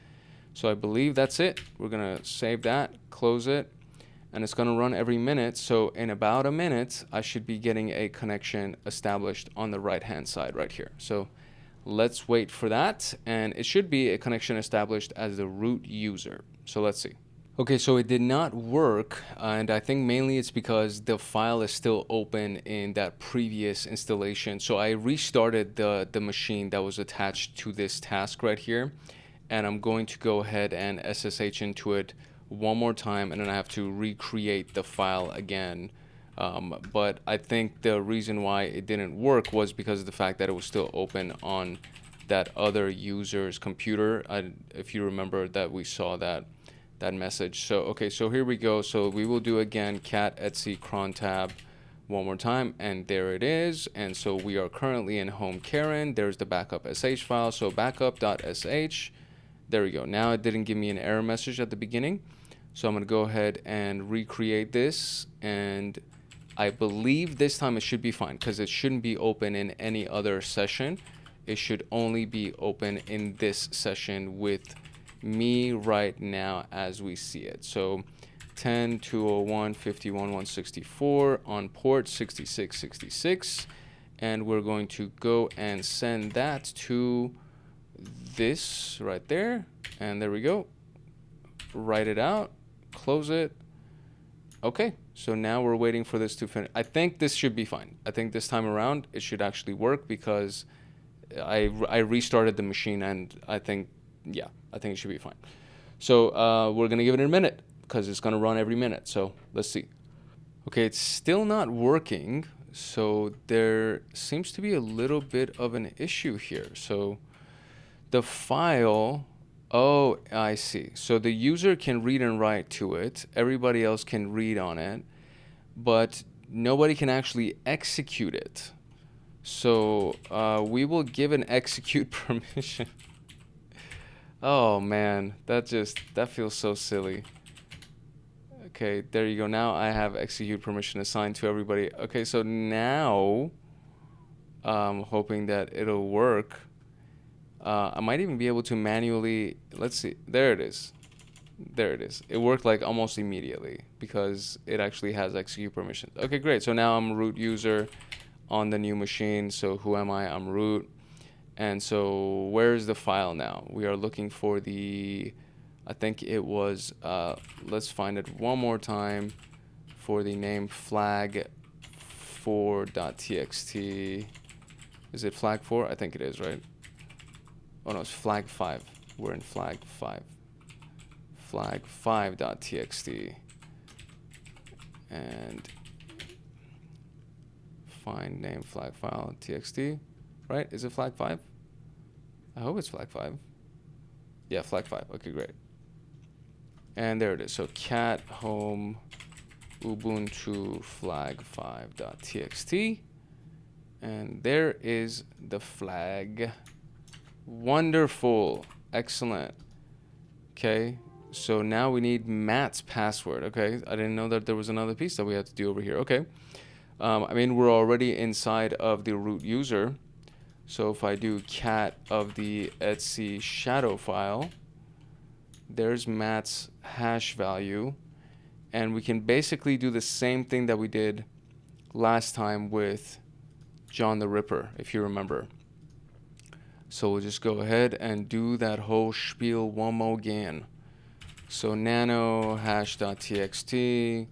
So I believe that's it. We're going to save that, close it, and it's going to run every minute. So in about a minute, I should be getting a connection established on the right-hand side right here. So let's wait for that, and it should be a connection established as the root user. So let's see. Okay, so it did not work, and I think mainly it's because the file is still open in that previous installation. So I restarted the machine that was attached to this task right here, and I'm going to go ahead and SSH into it one more time, and then I have to recreate the file again. But I think the reason why it didn't work was because of the fact that it was still open on that other user's computer. If you remember that we saw that message. So okay, so here we go. So we will do again cat etc cron tab one more time, and there it is. And so we are currently in home Karen. There's the backup sh file. So backup.sh. There we go. Now it didn't give me an error message at the beginning. So I'm going to go ahead and recreate this, and I believe this time it should be fine because it shouldn't be open in any other session. It should only be open in this session with me right now as we see it. So 10.201.51.164 on port 6666, and we're going to go and send that to this right there, and there we go. Write it out, close it, Okay, so now we're waiting for this to finish. I think this should be fine. I think this time around it should actually work because I restarted the machine, and I think, yeah, I think it should be fine. So we're gonna give it a minute because it's gonna run every minute. So let's see. Okay, it's still not working. So there seems to be a little bit of an issue here. So the file, oh, I see. So the user can read and write to it. Everybody else can read on it, but nobody can actually execute it. So we will give an execute permission. Oh man, that feels so silly. Okay, there you go. Now I have execute permission assigned to everybody. Okay, so now I'm hoping that it'll work. I might even be able to manually, let's see, there it is. There it is. It worked like almost immediately because it actually has execute permission. Okay, great. So now I'm root user on the new machine. So who am I? I'm root. And so where's the file now? We are looking for the, I think it was, let's find it one more time for the name flag4.txt. Is it flag4? I think it is, right? Oh no, it's flag5. We're in flag5. Flag5.txt. And find name flag file txt. Right? Is it flag5? I hope it's flag5. Yeah, flag5. Okay, great. And there it is. So cat home ubuntu flag5.txt. And there is the flag. Wonderful. Excellent. Okay. So now we need Matt's password. Okay. I didn't know that there was another piece that we had to do over here. Okay. I mean, we're already inside of the root user. So if I do cat of the etc shadow file, there's Matt's hash value. And we can basically do the same thing that we did last time with John the Ripper, if you remember. So we'll just go ahead and do that whole spiel one more again. So nano hash.txt,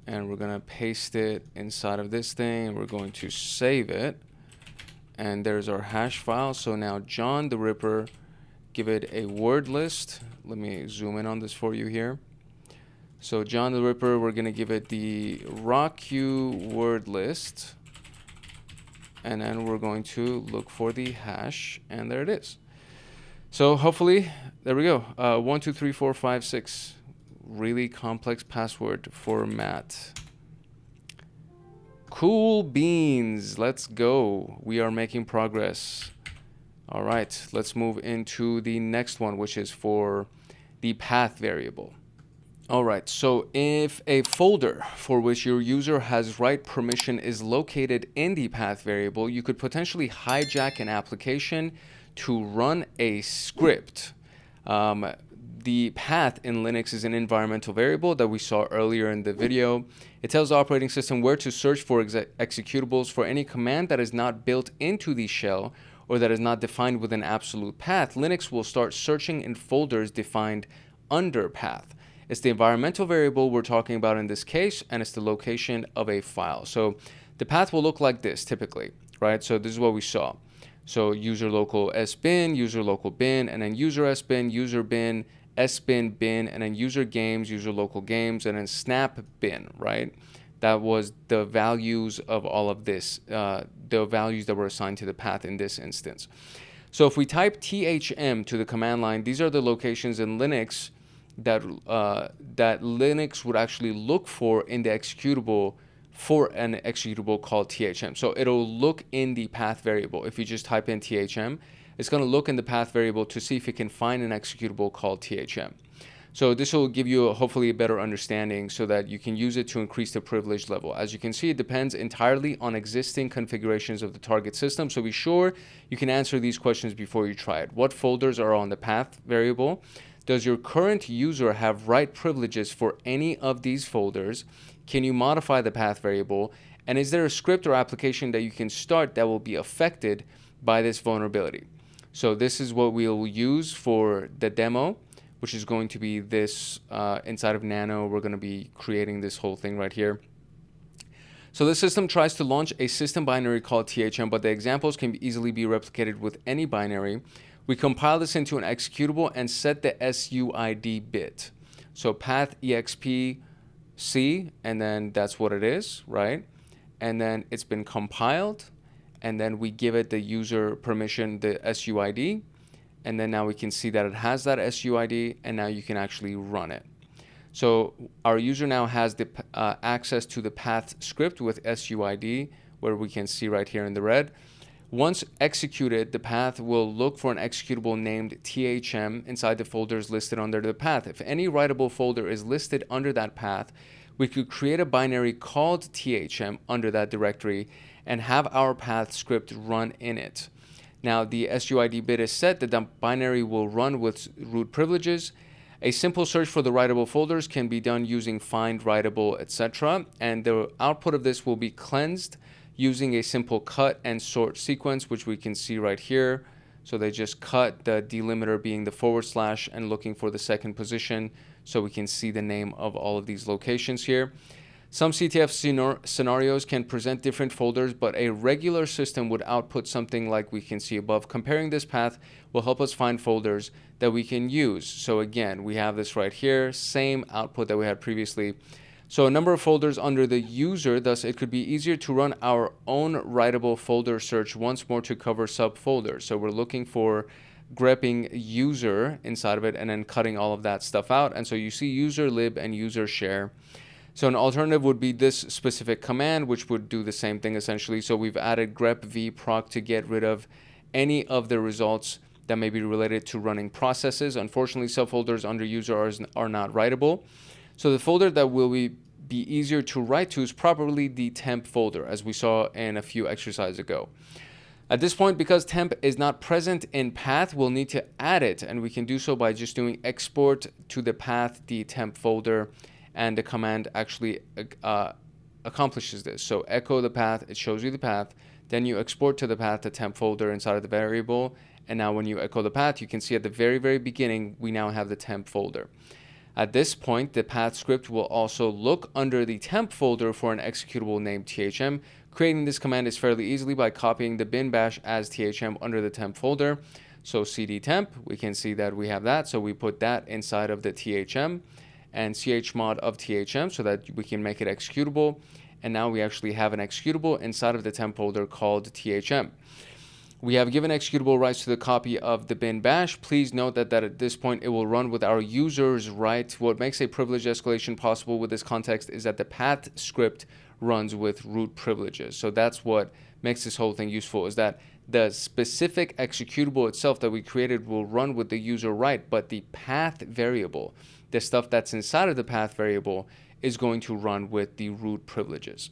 and we're gonna paste it inside of this thing, and we're going to save it. And there's our hash file. So now John the Ripper, give it a word list. Let me zoom in on this for you here. So John the Ripper, we're gonna give it the RockU word list. And then we're going to look for the hash, and there it is. So hopefully, there we go. 1, 2, 3, 4, 5, 6. Really complex password for Matt. Cool beans. Let's go. We are making progress. All right, let's move into the next one, which is for the path variable. All right, so if a folder for which your user has write permission is located in the path variable, you could potentially hijack an application to run a script. The path in Linux is an environmental variable that we saw earlier in the video. It tells the operating system where to search for executables for any command that is not built into the shell or that is not defined with an absolute path. Linux will start searching in folders defined under path. It's the environmental variable we're talking about in this case, and it's the location of a file. So the path will look like this typically, right? So this is what we saw. So user local sbin, user local bin, and then user sbin, user bin, sbin, bin, and then user games, user local games, and then snap bin, right? That was the values of all of this, the values that were assigned to the path in this instance. So if we type thm to the command line, these are the locations in Linux that Linux would actually look for in the executable for an executable called thm. So it'll look in the path variable. If you just type in thm, it's going to look in the path variable to see if it can find an executable called thm. So this will give you hopefully a better understanding so that you can use it to increase the privilege level. As you can see, it depends entirely on existing configurations of the target system. So be sure you can answer these questions before you try it. What folders are on the path variable? Does your current user have write privileges for any of these folders? Can you modify the path variable? And is there a script or application that you can start that will be affected by this vulnerability? So this is what we'll use for the demo. which is going to be this inside of Nano. We're going to be creating this whole thing right here. So the system tries to launch a system binary called THM, but the examples can easily be replicated with any binary. We compile this into an executable and set the SUID bit. So path exp C, and then that's what it is, right? And then it's been compiled, and then we give it the user permission, the SUID, and then now we can see that it has that SUID, and now you can actually run it. So our user now has the access to the path script with SUID, where we can see right here in the red. Once executed, the path will look for an executable named THM inside the folders listed under the path. If any writable folder is listed under that path, we could create a binary called THM under that directory and have our path script run in it. Now the SUID bit is set that the binary will run with root privileges. A simple search for the writable folders can be done using find writable, etc. And the output of this will be cleansed using a simple cut and sort sequence, which we can see right here. So they just cut, the delimiter being the / and looking for the second position, so we can see the name of all of these locations here. Some CTF scenarios can present different folders, but a regular system would output something like we can see above. Comparing this path will help us find folders that we can use. So again, we have this right here, same output that we had previously. So a number of folders under the user, thus it could be easier to run our own writable folder search once more to cover subfolders. So we're looking for grepping user inside of it and then cutting all of that stuff out. And so you see user lib and user share. So an alternative would be this specific command, which would do the same thing essentially. So we've added grep vproc to get rid of any of the results that may be related to running processes. Unfortunately, subfolders under user are not writable. So the folder that will be easier to write to is probably the temp folder, as we saw in a few exercises ago. At this point, because temp is not present in path, we'll need to add it, and we can do so by just doing export to the path, the temp folder, and the command actually accomplishes this. So echo the path, it shows you the path, then you export to the path the temp folder inside of the variable, and now when you echo the path, you can see at the very, very beginning, we now have the temp folder. At this point, the path script will also look under the temp folder for an executable named THM. Creating this command is fairly easily by copying the bin bash as THM under the temp folder. So cd temp, we can see that we have that, so we put that inside of the THM, and chmod of THM so that we can make it executable. And now we actually have an executable inside of the temp folder called THM. We have given executable rights to the copy of the bin bash. Please note that at this point it will run with our users right. What makes a privilege escalation possible with this context is that the path script runs with root privileges. So that's what makes this whole thing useful, is that the specific executable itself that we created will run with the user right, but the path variable, the stuff that's inside of the path variable, is going to run with the root privileges.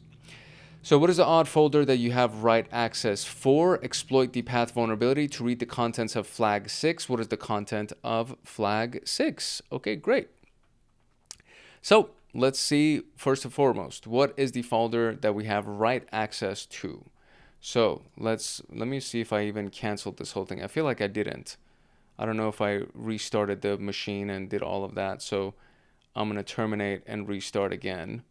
So what is the odd folder that you have write access for? Exploit the path vulnerability to read the contents of flag 6. What is the content of flag 6? Okay, great. So let's see, first and foremost, what is the folder that we have write access to? So let me see if I even canceled this whole thing. I feel like I didn't. I don't know if I restarted the machine and did all of that. So I'm going to terminate and restart again,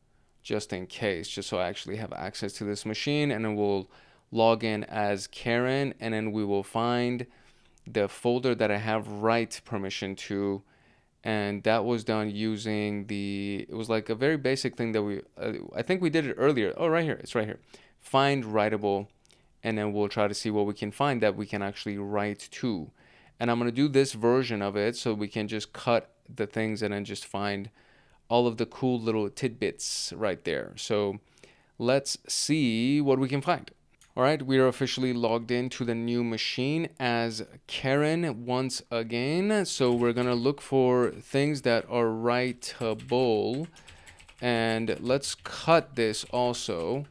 just in case, just so I actually have access to this machine. And then we'll log in as Karen, and then we will find the folder that I have write permission to. And that was done using it was like a very basic thing that I think we did it earlier. Oh, right here, it's right here. Find writable, and then we'll try to see what we can find that we can actually write to. And I'm going to do this version of it so we can just cut the things and then just find all of the cool little tidbits right there. So let's see what we can find. All right, we are officially logged into the new machine as Karen once again. So we're going to look for things that are writable. And let's cut this also.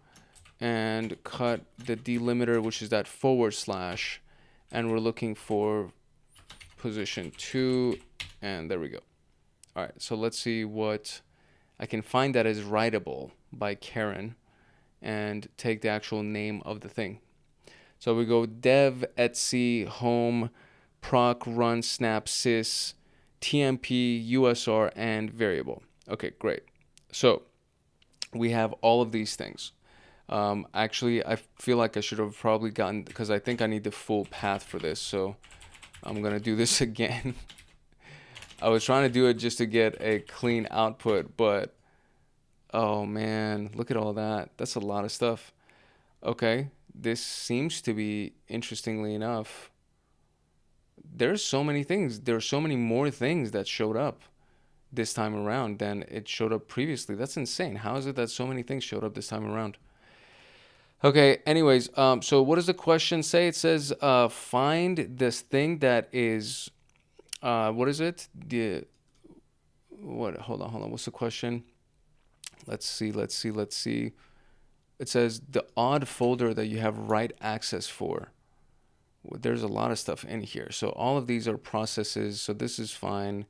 And cut the delimiter, which is that /. And we're looking for position 2. And there we go. All right, so let's see what I can find that is writable by Karen and take the actual name of the thing. So we go dev etc home proc run snap sys TMP, USR, and variable. Okay, great. So we have all of these things. Actually, I feel like I should have probably gotten, because I think I need the full path for this. So I'm going to do this again. I was trying to do it just to get a clean output, but oh man, look at all that. That's a lot of stuff. Okay, this seems to be, interestingly enough, there's so many things. There's so many more things that showed up this time around than it showed up previously. That's insane. How is it that so many things showed up this time around? Okay, anyways, so what does the question say? It says, find this thing that is, what is it? Hold on. What's the question? Let's see. It says the odd folder that you have write access for. There's a lot of stuff in here. So all of these are processes. So this is fine.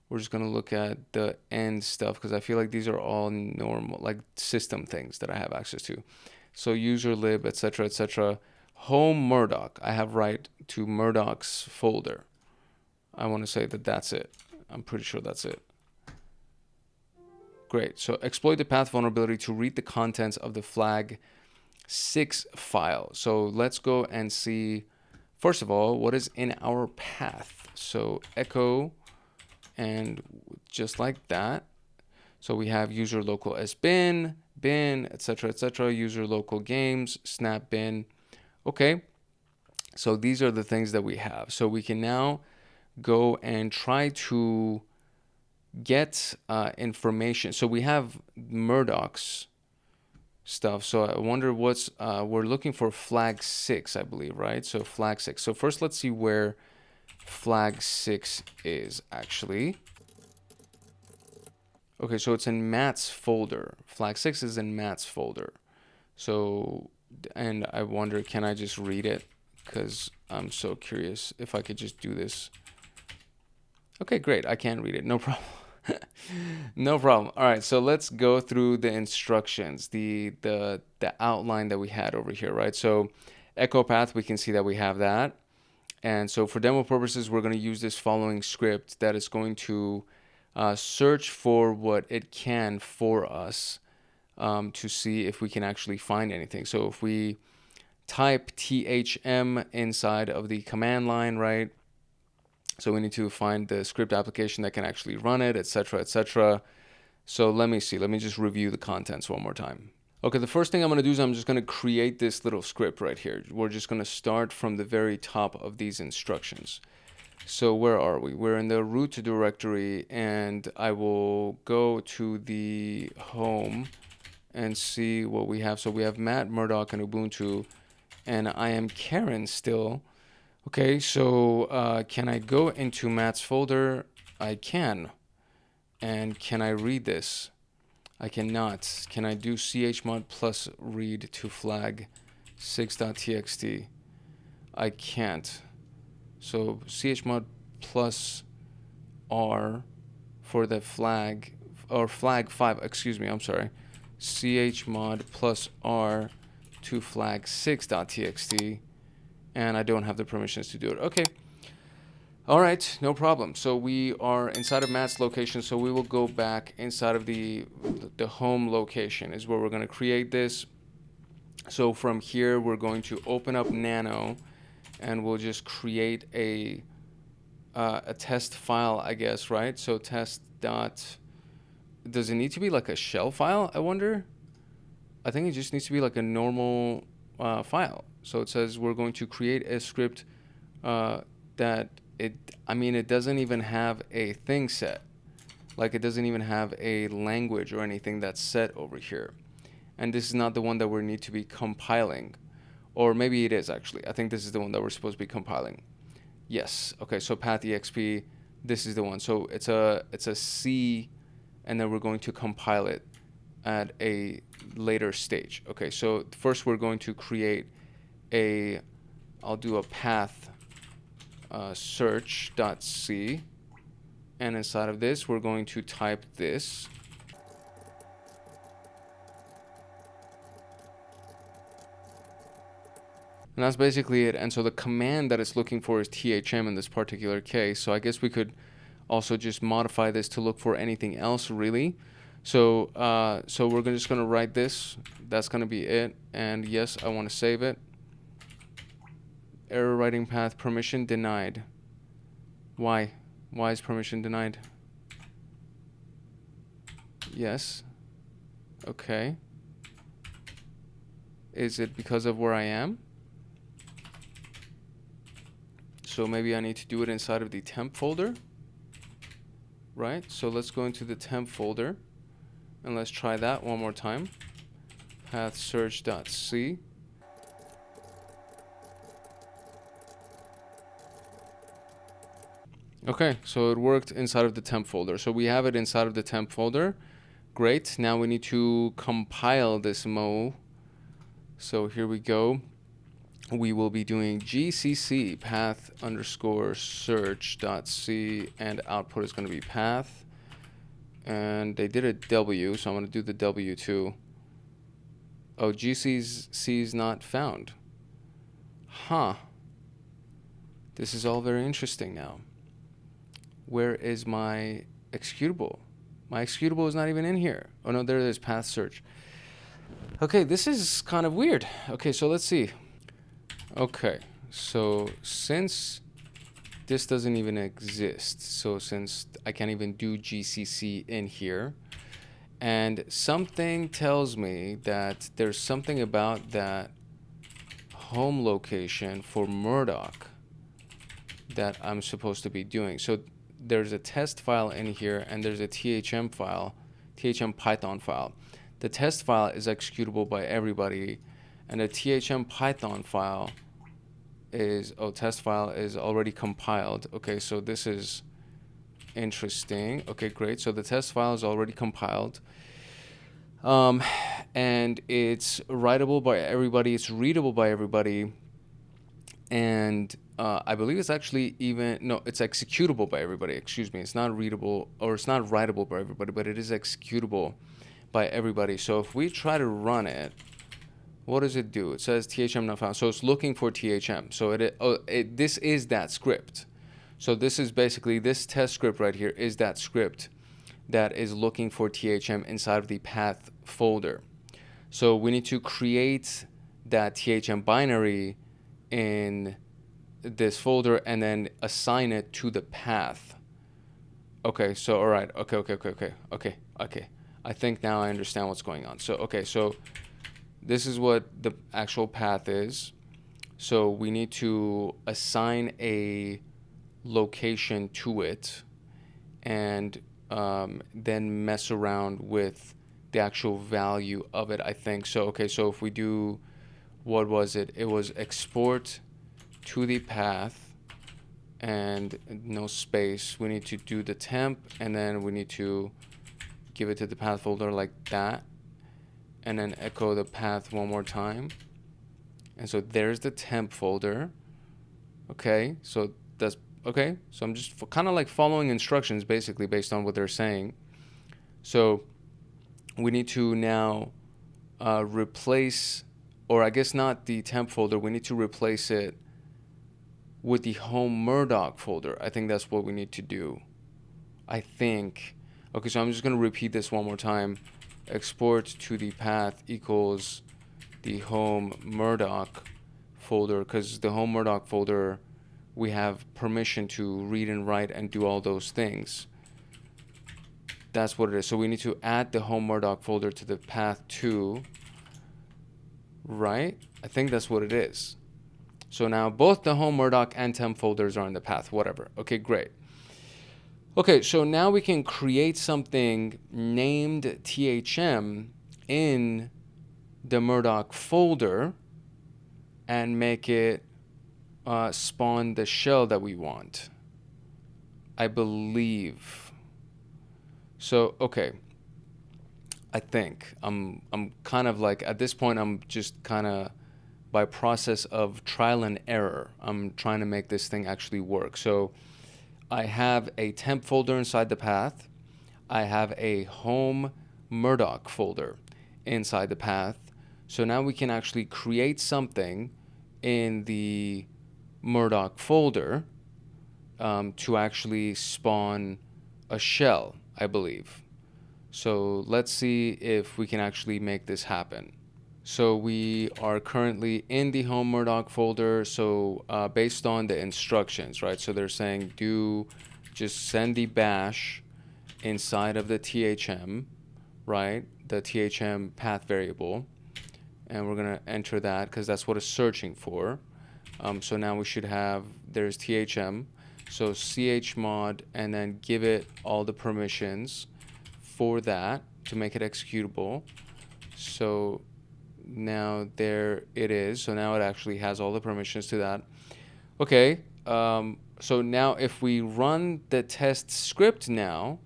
We're just going to look at the end stuff because I feel like these are all normal, like system things that I have access to. So user lib, etc., etc. Home Murdoch. I have write to Murdoch's folder. I want to say that that's it. I'm pretty sure that's it. Great. So exploit the path vulnerability to read the contents of the flag 6 file. So let's go and see, first of all, what is in our path. So echo, and just like that. So we have user local sbin, bin, etc., etc., user local games, snap bin. Okay. So these are the things that we have. So we can now go and try to get information. So we have Murdoch's stuff. So I wonder what's, we're looking for flag 6, I believe, right? So flag 6. So first let's see where flag 6 is actually. Okay, so it's in Matt's folder. Flag 6 is in Matt's folder. So, and I wonder, can I just read it? Because I'm so curious if I could just do this. Okay, great. I can read it. No problem. No problem. All right, so let's go through the instructions, the outline that we had over here, right? So echo path, we can see that we have that. And so for demo purposes, we're going to use this following script that is going to search for what it can for us to see if we can actually find anything. So if we type THM inside of the command line, right? So we need to find the script application that can actually run it, etc., etc. So let me see. Let me just review the contents one more time. Okay, the first thing I'm going to do is I'm just going to create this little script right here. We're just going to start from the very top of these instructions. So where are we? We're in the root directory, and I will go to the home and see what we have. So we have Matt, Murdoch, and Ubuntu, and I am Karen still. Okay, so can I go into Matt's folder? I can. And can I read this? I cannot. Can I do chmod plus read to flag 6.txt? I can't. So chmod plus R for the flag, or flag 5, excuse me, I'm sorry. Chmod plus R to flag 6.txt. And I don't have the permissions to do it. Okay. All right, no problem. So we are inside of Matt's location. So we will go back inside of the home location is where we're going to create this. So from here, we're going to open up Nano, and we'll just create a test file, I guess, right? So test dot. Does it need to be like a shell file? I wonder. I think it just needs to be like a normal file. So it says we're going to create a script that it doesn't even have a thing set. Like it doesn't even have a language or anything that's set over here. And this is not the one that we need to be compiling. Or maybe it is actually. I think this is the one that we're supposed to be compiling. Yes. Okay, so path.exp, this is the one. So it's a C, and then we're going to compile it at a later stage. Okay, so first we're going to create I'll do a path search.c, and inside of this we're going to type this. And that's basically it. And so the command that it's looking for is THM in this particular case. So I guess we could also just modify this to look for anything else really. So so we're just going to write this. That's going to be it. And yes, I want to save it. Error writing path permission denied. Why? Why is permission denied? Yes. Okay. Is it because of where I am? So maybe I need to do it inside of the temp folder. Right? So let's go into the temp folder and let's try that one more time. Path search.c. Okay, so it worked inside of the temp folder. So we have it inside of the temp folder. Great. Now we need to compile this mo. So here we go. We will be doing gcc path underscore search.c, and output is going to be path. And they did a W, so I'm going to do the W too. Oh, gcc is not found. Huh. This is all very interesting now. Where is my executable? My executable is not even in here. Oh no, there it is, path search. Okay, this is kind of weird. Okay, so let's see. Okay, so since this doesn't even exist, so since I can't even do GCC in here, and something tells me that there's something about that home location for Murdoch that I'm supposed to be doing. So there's a test file in here, and there's a THM file, THM Python file. The test file is executable by everybody, and the THM Python file is, oh, test file is already compiled. Okay, so this is interesting. Okay, great. So the test file is already compiled. And it's writable by everybody, it's readable by everybody, and I believe it's actually even, no, it's executable by everybody, excuse me. It's not readable, or it's not writable by everybody, but it is executable by everybody. So if we try to run it, what does it do? It says THM not found. So it's looking for THM. So this is that script. So this is basically, this test script right here is that script that is looking for THM inside of the path folder. So we need to create that THM binary in this folder and then assign it to the path. Okay, so all right. Okay. I think now I understand what's going on. So okay, so this is what the actual path is. So we need to assign a location to it, and then mess around with the actual value of it, I think. So okay, so if we do, what was it? It was export to the path and no space. We need to do the temp, and then we need to give it to the path folder like that, and then echo the path one more time. And so there's the temp folder. Okay, so that's okay. So I'm just kind of like following instructions basically based on what they're saying. So we need to now replace, or I guess not the temp folder, we need to replace it with the home Murdoch folder. I think that's what we need to do. I think. Okay, so I'm just going to repeat this one more time. Export to the path equals the home Murdoch folder, because the home Murdoch folder, we have permission to read and write and do all those things. That's what it is. So we need to add the home Murdoch folder to the path too, right? I think that's what it is. So now both the home Murdoch and temp folders are in the path, whatever. Okay, great. Okay, so now we can create something named THM in the Murdoch folder and make it spawn the shell that we want, I believe. So okay, I think I'm kind of like, at this point I'm just kind of, by process of trial and error, I'm trying to make this thing actually work. So I have a temp folder inside the path. I have a home Murdoch folder inside the path. So now we can actually create something in the Murdoch folder to actually spawn a shell, I believe. So let's see if we can actually make this happen. So we are currently in the home Murdoch folder. So based on the instructions, right? So they're saying just send the bash inside of the THM, right? The THM path variable. And we're going to enter that because that's what it's searching for. So now we should have, there's THM. So chmod, and then give it all the permissions for that to make it executable. So now there it is. So now it actually has all the permissions to that. Okay. So now if we run the test script now,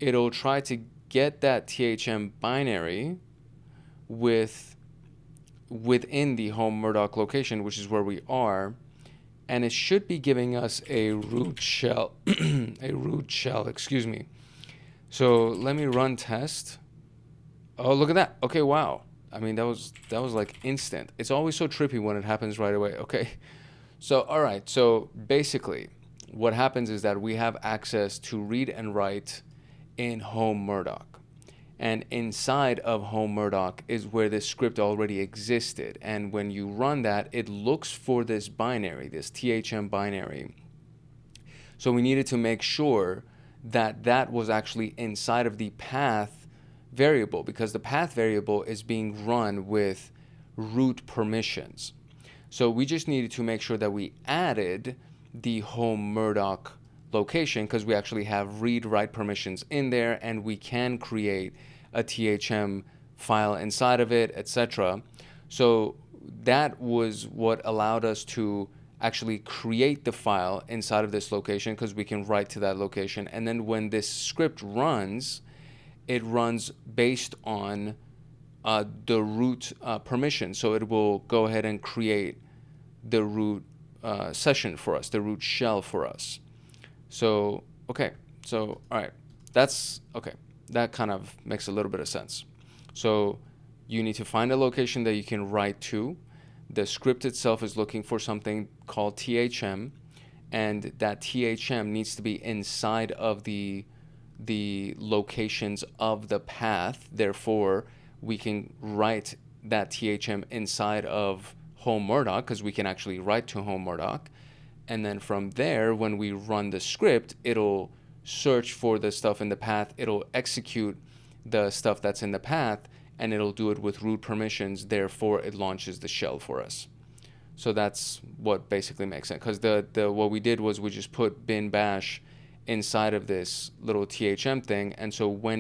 it'll try to get that THM binary within the home Murdoch location, which is where we are. And it should be giving us a root shell, excuse me. So let me run test. Oh, look at that. Okay, wow. I mean, that was like instant. It's always so trippy when it happens right away. Okay. So, all right. So basically what happens is that we have access to read and write in home Murdoch. And inside of home Murdoch is where this script already existed. And when you run that, it looks for this binary, this THM binary. So we needed to make sure that that was actually inside of the path variable, because the path variable is being run with root permissions. So we just needed to make sure that we added the home Murdoch location, because we actually have read-write permissions in there, and we can create a THM file inside of it, etc. So that was what allowed us to actually create the file inside of this location, because we can write to that location. And then when this script runs, it runs based on the root permission. So it will go ahead and create the root session for us, the root shell for us. So, okay. So, all right. That's okay. That kind of makes a little bit of sense. So you need to find a location that you can write to. The script itself is looking for something called THM, and that THM needs to be inside of the locations of the path. Therefore, we can write that THM inside of home Murdoch, because we can actually write to home Murdoch. And then from there, when we run the script, it'll search for the stuff in the path. It'll execute the stuff that's in the path, and it'll do it with root permissions. Therefore, it launches the shell for us. So that's what basically makes sense. Because what we did was we just put bin bash inside of this little THM thing. And so when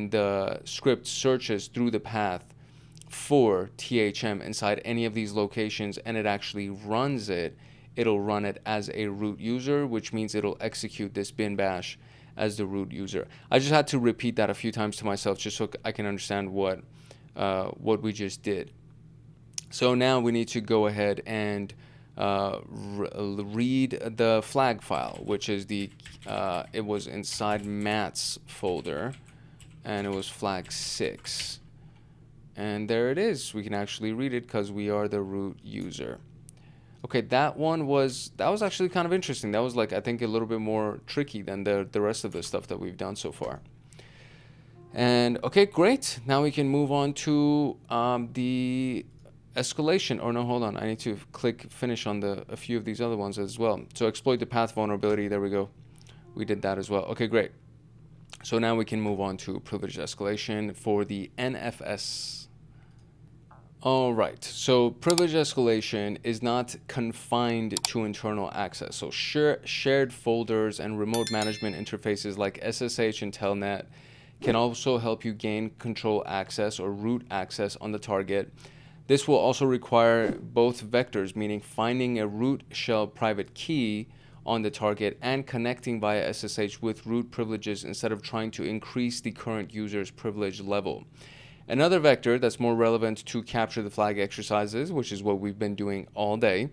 the script searches through the path for THM inside any of these locations, and it actually runs it, it'll run it as a root user, which means it'll execute this bin bash as the root user. I just had to repeat that a few times to myself just so I can understand what we just did. So now we need to go ahead and read the flag file, which is it was inside Matt's folder, and it was flag 6. And there it is. We can actually read it because we are the root user. Okay, that was actually kind of interesting. That was, like, I think a little bit more tricky than the rest of the stuff that we've done so far. And okay, great. Now we can move on to the escalation. Or no, hold on. I need to click finish on a few of these other ones as well. So exploit the path vulnerability. There we go. We did that as well. Okay, great. So now we can move on to privileged escalation for the NFS. All right, so privilege escalation is not confined to internal access. So shared folders and remote management interfaces like SSH and Telnet can also help you gain control access or root access on the target. This will also require both vectors, meaning finding a root shell private key on the target and connecting via SSH with root privileges instead of trying to increase the current user's privilege level. Another vector that's more relevant to capture the flag exercises, which is what we've been doing all day,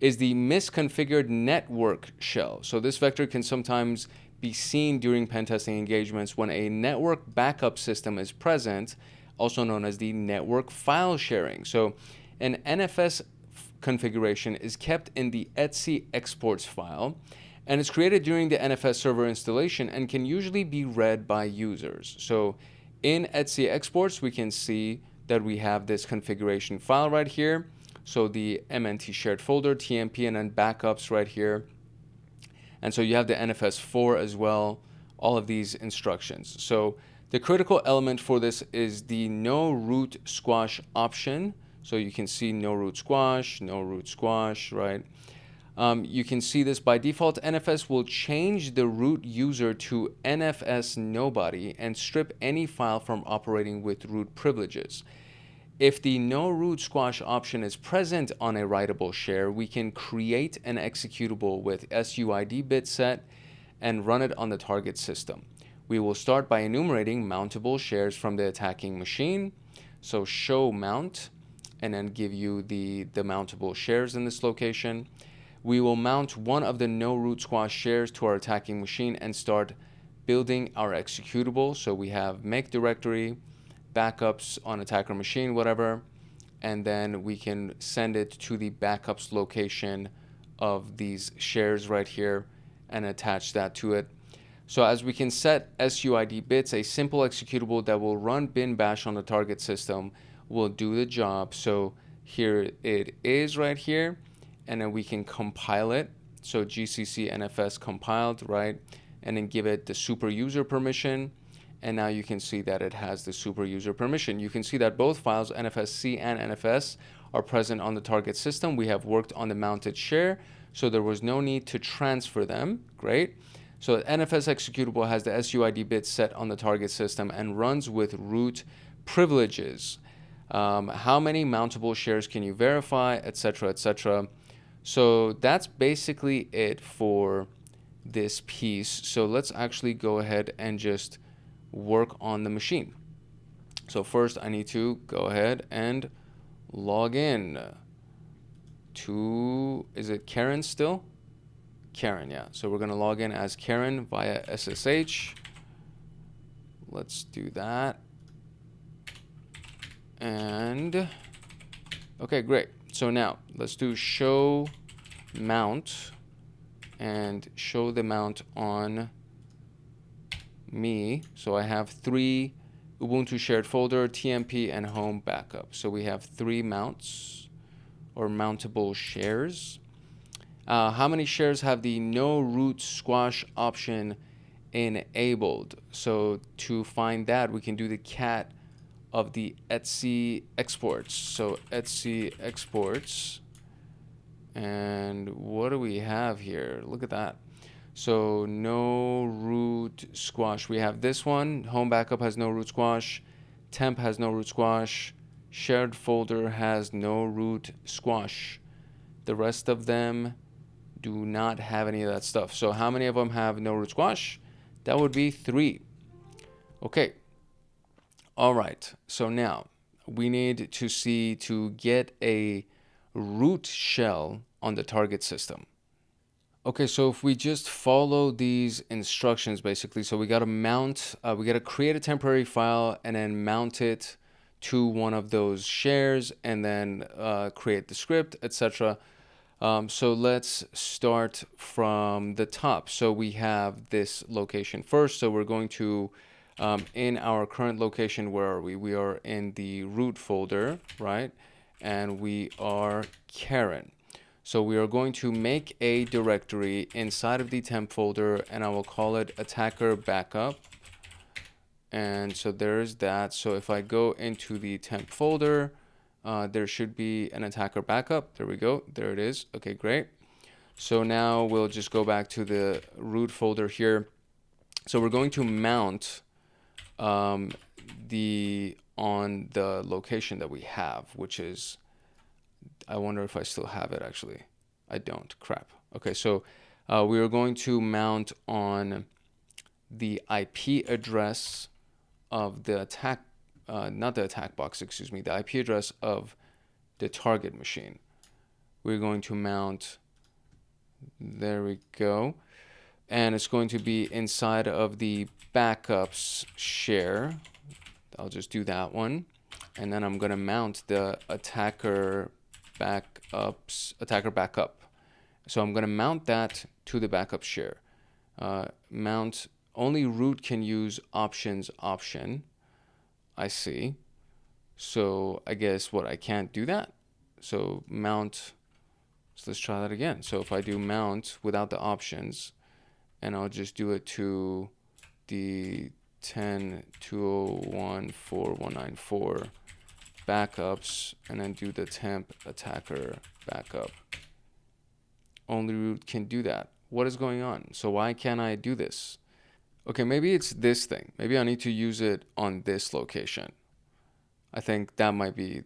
is the misconfigured network shell. So this vector can sometimes be seen during pen testing engagements when a network backup system is present, also known as the network file sharing. So an NFS configuration is kept in the etc exports file, and it's created during the NFS server installation and can usually be read by users. So in etc exports, we can see that we have this configuration file right here. So the MNT shared folder, TMP, and then backups right here. And so you have the NFS4 as well, all of these instructions. So the critical element for this is the no root squash option. So you can see no root squash, right? You can see this by default. NFS will change the root user to NFS nobody and strip any file from operating with root privileges. If the no root squash option is present on a writable share, we can create an executable with SUID bit set and run it on the target system. We will start by enumerating mountable shares from the attacking machine. So show mount, and then give you the mountable shares in this location. We will mount one of the no root squash shares to our attacking machine and start building our executable. So we have make directory, backups on attacker machine, whatever, and then we can send it to the backups location of these shares right here and attach that to it. So as we can set SUID bits, a simple executable that will run bin bash on the target system will do the job. So here it is right here, and then we can compile it. So GCC NFS compiled, right? And then give it the super user permission. And now you can see that it has the super user permission. You can see that both files, NFSC and NFS, are present on the target system. We have worked on the mounted share, so there was no need to transfer them. Great. So NFS executable has the SUID bit set on the target system and runs with root privileges. How many mountable shares can you verify, etc., etc. So that's basically it for this piece. So let's actually go ahead and just work on the machine. So first I need to go ahead and log in to, is it Karen still? Karen, yeah. So we're going to log in as Karen via SSH. Let's do that. And okay, great. So now let's do show mount and show the mount on me. So I have 3 Ubuntu shared folder, TMP, and home backup. So we have 3 mounts or mountable shares. How many shares have the no root squash option enabled? So to find that, we can do the cat of the etc exports. So etc exports, and what do we have here? Look at that. So no root squash. We have this one. Home backup has no root squash. Temp has no root squash. Shared folder has no root squash. The rest of them do not have any of that stuff. So how many of them have no root squash? That would be 3. Okay. All right. So now we need to see to get a root shell on the target system. Okay, so if we just follow these instructions, basically, so we got to mount, we got to create a temporary file and then mount it to one of those shares and then create the script, etc. So let's start from the top. So we have this location first. So we're going to, in our current location, where are we? We are in the root folder, right? And we are Karen. So we are going to make a directory inside of the temp folder, and I will call it attacker backup. And so there's that. So if I go into the temp folder, there should be an attacker backup. There we go. There it is. Okay, great. So now we'll just go back to the root folder here. So we're going to mount on the location that we have, which is, I wonder if I still have it actually. I don't. Crap. Okay, so we are going to mount on the IP address of the attack, not the attack box, excuse me, the IP address of the target machine. We're going to mount, there we go. And it's going to be inside of the backups share. I'll just do that one. And then I'm going to mount the attacker backup attacker backup. So I'm going to mount that to the backup share. Mount only root can use options option. I see. So I guess what, I can't do that. So mount. So let's try that again. So if I do mount without the options, and I'll just do it to the 10.201.4194 backups, and then do the temp attacker backup. Only root can do that. What is going on? So why can't I do this? Okay, maybe it's this thing. Maybe I need to use it on this location. I think that might make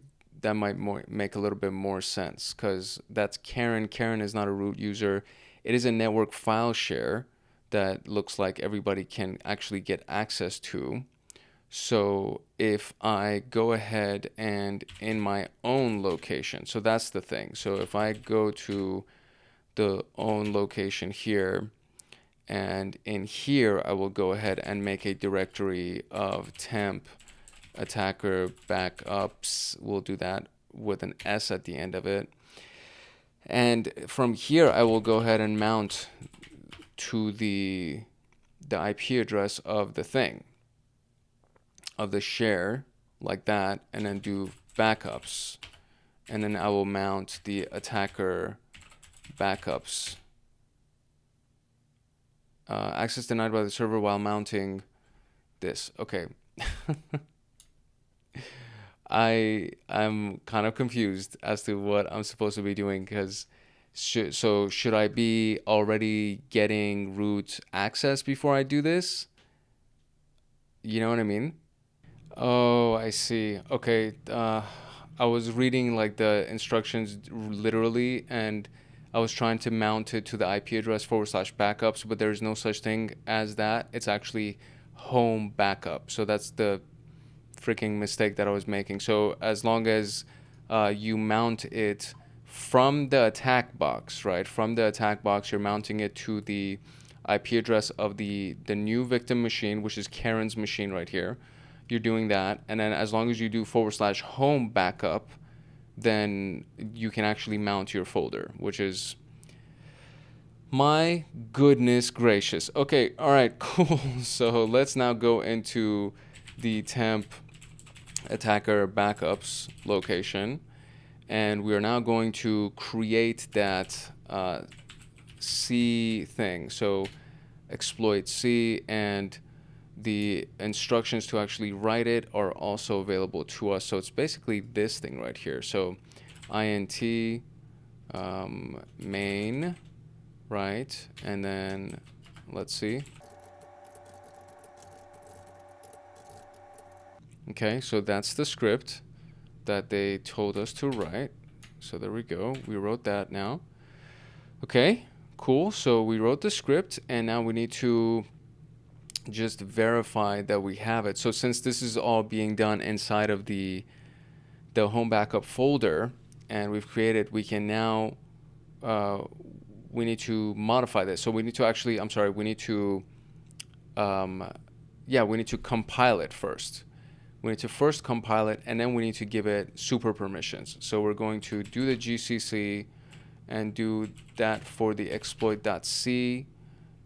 a little bit more sense, because that's Karen. Karen is not a root user. It is a network file share that looks like everybody can actually get access to. So if I go ahead and in my own location, so that's the thing. So if I go to the own location here, and in here I will go ahead and make a directory of temp attacker backups. We'll do that with an S at the end of it. And from here I will go ahead and mount to the IP address of the thing, of the share, like that, and then do backups. And then I will mount the attacker backups. Access denied by the server while mounting this. Okay. I'm kind of confused as to what I'm supposed to be doing, because should I be already getting root access before I do this? You know what I mean? Oh, I see. Okay. I was reading like the instructions literally, and I was trying to mount it to the IP address /backups, but there's no such thing as that. It's actually home backup. So that's the freaking mistake that I was making. So as long as you mount it from the attack box, right? From the attack box, you're mounting it to the IP address of the new victim machine, which is Karen's machine right here. You're doing that. And then as long as you do /home backup, then you can actually mount your folder, which is, my goodness gracious. Okay, all right, cool. So let's now go into the temp attacker backups location, and we are now going to create that C thing. So exploit C, and the instructions to actually write it are also available to us. So it's basically this thing right here. So int main, right? And then let's see. Okay, so that's the script that they told us to write. So there we go. We wrote that now. Okay, cool. So we wrote the script, and now we need to just verify that we have it. So since this is all being done inside of the home backup folder, and we've created, we can now we need to modify this. So we need to actually, I'm sorry, we need to we need to compile it first. We need to first compile it, and then we need to give it super permissions. So we're going to do the GCC and do that for the exploit.c,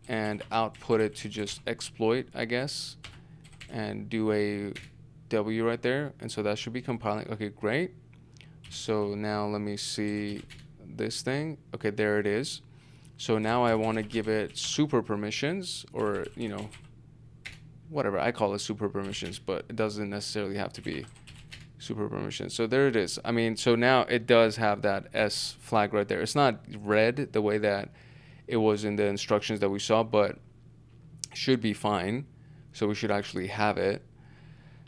and output it to just exploit, I guess, and do a W right there. And so that should be compiling. Okay, great. So now let me see this thing. Okay, there it is. So now I want to give it super permissions, or, you know, whatever. I call it super permissions, but it doesn't necessarily have to be super permissions. So there it is. I mean, so now it does have that S flag right there. It's not red the way that it was in the instructions that we saw, but should be fine. So we should actually have it.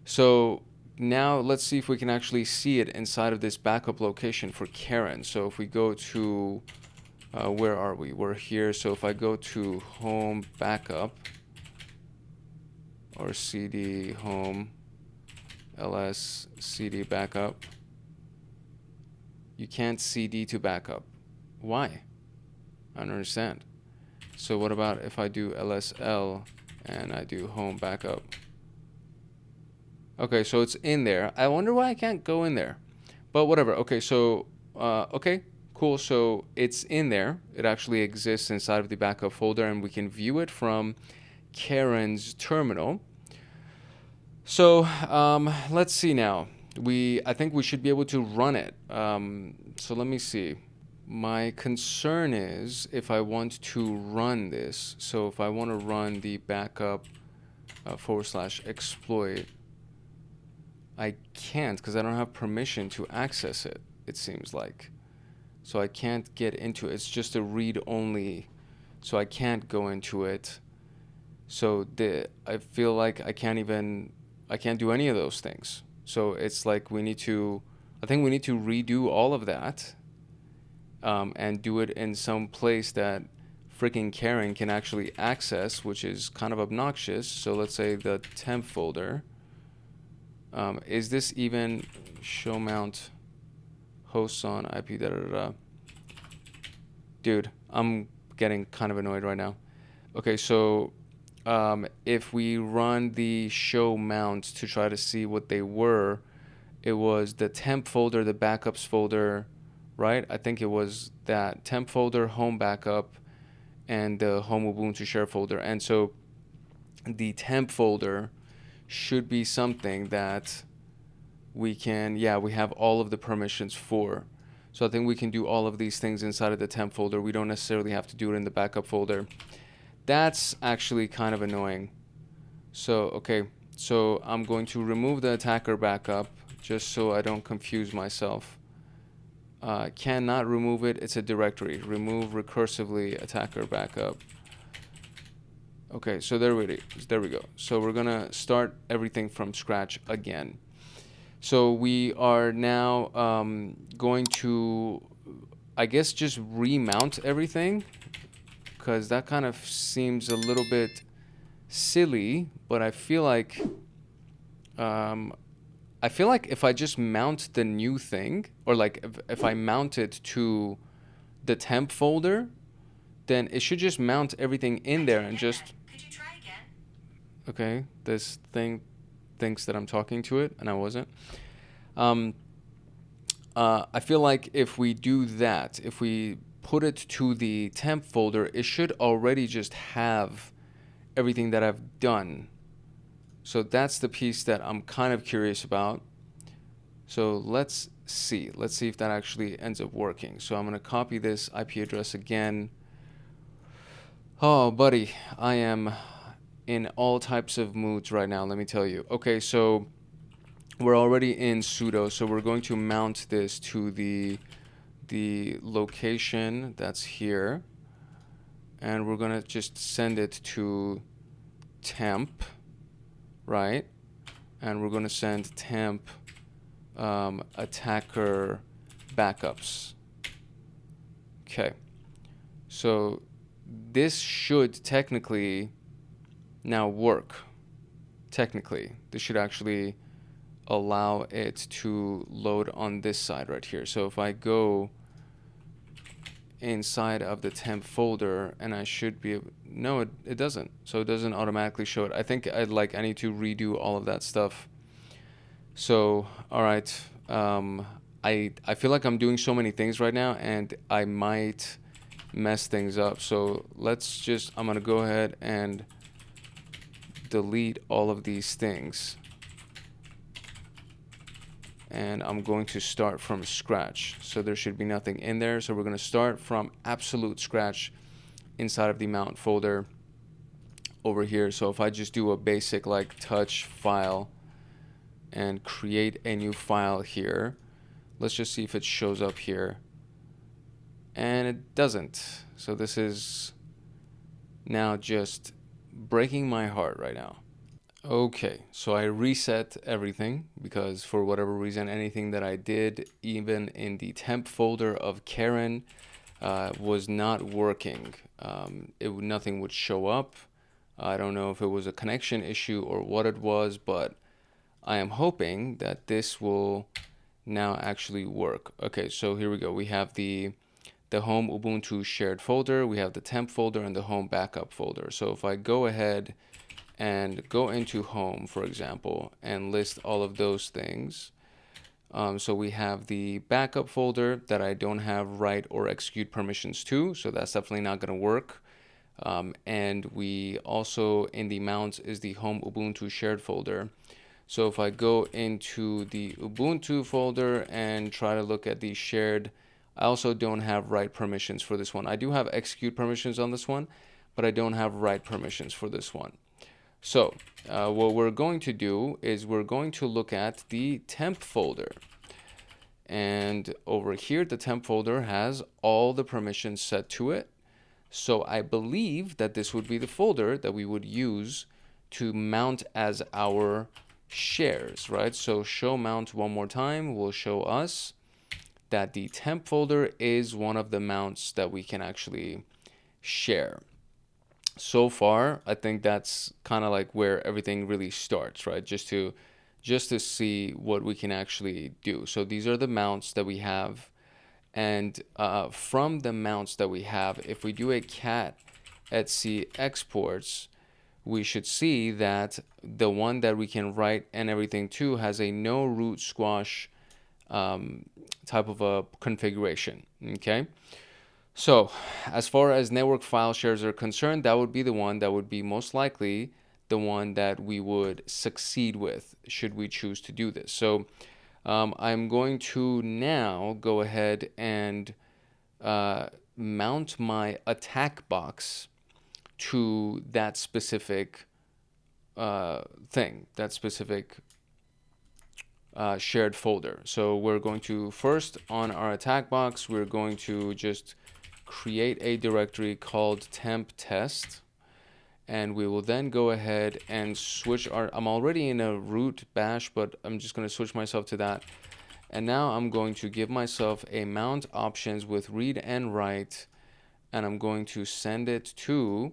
So now let's see if we can actually see it inside of this backup location for Karen. So if we go to, where are we? We're here. So if I go to home backup, or cd home ls cd backup, you can't cd to backup. Why? I don't understand. So what about if I do lsl and I do home backup? Okay, so it's in there. I wonder why I can't go in there, but whatever. Okay, so okay, Cool. So it's in there. It actually exists inside of the backup folder, and we can view it from Karen's terminal. So let's see now. I think we should be able to run it. So let me see. My concern is if I want to run this. So if I want to run the backup / exploit, I can't because I don't have permission to access it, it seems like. So I can't get into it. It's just a read only. So I can't go into it. So I feel like I can't do any of those things. So it's like I think we need to redo all of that and do it in some place that freaking Karen can actually access, which is kind of obnoxious. So let's say the temp folder. Is this even show mount hosts on IP Dude, I'm getting kind of annoyed right now. Okay, so if we run the show mount to try to see what they were, it was the temp folder, the backups folder, right? I think it was that temp folder, home backup, and the home Ubuntu share folder. And so the temp folder should be something that we have all of the permissions for. So I think we can do all of these things inside of the temp folder. We don't necessarily have to do it in the backup folder. That's actually kind of annoying. So, okay, so I'm going to remove the attacker backup just so I don't confuse myself. Cannot remove it. It's a directory. Remove recursively attacker backup. Okay, so there we go. So we're going to start everything from scratch again. So we are now going to, I guess, just remount everything, because that kind of seems a little bit silly, but I feel like if I just mount the new thing, or like if I mount it to the temp folder, then it should just mount everything in there and just... Could you try again? Okay, this thing thinks that I'm talking to it, and I wasn't. I feel like if we do that, if we put it to the temp folder, it should already just have everything that I've done. So that's the piece that I'm kind of curious about. So let's see if that actually ends up working. So I'm going to copy this IP address again. Oh, buddy, I am in all types of moods right now, let me tell you. Okay, so we're already in Sudo, so we're going to mount this to the location that's here, and we're going to just send it to temp, right? And we're going to send temp attacker backups. Okay, so this should technically now work. Technically, this should actually allow it to load on this side right here. So if I go inside of the temp folder, and I should be able, no, it doesn't. So it doesn't automatically show it. I think I need to redo all of that stuff. So all right, I feel like I'm doing so many things right now, and I might mess things up. So I'm gonna go ahead and delete all of these things, and I'm going to start from scratch. So there should be nothing in there. So we're going to start from absolute scratch inside of the mount folder over here. So if I just do a basic like touch file and create a new file here, let's just see if it shows up here. And it doesn't. So this is now just breaking my heart right now. Okay, so I reset everything because for whatever reason, anything that I did, even in the temp folder of Karen, was not working. Nothing would show up. I don't know if it was a connection issue or what it was, but I am hoping that this will now actually work. Okay, so here we go. We have the home Ubuntu shared folder, we have the temp folder, and the home backup folder. So if I go ahead and go into home, for example, and list all of those things, So we have the backup folder that I don't have write or execute permissions to, so that's definitely not going to work. And we also, in the mounts, is the home Ubuntu shared folder. So if I go into the Ubuntu folder and try to look at the shared, I also don't have write permissions for this one. I do have execute permissions on this one, but I don't have write permissions for this one. So what we're going to do is we're going to look at the temp folder. And over here, the temp folder has all the permissions set to it. So I believe that this would be the folder that we would use to mount as our shares, right? So show mount one more time will show us that the temp folder is one of the mounts that we can actually share. So far, I think that's kind of like where everything really starts, right? Just to see what we can actually do. So these are the mounts that we have. And from the mounts that we have, if we do a cat etc exports, we should see that the one that we can write and everything to has a no root squash type of a configuration, okay? So as far as network file shares are concerned, that would be the one that would be most likely the one that we would succeed with should we choose to do this. So I'm going to now go ahead and mount my attack box to that specific thing, that specific shared folder. So we're going to first, on our attack box, we're going to just create a directory called temp test, and we will then go ahead and switch our, I'm already in a root bash, but I'm just going to switch myself to that. And now I'm going to give myself a mount options with read and write, and I'm going to send it to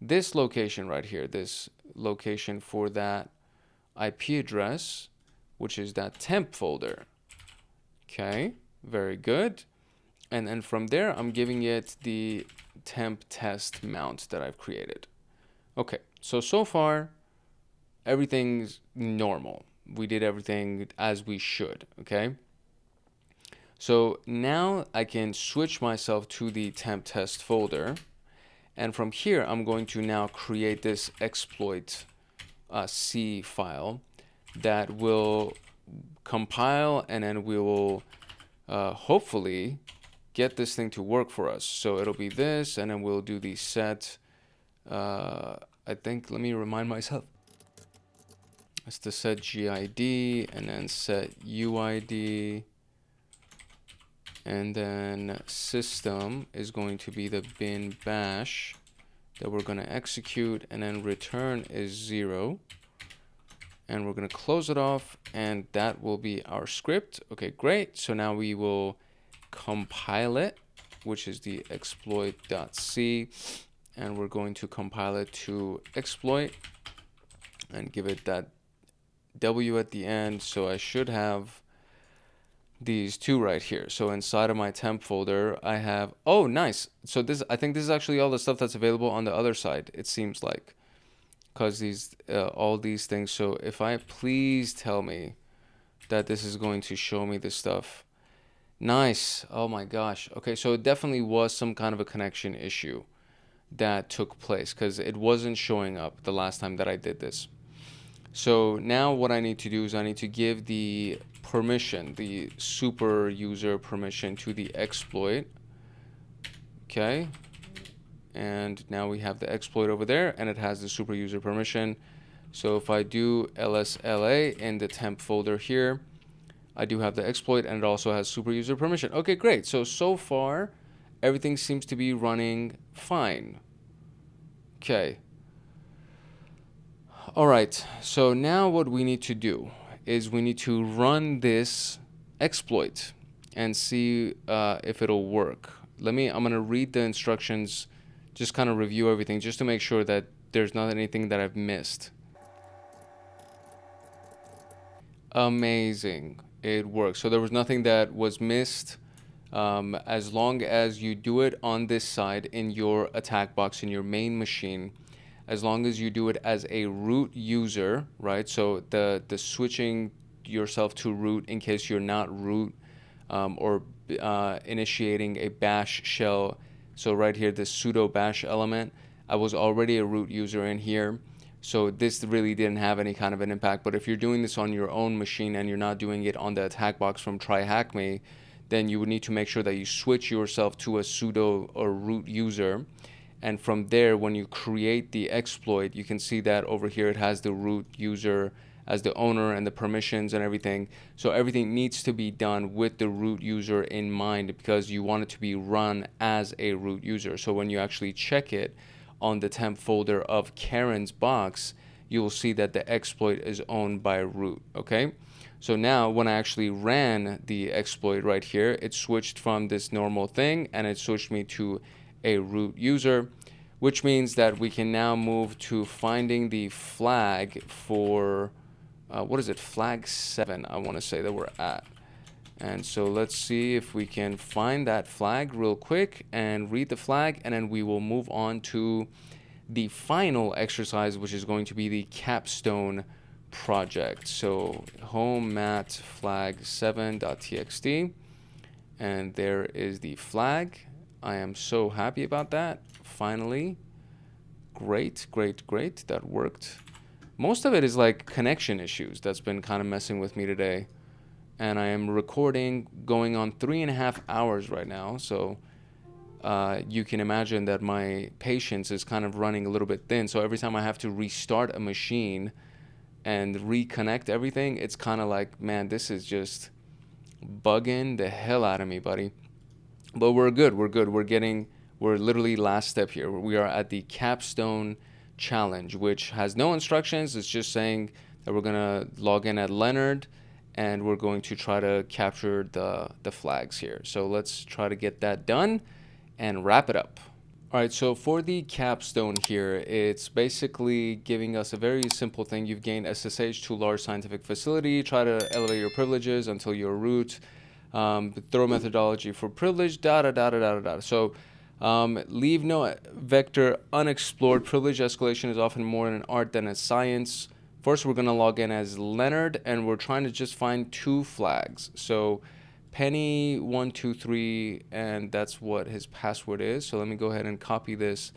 this location right here, this location for that IP address, which is that temp folder. Okay, very good. And then from there, I'm giving it the temp test mount that I've created. Okay, so far, everything's normal. We did everything as we should, okay? So now I can switch myself to the temp test folder. And from here, I'm going to now create this exploit C file that will compile, and then we will hopefully get this thing to work for us. So it'll be this, and then we'll do the set. I think, let me remind myself. It's the set GID, and then set UID, and then system is going to be the bin bash that we're going to execute, and then return is 0. And we're going to close it off, and that will be our script. Okay, great. So now we will compile it, which is the exploit.c, and we're going to compile it to exploit and give it that W at the end. So I should have these two right here. So inside of my temp folder, I have, oh, nice. So this, I think this is actually all the stuff that's available on the other side, it seems like, because these all these things. So if I, please tell me that this is going to show me this stuff. Nice. Oh my gosh. Okay, so it definitely was some kind of a connection issue that took place, because it wasn't showing up the last time that I did this. So now what I need to do is I need to give the permission, the super user permission to the exploit. Okay. And now we have the exploit over there, and it has the super user permission. So if I do lsla in the temp folder here, I do have the exploit, and it also has super user permission. Okay, great. So far, everything seems to be running fine. Okay. All right. So now what we need to do is we need to run this exploit and see if it'll work. I'm going to read the instructions, just kind of review everything, just to make sure that there's not anything that I've missed. Amazing. It works. So there was nothing that was missed. As long as you do it on this side in your attack box in your main machine, as long as you do it as a root user, right? So the switching yourself to root in case you're not root or initiating a bash shell. So right here, this sudo bash element, I was already a root user in here, so this really didn't have any kind of an impact. But if you're doing this on your own machine and you're not doing it on the attack box from TryHackMe, then you would need to make sure that you switch yourself to a sudo or root user. And from there, when you create the exploit, you can see that over here it has the root user as the owner and the permissions and everything. So everything needs to be done with the root user in mind, because you want it to be run as a root user. So when you actually check it on the temp folder of Karen's box, you will see that the exploit is owned by root. Okay, so now when I actually ran the exploit right here, it switched from this normal thing and it switched me to a root user, which means that we can now move to finding the flag for what is it, flag 7, I want to say that we're at. And so let's see if we can find that flag real quick and read the flag, and then we will move on to the final exercise, which is going to be the Capstone project. So home mat flag 7.txt, and there is the flag. I am so happy about that. Finally, great, that worked. Most of it is like connection issues that's been kind of messing with me today, and I am recording going on 3.5 hours right now, so you can imagine that my patience is kind of running a little bit thin. So every time I have to restart a machine and reconnect everything, it's kind of like, man, this is just bugging the hell out of me, buddy. But we're good. We're literally last step here. We are at the Capstone challenge, which has no instructions. It's just saying that we're gonna log in at Leonard and we're going to try to capture the flags here. So let's try to get that done and wrap it up. All right, so for the Capstone here, it's basically giving us a very simple thing. You've gained SSH to large scientific facility. Try to elevate your privileges until you're root. Thorough methodology for privilege, So leave no vector unexplored. Privilege escalation is often more an art than a science. First, we're going to log in as Leonard, and we're trying to just find 2 flags. So Penny123, and that's what his password is. So let me go ahead and copy this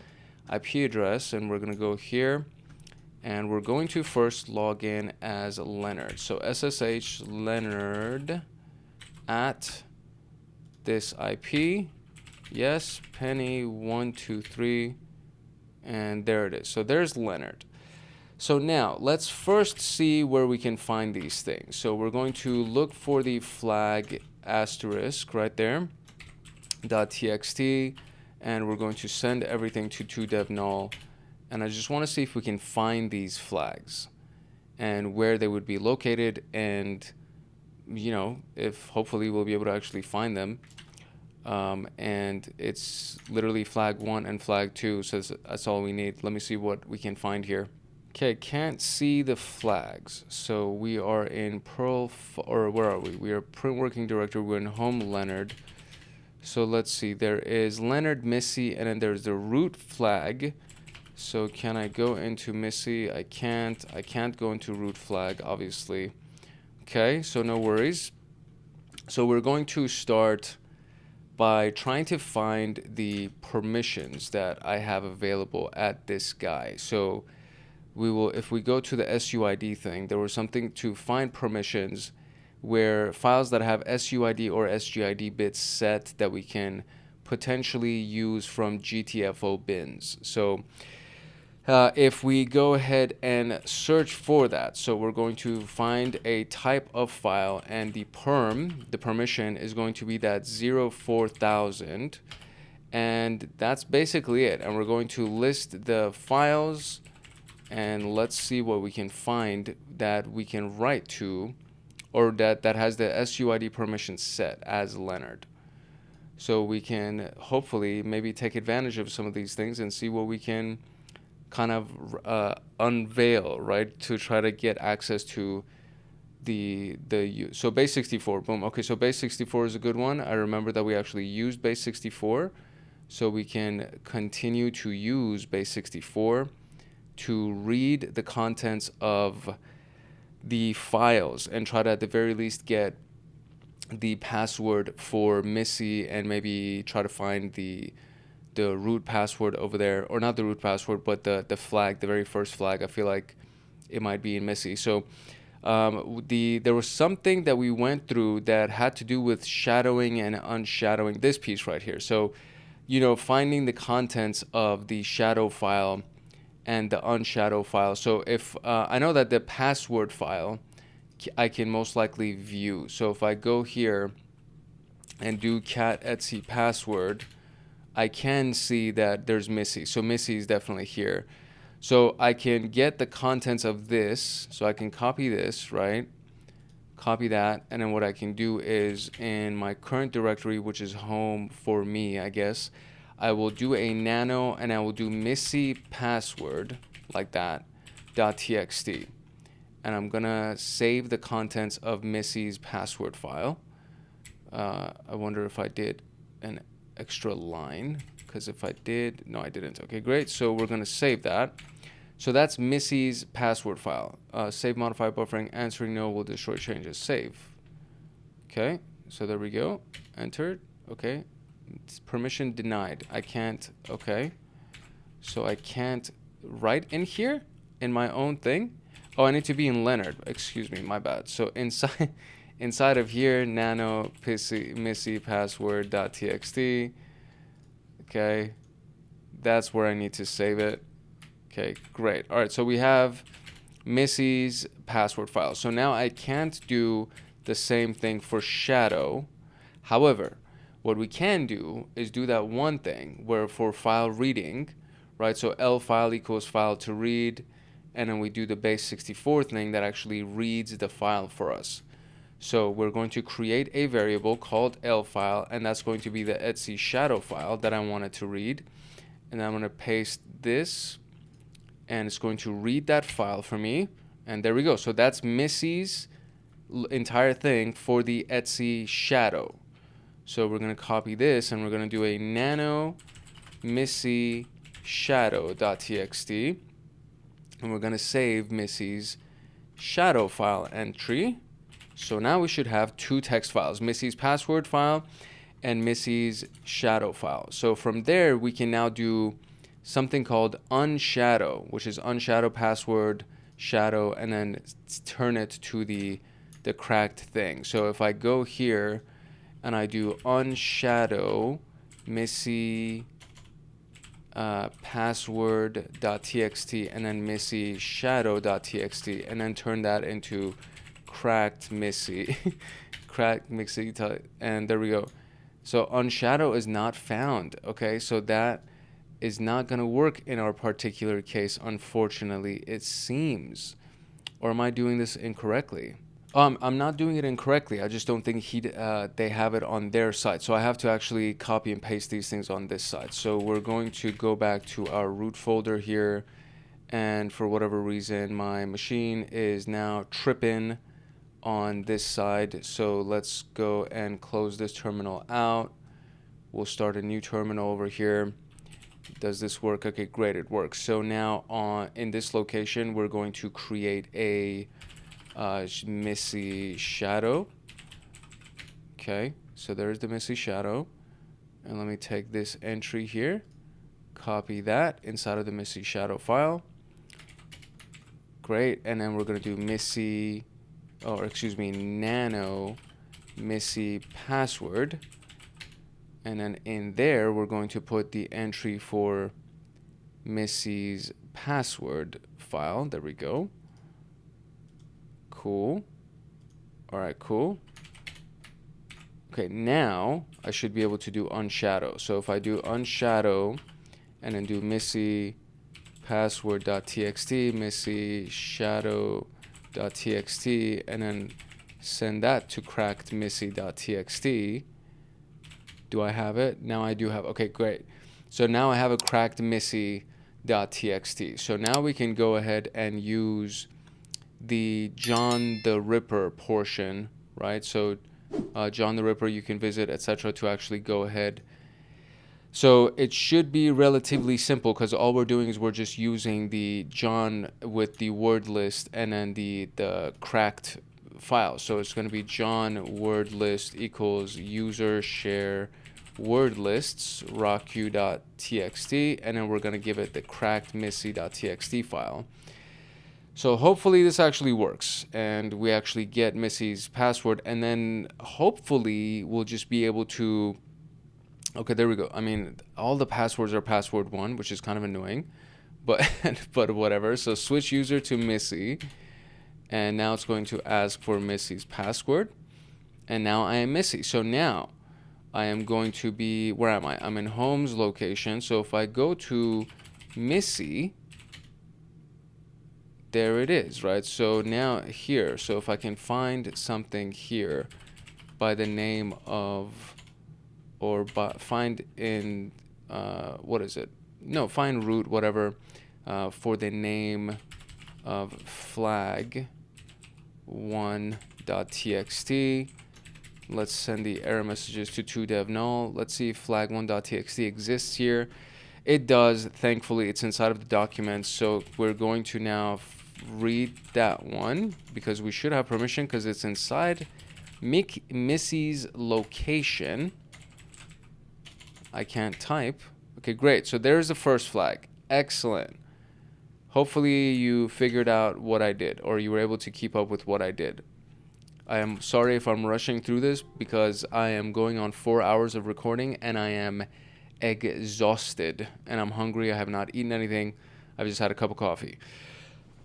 IP address, and we're going to go here, and we're going to first log in as Leonard. So SSH Leonard at this IP. Yes, Penny123, and there it is. So there's Leonard. So now let's first see where we can find these things. So we're going to look for the flag asterisk right there, .txt, and we're going to send everything to 2dev-null. And I just want to see if we can find these flags and where they would be located, and you know, if hopefully we'll be able to actually find them. And it's literally flag 1 and flag 2, so that's all we need. Let me see what we can find here. Okay, can't see the flags. So we are in Perl, or where are we? We are print working directory. We're in home Leonard. So let's see. There is Leonard Missy, and then there's the root flag. So can I go into Missy? I can't. I can't go into root flag, obviously. Okay, so no worries. So we're going to start by trying to find the permissions that I have available at this guy. So we will, if we go to the SUID thing, there was something to find permissions where files that have SUID or SGID bits set that we can potentially use from GTFO bins. So if we go ahead and search for that, so we're going to find a type of file, and the permission is going to be that 04000, and that's basically it. And we're going to list the files, and let's see what we can find that we can write to, or that has the SUID permission set as Leonard. So we can hopefully maybe take advantage of some of these things and see what we can kind of unveil, right, to try to get access to so base 64, boom. Okay, so base 64 is a good one. I remember that we actually used base 64, so we can continue to use base 64 to read the contents of the files and try to at the very least get the password for Missy, and maybe try to find the root password over there, or not the root password, but the flag, the very first flag. I feel like it might be in Missy. So there was something that we went through that had to do with shadowing and unshadowing this piece right here. So, you know, finding the contents of the shadow file and the unshadow file. So if I know that the password file I can most likely view. So if I go here and do cat etc password, I can see that there's Missy. So Missy is definitely here. So I can get the contents of this. So I can copy this, right? Copy that. And then what I can do is in my current directory, which is home for me, I guess, I will do a nano and I will do Missy password like that, .txt. And I'm gonna save the contents of Missy's password file. I wonder if I did an extra line, because if I did, no, I didn't. Okay, great. So we're gonna save that. So that's Missy's password file. Save, modify, buffering, answering no will destroy changes. Save. Okay, so there we go. Entered. Okay, it's permission denied. I can't. Okay, so I can't write in here in my own thing. Oh, I need to be in Leonard. Excuse me, my bad. So inside of here, nano Missy password .txt. Okay, that's where I need to save it. Okay, great. All right, so we have Missy's password file. So now I can't do the same thing for shadow. However, what we can do is do that one thing where for file reading, right? So L file equals file to read. And then we do the base 64 thing that actually reads the file for us. So we're going to create a variable called L file, and that's going to be the etc shadow file that I wanted to read. And I'm going to paste this, and it's going to read that file for me. And there we go. So that's Missy's entire thing for the etc shadow. So we're going to copy this, and we're going to do a nano Missy shadow.txt. And we're going to save Missy's shadow file entry. So now we should have two text files, Missy's password file and Missy's shadow file. So from there, we can now do something called unshadow, which is unshadow password, shadow, and then turn it to the cracked thing. So if I go here and I do unshadow Missy password.txt and then Missy shadow.txt and then turn that into cracked Missy cracked Missy, and there we go. So unshadow is not found. Okay, so that is not going to work in our particular case, unfortunately, it seems. Or am I doing this incorrectly? I'm not doing it incorrectly. I just don't think they have it on their side. So I have to actually copy and paste these things on this side. So we're going to go back to our root folder here. And for whatever reason, my machine is now tripping on this side. So let's go and close this terminal out. We'll start a new terminal over here. Does this work? Okay, great, it works. So now in this location, we're going to create a Missy shadow. Okay, so there's the Missy shadow. And let me take this entry here, copy that inside of the Missy shadow file. Great, and then we're going to do nano Missy password. And then in there, we're going to put the entry for Missy's password file. There we go. Cool. All right, cool. Okay, now I should be able to do unshadow. So if I do unshadow and then do Missy password.txt, Missy shadow.txt, and then send that to cracked Missy.txt. Do I have it? Now I do have. Okay, great. So now I have a cracked Missy.txt. So now we can go ahead and use the John the Ripper portion, right? So John the Ripper, you can visit, etc., to actually go ahead So it should be relatively simple because all we're doing is we're just using the John with the word list and then the cracked file. So it's going to be John word list equals user share word lists rockq.txt, and then we're going to give it the cracked missy.txt file. So hopefully this actually works and we actually get Missy's password, and then hopefully we'll just be able to, okay, there we go. I mean, all the passwords are password 1, which is kind of annoying, but but whatever. So switch user to Missy, and now it's going to ask for Missy's password, and now I am Missy. So now I am going to be, where am I? I'm in home's location. So if I go to Missy, there it is, right? So now here, so if I can find something here by the name of, or find in, what is it? No, find root, whatever, for the name of flag1.txt. Let's send the error messages to toDevNull. Let's see if flag1.txt exists here. It does. Thankfully, it's inside of the document. So we're going to now read that one because we should have permission because it's inside Missy's location. I can't type. Okay, great. So there's the first flag. Excellent. Hopefully you figured out what I did, or you were able to keep up with what I did. I am sorry if I'm rushing through this because I am going on 4 hours of recording and I am exhausted and I'm hungry. I have not eaten anything. I've just had a cup of coffee.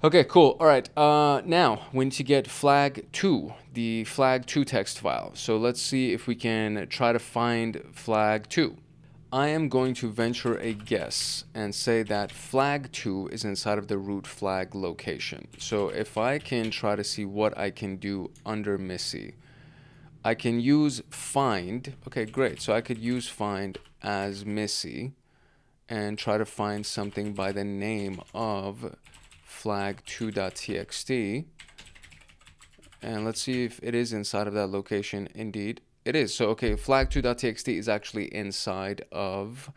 Okay, cool. All right. Now we need to get flag2, the flag2 text file. So let's see if we can try to find flag2. I am going to venture a guess and say that flag2 is inside of the root flag location. So if I can try to see what I can do under Missy, I can use find. Okay, great. So I could use find as Missy and try to find something by the name of flag2.txt. And let's see if it is inside of that location. Indeed, it is. So, okay, flag2.txt is actually inside of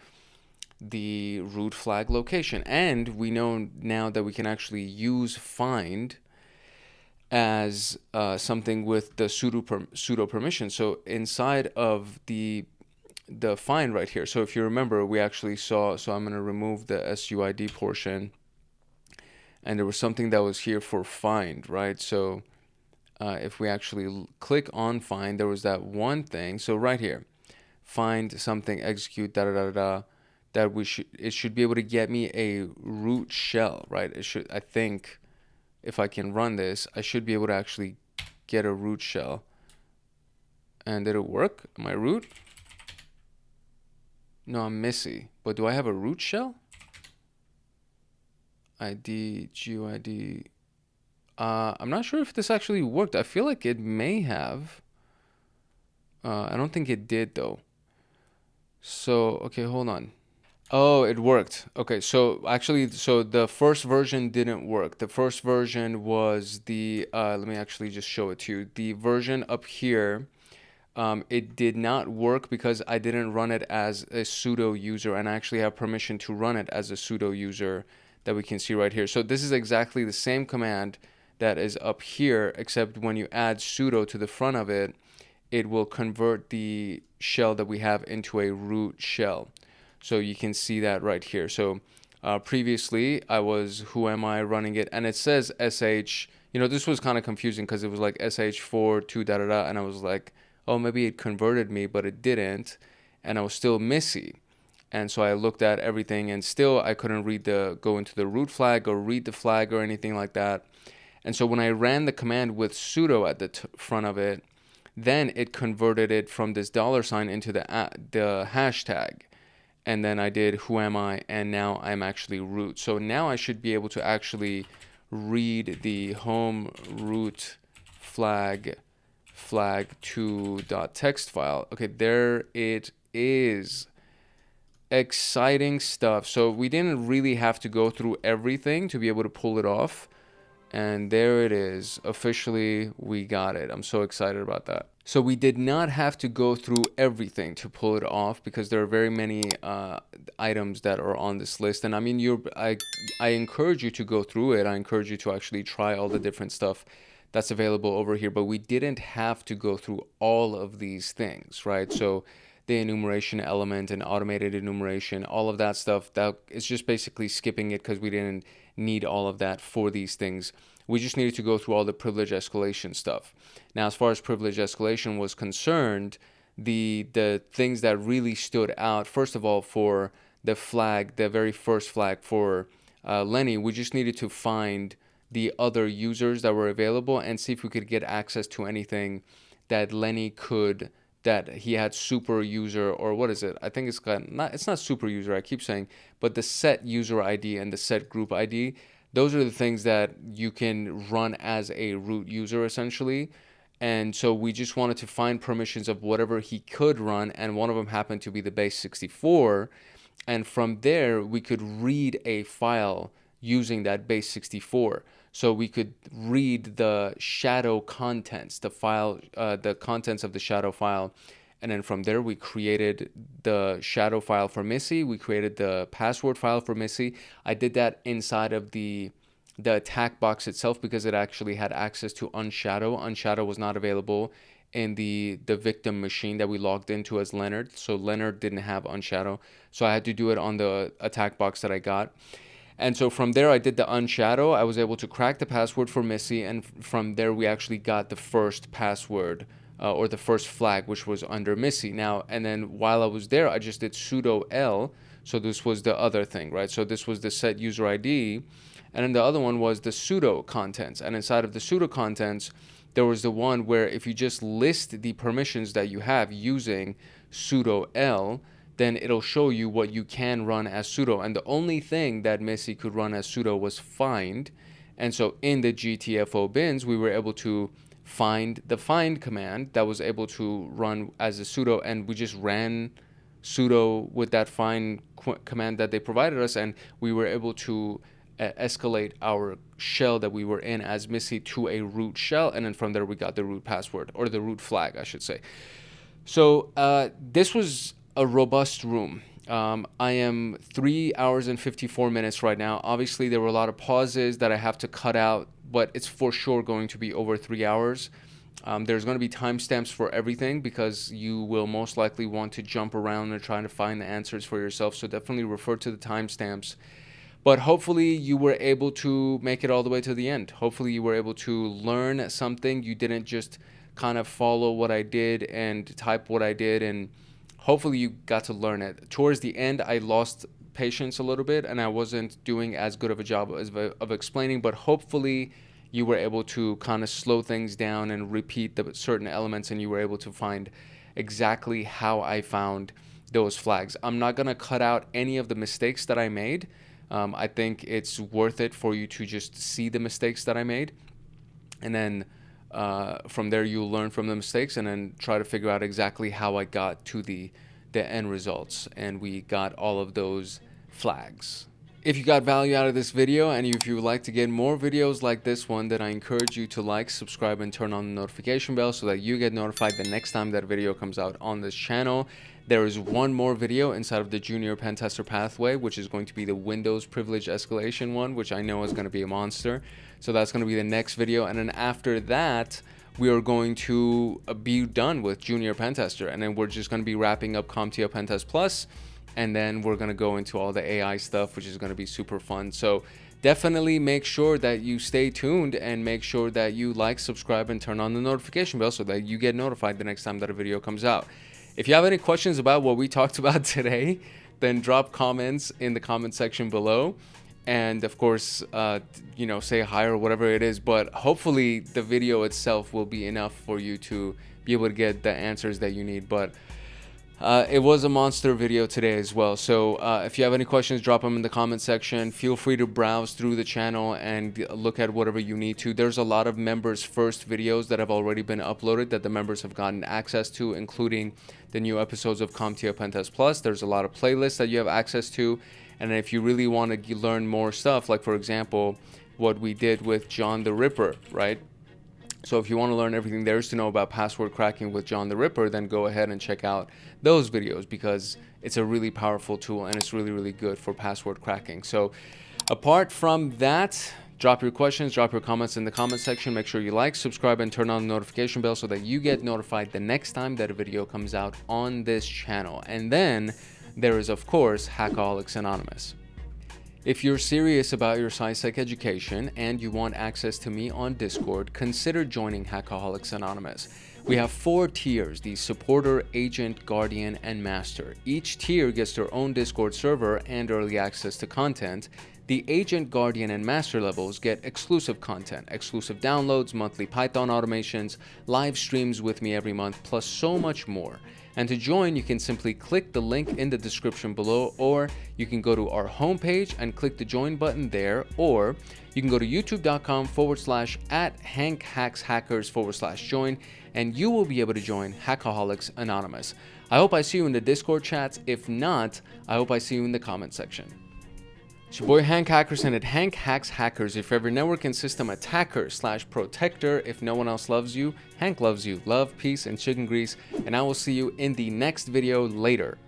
the root flag location. And we know now that we can actually use find as something with the sudo permission. So inside of the find right here. So if you remember, we actually saw, so I'm going to remove the SUID portion. And there was something that was here for find, right? So if we actually click on find, there was that one thing. So right here, find something, execute, that it should be able to get me a root shell, right? It should, I think, if I can run this, I should be able to actually get a root shell. And did it work? Am I root? No, I'm Missy. But do I have a root shell? ID, GUID. I'm not sure if this actually worked. I feel like it may have. I don't think it did though. So, okay, hold on. Oh, it worked. Okay, so actually, so the first version didn't work. The first version was the, let me actually just show it to you. The version up here, it did not work because I didn't run it as a sudo user, and I actually have permission to run it as a sudo user that we can see right here. So this is exactly the same command that is up here, except when you add sudo to the front of it, it will convert the shell that we have into a root shell. So you can see that right here. So previously I was who am I running it, and it says sh. You know, this was kind of confusing because it was like sh4 2 da da da, and I was like, oh, maybe it converted me, but it didn't, and I was still Missy. And so I looked at everything and still I couldn't go into the root flag or read the flag or anything like that. And so when I ran the command with sudo at the front of it, then it converted it from this $sign into the hashtag. And then I did who am I, and now I'm actually root. So now I should be able to actually read the home root flag2.txt file. Okay, there it is. Exciting stuff. So we didn't really have to go through everything to be able to pull it off. And there it is. Officially, we got it. I'm so excited about that. So we did not have to go through everything to pull it off because there are very many items that are on this list. And I mean, I encourage you to go through it. I encourage you to actually try all the different stuff that's available over here. But we didn't have to go through all of these things, right? So the enumeration element and automated enumeration, all of that stuff, that is just basically skipping it because we didn't need all of that for these things. We just needed to go through all the privilege escalation stuff. Now, as far as privilege escalation was concerned, the things that really stood out, first of all, for the flag, the very first flag for Lenny, we just needed to find the other users that were available and see if we could get access to anything that Lenny could, that he had super user, or what is it? I think it's not super user, I keep saying, but the set user ID and the set group ID. Those are the things that you can run as a root user essentially. And so we just wanted to find permissions of whatever he could run, and one of them happened to be the base 64. And from there, we could read a file using that base 64. So we could read the shadow contents, the file, the contents of the shadow file. And then from there, we created the shadow file for Missy. We created the password file for Missy. I did that inside of the attack box itself because it actually had access to unshadow. Unshadow was not available in the victim machine that we logged into as Leonard. So Leonard didn't have unshadow. So I had to do it on the attack box that I got. And so from there, I did the unshadow. I was able to crack the password for Missy. And from there, we actually got the first password or the first flag, which was under Missy. Now, and then while I was there, I just did sudo L. So this was the other thing, right? So this was the set user ID. And then the other one was the sudo contents. And inside of the sudo contents, there was the one where if you just list the permissions that you have using sudo L, then it'll show you what you can run as sudo. And the only thing that Missy could run as sudo was find. And so in the GTFO bins, we were able to find the find command that was able to run as a sudo, and we just ran sudo with that find command that they provided us, and we were able to escalate our shell that we were in as Missy to a root shell, and then from there we got the root password, or the root flag, I should say. So this was a robust room. I am 3 hours and 54 minutes right now. Obviously, there were a lot of pauses that I have to cut out, but it's for sure going to be over 3 hours. There's going to be timestamps for everything because you will most likely want to jump around and try to find the answers for yourself. So definitely refer to the timestamps. But hopefully you were able to make it all the way to the end. Hopefully you were able to learn something. You didn't just kind of follow what I did and type what I did, and hopefully you got to learn it. Towards the end, I lost patience a little bit and I wasn't doing as good of a job of explaining, but hopefully you were able to kind of slow things down and repeat the certain elements, and you were able to find exactly how I found those flags. I'm not going to cut out any of the mistakes that I made. I think it's worth it for you to just see the mistakes that I made, and then from there you'll learn from the mistakes and then try to figure out exactly how I got to the end results, and we got all of those flags. If you got value out of this video, and if you would like to get more videos like this one, then I encourage you to like, subscribe, and turn on the notification bell so that you get notified the next time that video comes out on this channel. There is one more video inside of the Junior PenTester pathway, which is going to be the Windows privilege escalation one, which I know is going to be a monster. So that's going to be the next video. And then after that, we are going to be done with Junior PenTester. And then we're just going to be wrapping up CompTIA Pentest Plus. And then we're going to go into all the AI stuff, which is going to be super fun. So definitely make sure that you stay tuned and make sure that you like, subscribe, and turn on the notification bell so that you get notified the next time that a video comes out. If you have any questions about what we talked about today, then drop comments in the comment section below. And of course, you know, say hi or whatever it is. But hopefully the video itself will be enough for you to be able to get the answers that you need. But it was a monster video today as well. So if you have any questions, drop them in the comment section. Feel free to browse through the channel and look at whatever you need to. There's a lot of members first videos that have already been uploaded that the members have gotten access to, including the new episodes of CompTIA Pentest Plus. There's a lot of playlists that you have access to. And if you really want to learn more stuff, like for example, what we did with John the Ripper, right? So if you want to learn everything there is to know about password cracking with John the Ripper, then go ahead and check out those videos, because it's a really powerful tool and it's really, really good for password cracking. So apart from that, drop your questions, drop your comments in the comment section. Make sure you like, subscribe, and turn on the notification bell so that you get notified the next time that a video comes out on this channel. And then there is, of course, Hackaholics Anonymous. If you're serious about your SysAdmin education and you want access to me on Discord, consider joining Hackaholics Anonymous. We have 4 tiers: the supporter, agent, guardian, and master. Each tier gets their own Discord server and early access to content. The agent, guardian, and master levels get exclusive content, exclusive downloads, monthly Python automations, live streams with me every month, plus so much more. And to join, you can simply click the link in the description below, or you can go to our homepage and click the join button there, or you can go to youtube.com/@HankHacksHackers/join, and you will be able to join Hackaholics Anonymous. I hope I see you in the Discord chats. If not, I hope I see you in the comment section. It's your boy Hank Hackerson at Hank Hacks Hackers. If you're ever network and system attacker/protector, if no one else loves you, Hank loves you. Love, peace, and chicken grease. And I will see you in the next video later.